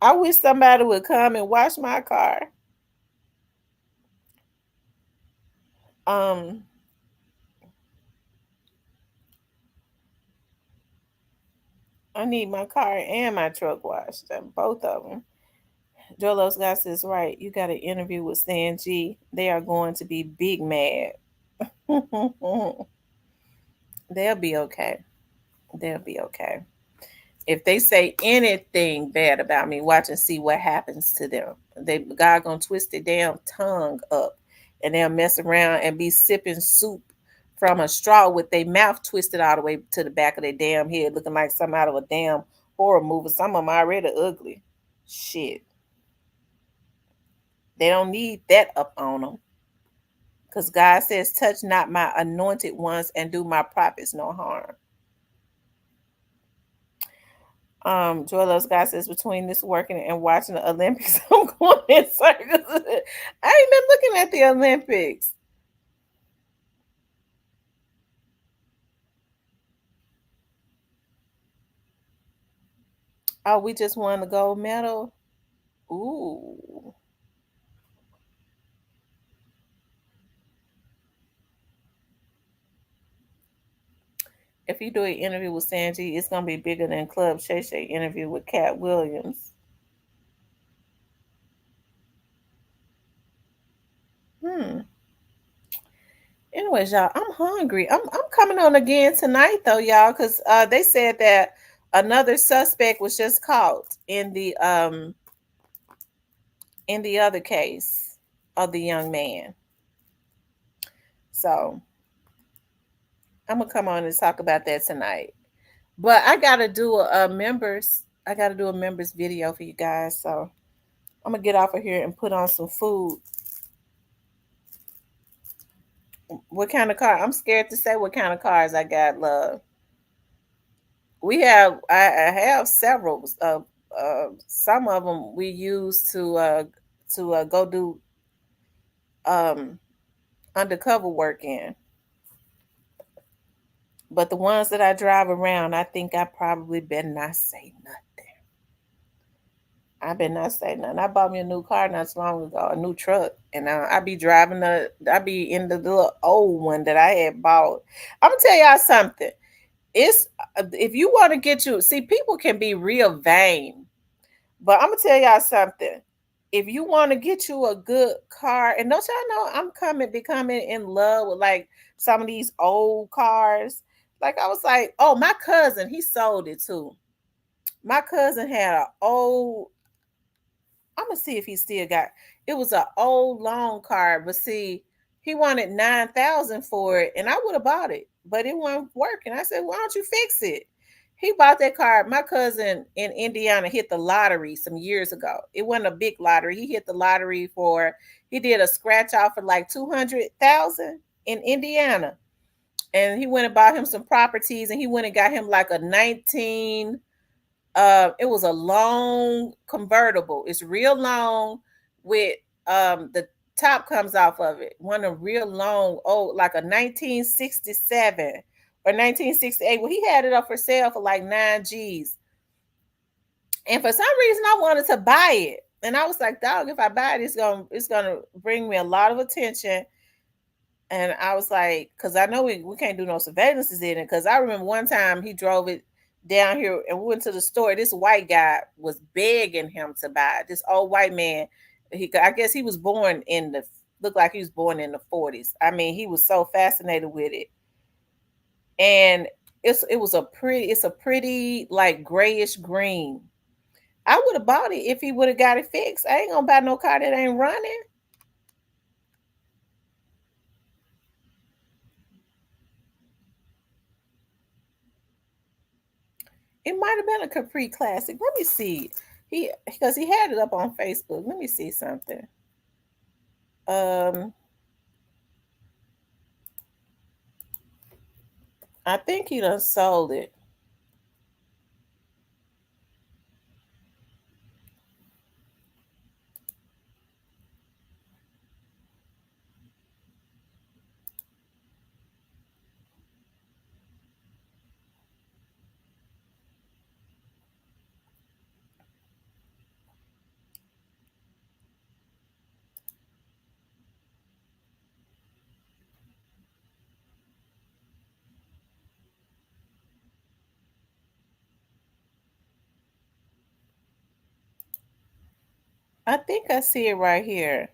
I wish somebody would come and wash my car. I need my car and my truck washed. Both of them. Joel Oscar says, right, you got an interview with Stan G. They are going to be big mad. They'll be okay. They'll be okay. If they say anything bad about me, watch and see what happens to them. God gonna twist their damn tongue up, and they'll mess around and be sipping soup from a straw with their mouth twisted all the way to the back of their damn head, looking like some out of a damn horror movie. Some of them already ugly. Shit, they don't need that up on them, because God says, "Touch not my anointed ones, and do my prophets no harm." Joy Loves God says, between this working and watching the Olympics, I'm going in circles. I ain't been looking at the Olympics. Oh, we just won the gold medal. Ooh. If you do an interview with Sanji, it's gonna be bigger than Club Shay Shay interview with Cat Williams. Anyways, y'all, I'm hungry. I'm coming on again tonight though, y'all, because they said that another suspect was just caught in the other case of the young man. So I'm gonna come on and talk about that tonight. But I gotta do a members. I gotta do a members video for you guys. So I'm gonna get off of here and put on some food. What kind of car? I'm scared to say what kind of cars I got, love. We have. I have several. Some of them we use to go do undercover work in. But the ones that I drive around, I think I probably better not say nothing. I better not say nothing. I bought me a new car not so long ago, a new truck, and I be driving I be in the little old one that I had bought. I'm gonna tell y'all something. It's if you want to people can be real vain, but I'm gonna tell y'all something. If you want to get you a good car, and don't y'all know I'm becoming in love with like some of these old cars. Like I was like, oh, my cousin, he sold it too. My cousin had an old. I'm gonna see if he still got. It was an old long car, but see, he wanted 9,000 for it, and I would have bought it, but it wasn't working. I said, "Why don't you fix it?" He bought that car. My cousin in Indiana hit the lottery some years ago. It wasn't a big lottery. He hit the lottery for. He did a scratch off for like 200,000 in Indiana, and he went and bought him some properties, and he went and got him like a 19. It was a long convertible. It's real long with the top comes off of it. One of real long, like a 1967 or 1968. Well, he had it up for sale for like 9 G's. And for some reason I wanted to buy it. And I was like, dog, if I buy it, it's gonna bring me a lot of attention. And I was like, because I know we can't do no surveillances in it. Because I remember one time he drove it down here and we went to the store. This white guy was begging him to buy it. This old white man. I guess he was born looked like he was born in the 40s. I mean, he was so fascinated with it. And it's a pretty like grayish green. I would have bought it if he would have got it fixed. I ain't gonna buy no car that ain't running. It might have been a Capri Classic. Let me see. Because he had it up on Facebook. Let me see something. I think he done sold it. I think I see it right here.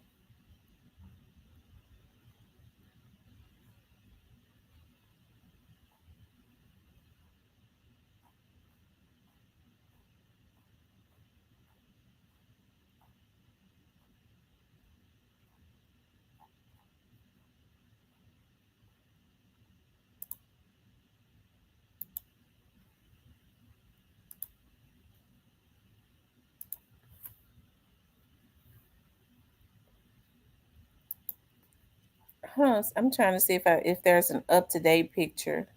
Hold on, I'm trying to see if there's an up-to-date picture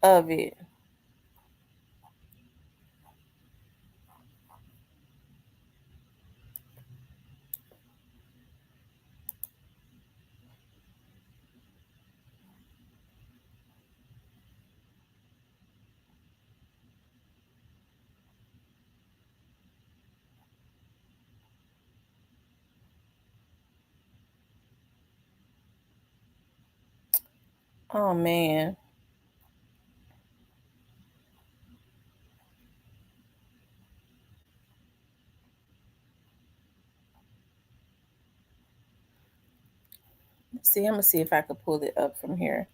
of it. Oh man. Let's see, I'm gonna see if I could pull it up from here.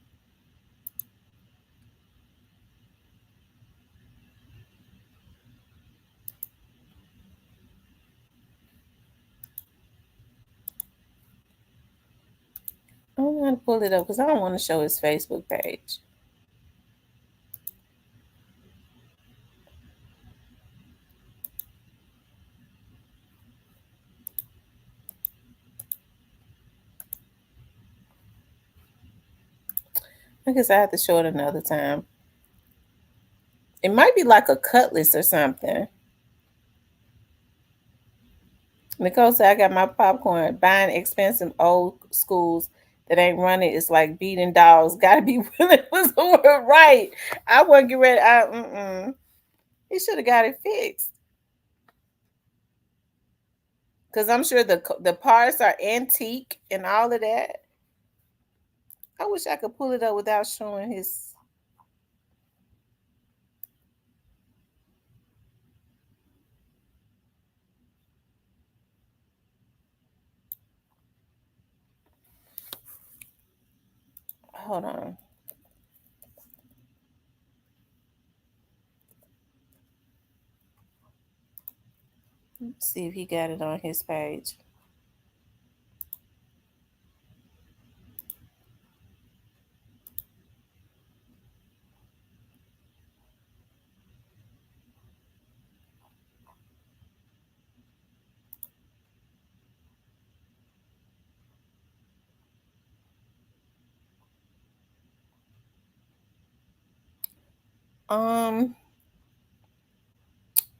I'm gonna pull it up because I don't want to show his Facebook page. I guess I have to show it another time. It might be like a cutlass or something. Nicole said, I got my popcorn. Buying expensive old schools that ain't running is like beating dogs. Gotta be willing was the word right. I wouldn't get ready. He should have got it fixed. Because I'm sure the parts are antique and all of that. I wish I could pull it up without showing his. Hold on. Let's see if he got it on his page.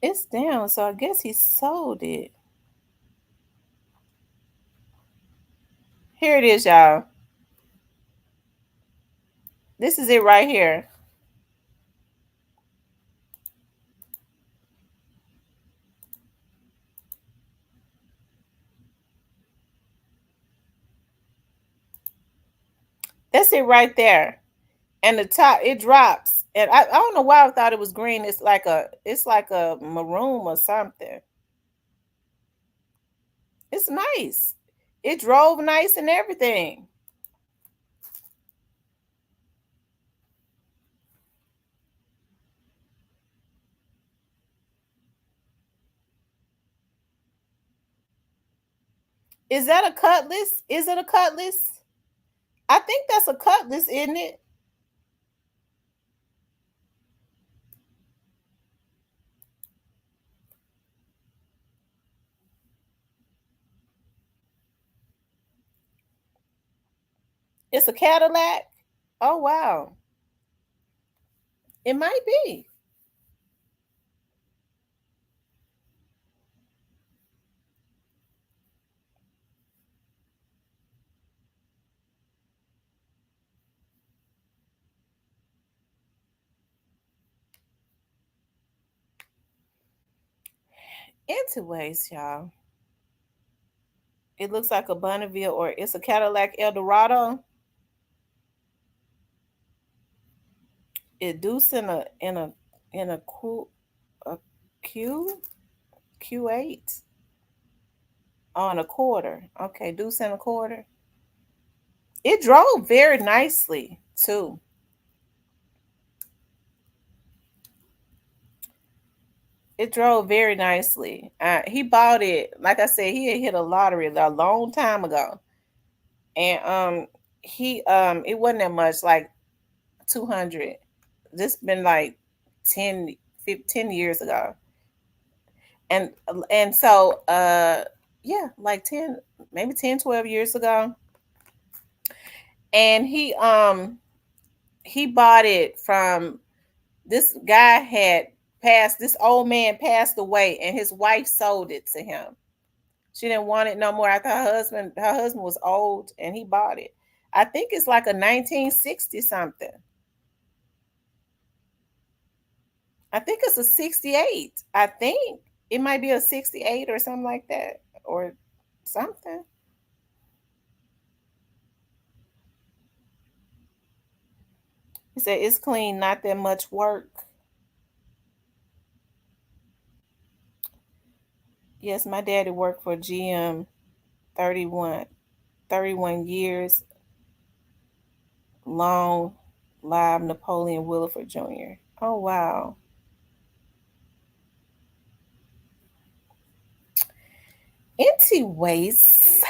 It's down, so I guess he sold it. Here it is, y'all. This is it right here. That's it right there. And the top, it drops. And I don't know why I thought it was green. It's like a maroon or something. It's nice. It drove nice and everything. Is that a cutlass? Is it a cutlass? I think that's a cutlass, isn't it? It's a Cadillac. Oh wow. It might be. Anyways, y'all. It looks like a Bonneville or it's a Cadillac Eldorado. It deuce in a Q8 on a quarter. Okay, deuce and a quarter. It drove very nicely too. It drove very nicely. He bought it, like I said, he had hit a lottery a long time ago, and it wasn't that much, like 200. This been like 10 years ago, and so yeah, like 10, maybe 10, 12 years ago. and he bought it from this guy had passed. This old man passed away, and his wife sold it to him. She didn't want it no more. I thought her husband was old, and he bought it. I think it's like a 1960 something. I think it's a 68. I think it might be a 68 or something like that, or something. He said it's clean, not that much work. Yes, my daddy worked for GM 31 years. Long live Napoleon Williford Jr. Oh, wow. Anyways,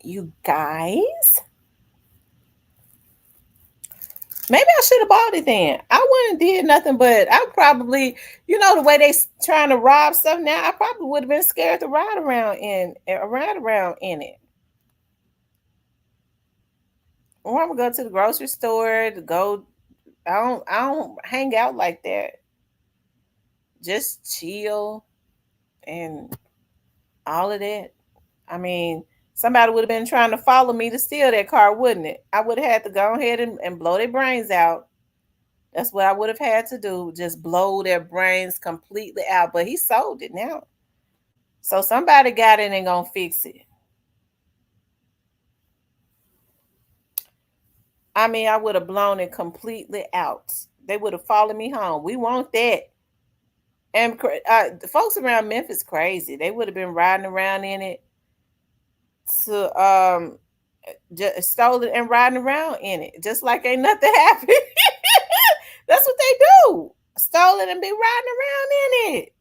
you guys, maybe I should have bought it then. I wouldn't did nothing, but I probably, the way they trying to rob stuff now, I probably would have been scared to ride around in it. Or I'm gonna go to the grocery store to go. I don't hang out like that. Just chill and all of that. I mean, somebody would have been trying to follow me to steal that car, wouldn't it? I would have had to go ahead and blow their brains out. That's what I would have had to do. Just blow their brains completely out. But he sold it now. So somebody got it and gonna fix it. I mean, I would have blown it completely out. They would have followed me home. We want that. And the folks around Memphis crazy. They would have been riding around in it to just stole it and riding around in it, just like ain't nothing happened. That's what they do. Stole it and be riding around in it.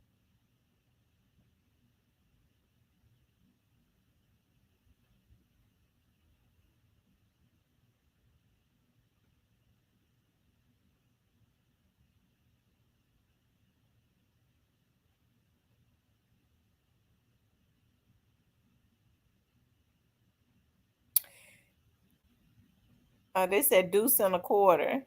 They said deuce and a quarter.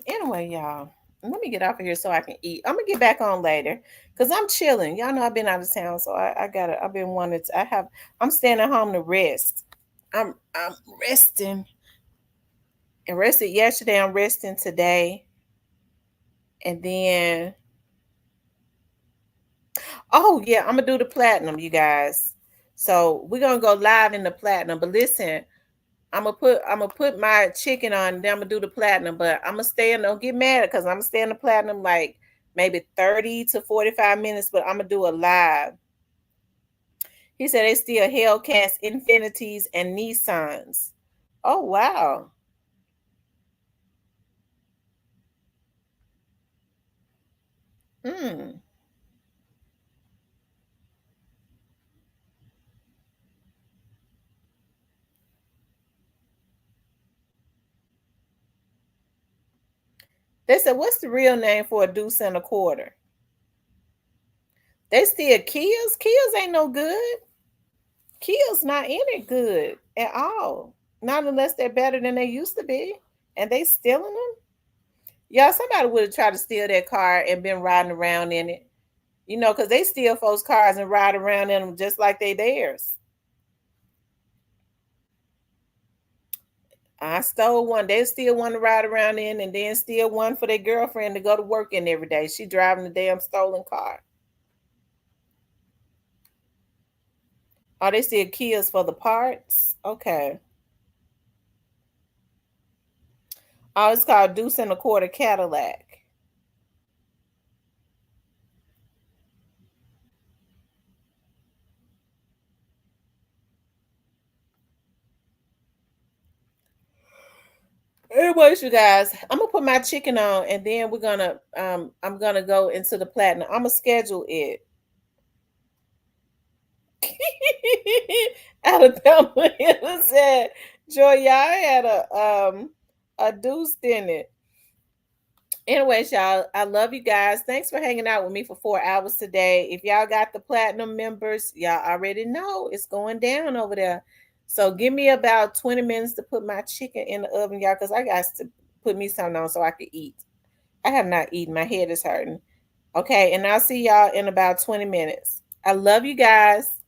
Anyway, y'all, let me get off of here so I can eat. I'm gonna get back on later because I'm chilling. Y'all know I've been out of town, so I've been wanting to. I'm staying at home to rest. I'm resting. And rested yesterday. I'm resting today. And then, oh yeah, I'm gonna do the platinum, you guys. So we're gonna go live in the platinum. But listen, I'm gonna put my chicken on, then I'm gonna do the platinum. But I'm gonna stay in. Don't get mad because I'm gonna stay in the platinum like maybe 30 to 45 minutes. But I'm gonna do a live. He said they still Hellcats, Infinities, and Nissans. Oh wow. Hmm. They said, what's the real name for a deuce and a quarter? They still Kias. Kias ain't no good. Kia's not in it good at all. Not unless they're better than they used to be. And they stealing them. Yeah, somebody would have tried to steal that car and been riding around in it. Because they steal folks' cars and ride around in them just like they theirs. I stole one. They still want to ride around in, and then steal one for their girlfriend to go to work in every day. She driving the damn stolen car. Oh, they steal Kias for the parts? Okay. Oh, it's called deuce and a quarter Cadillac. Anyways, you guys, I'm gonna put my chicken on, and then I'm gonna go into the platinum. I'm gonna schedule it. Alabama said, Joy, y'all had a deuce in it. Anyways, y'all, I love you guys. Thanks for hanging out with me for 4 hours today. If y'all got the platinum members, y'all already know it's going down over there. So give me about 20 minutes to put my chicken in the oven, y'all, because I got to put me something on so I can eat. I have not eaten. My head is hurting. Okay, and I'll see y'all in about 20 minutes. I love you guys.